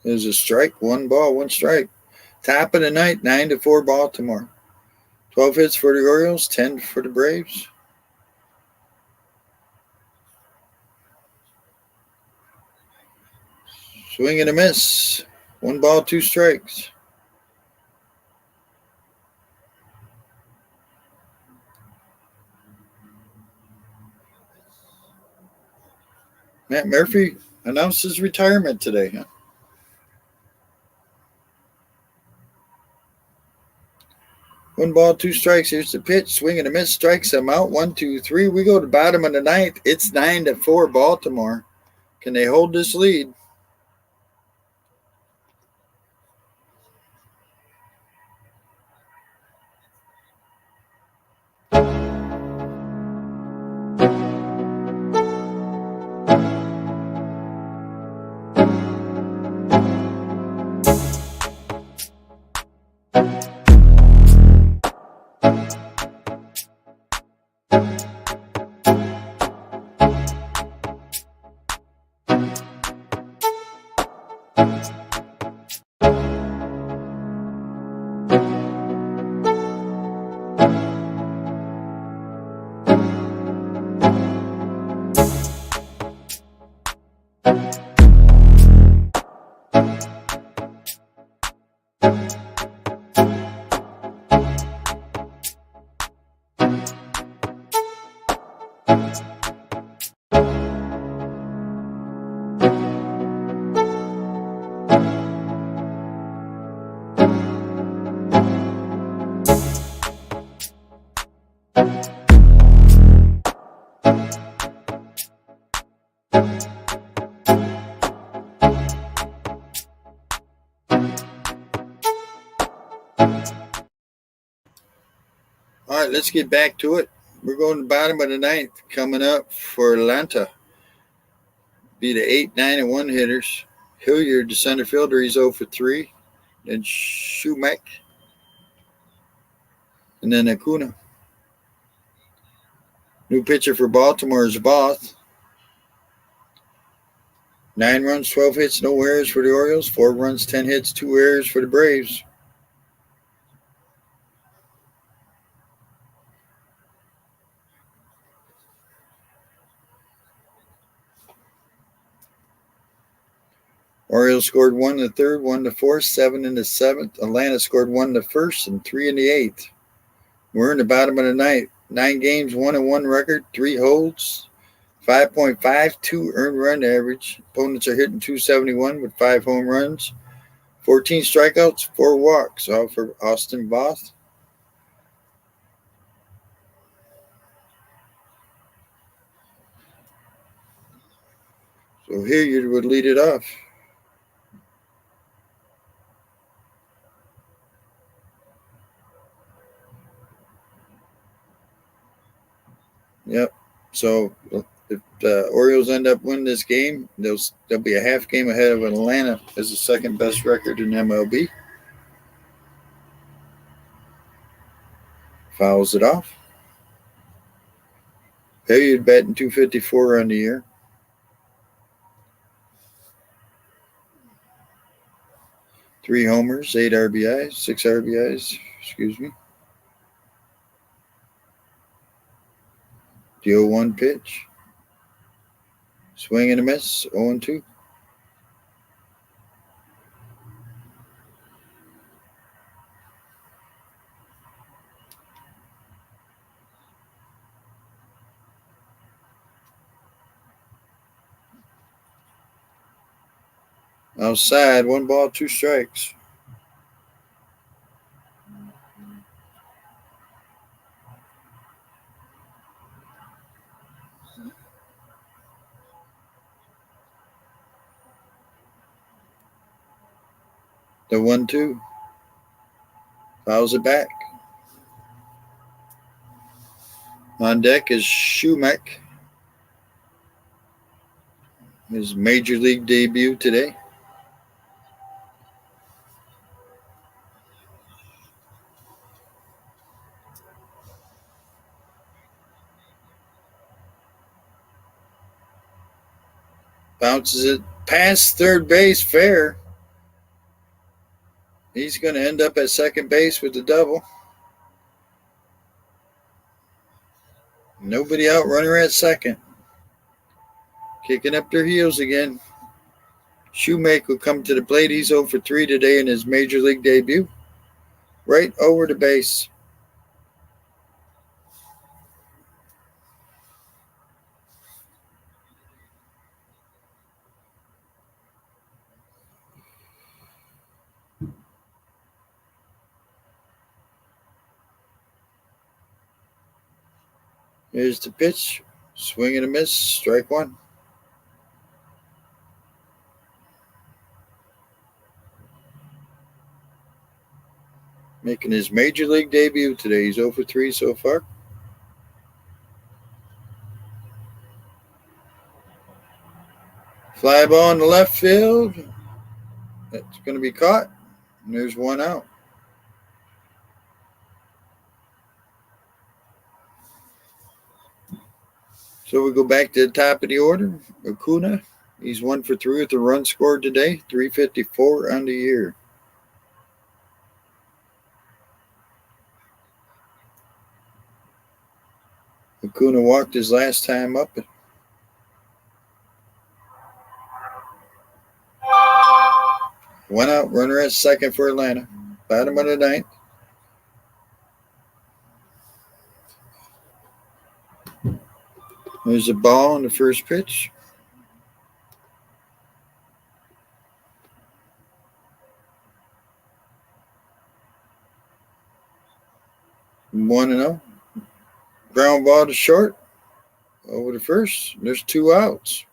[SPEAKER 1] There's a strike, 1-1 strike. Top of the ninth, 9-4 Baltimore. 12 hits for the Orioles, 10 for the Braves. Swing and a miss. 1-2 strikes. Matt Murphy announced his retirement today. 1-2 strikes. Here's the pitch. Swing and a miss. Strikes him out. 1-2-3. We go to the bottom of the ninth. It's 9-4 Baltimore. Can they hold this lead? All right, let's get back to it. We're going to the bottom of the ninth. Coming up for Atlanta. Be the 8, 9, and 1 hitters. Hilliard, the center fielder, he's 0 for 3. Then Shumek. And then Acuna. New pitcher for Baltimore is Both. 9 runs, 12 hits, no errors for the Orioles. 4 runs, 10 hits, 2 errors for the Braves. Orioles scored 1 in the third, 1 in the fourth, 7 in the seventh. Atlanta scored 1 in the first and 3 in the eighth. We're in the bottom of the ninth. 9 games, 1-1 record, 3 holds, 5.52 earned run average. Opponents are hitting .271 with 5 home runs, 14 strikeouts, 4 walks, all for Austin Voth. So Hilliard would lead it off. Yep. So if the Orioles end up winning this game, they'll be a half game ahead of Atlanta as the second best record in MLB. Fouls it off. Hilliard batting .254 on the year. 3 homers, 8 RBIs, 6 RBIs, excuse me. The 0-1 pitch. Swing and a miss, 0-2. Outside, 1-2 strikes. The 1-2. Fouls it back. On deck is Shumek. His major league debut today. Bounces it past third base, fair. He's going to end up at second base with the double. Nobody out, runner at second. Kicking up their heels again. Shoemaker will come to the plate. He's 0 for 3 today in his major league debut. Right over the base. Here's the pitch. Swing and a miss. Strike one. Making his major league debut today. He's 0 for 3 so far. Fly ball in the left field. That's going to be caught. And there's one out. So we go back to the top of the order. Acuna, he's 1 for 3 with the run scored today. 354 on the year. Acuna walked his last time up. One out, runner at second for Atlanta. Bottom of the ninth. There's a ball on the first pitch. 1-0. Ground ball to short. Over to first. There's 2 outs.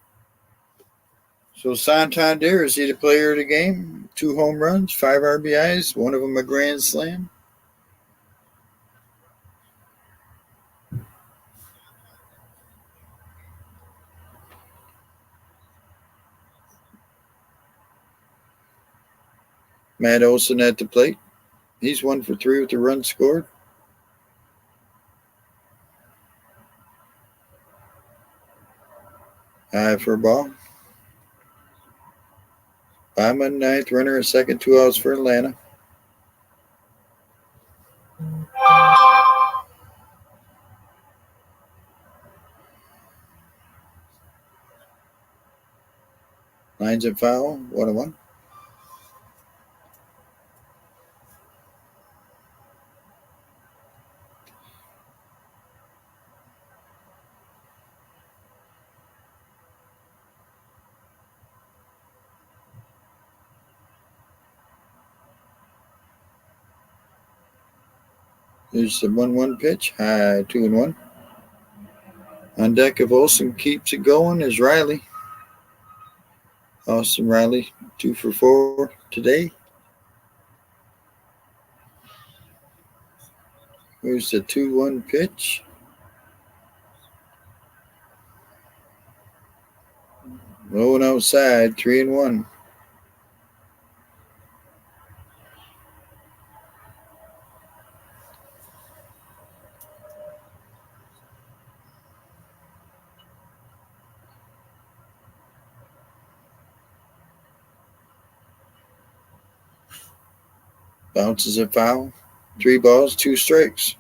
[SPEAKER 1] So Santander, is he the player of the game? 2 home runs, 5 RBIs, one of them a grand slam. Matt Olson at the plate. He's 1 for 3 with the run scored. High for a ball. Bottom of the ninth, runner at second, 2 outs for Atlanta. Lines and foul, 1-1. There's the 1-1 pitch. High, 2-1. On deck if Olson keeps it going is Riley. Austin Riley, 2 for 4 today. Here's the 2-1 pitch. Low and outside, 3-1. Bounces a foul. 3 balls, 2 strikes.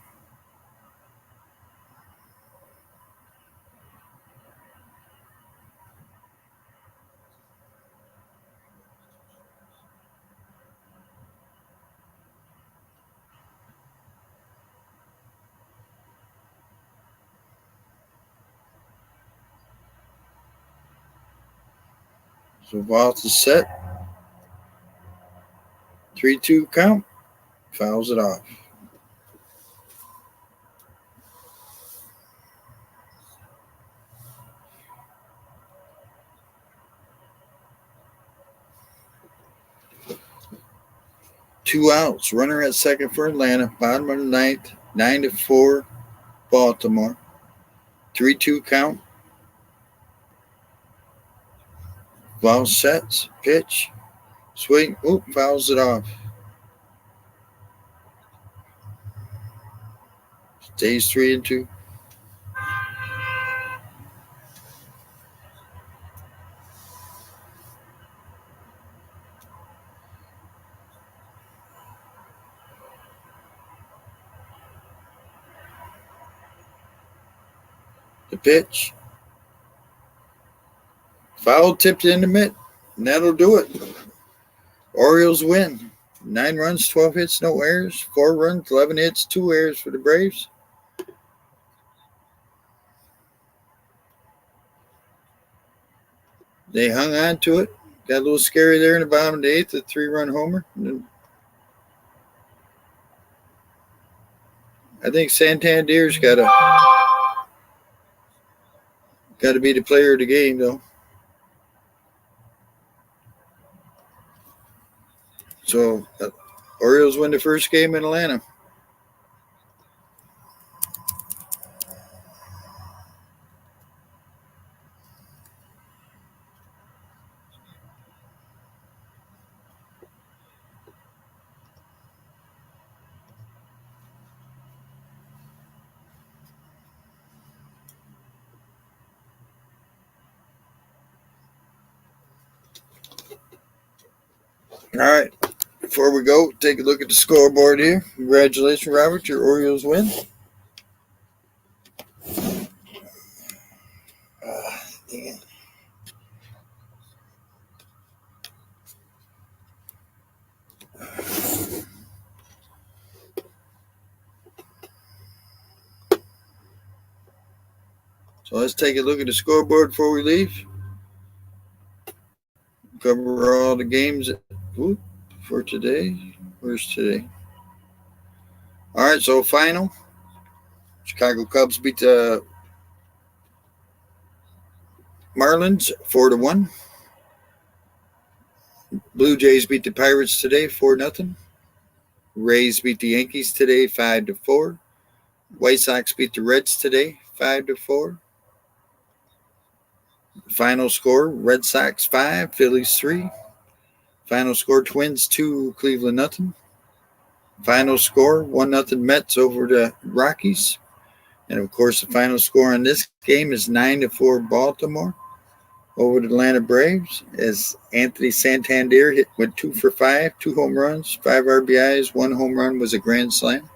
[SPEAKER 1] So Waltz is set. 3-2 count. Fouls it off. Two outs. Runner at second for Atlanta. Bottom of the ninth. 9-4 Baltimore. 3-2 count. Ball sets. Pitch. Swing. Oop. Fouls it off. Stays 3-2. The pitch. Foul tipped in the mitt. And that'll do it. Orioles win. 9 runs, 12 hits, no errors. 4 runs, 11 hits, 2 errors for the Braves. They hung on to it. Got a little scary there in the bottom of the 8th, a 3-run homer. I think Santander's got to be the player of the game, though. So, Orioles win the first game in Atlanta. All right. Before we go, take a look at the scoreboard here. Congratulations, Robert. Your Orioles win. Damn. So let's take a look at the scoreboard before we leave. Cover all the games for today. Where's today? All right, so final. Chicago Cubs beat the Marlins 4-1. Blue Jays beat the Pirates today 4-0. Rays beat the Yankees today 5-4. White Sox beat the Reds today 5-4. Final score: Red Sox 5, Phillies 3. Final score: Twins 2, Cleveland 0. Final score: 1-0 Mets over the Rockies. And of course, the final score on this game is 9-4 Baltimore over the Atlanta Braves, as Anthony Santander went 2 for 5, 2 home runs, 5 RBIs, 1 home run was a grand slam.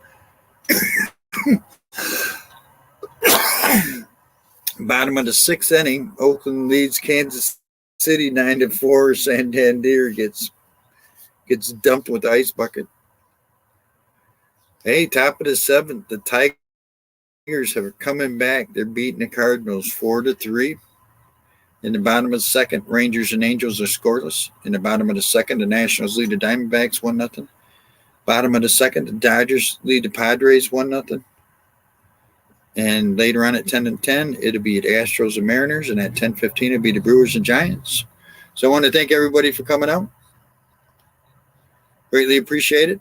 [SPEAKER 1] Bottom of the 6th inning, Oakland leads Kansas City 9-4. Santander gets dumped with the ice bucket. Hey, top of the 7th, the Tigers are coming back. They're beating the Cardinals 4-3. In the bottom of the 2nd, Rangers and Angels are scoreless. In the bottom of the 2nd, the Nationals lead the Diamondbacks 1-0. Bottom of the 2nd, the Dodgers lead the Padres 1-0. And later on at 10-10, it'll be the Astros and Mariners. And at 10:15, it'll be the Brewers and Giants. So I want to thank everybody for coming out. Greatly appreciate it.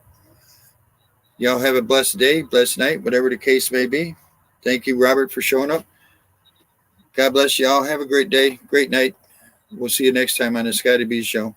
[SPEAKER 1] Y'all have a blessed day, blessed night, whatever the case may be. Thank you, Robert, for showing up. God bless y'all. Have a great day, great night. We'll see you next time on the Scotty B Show.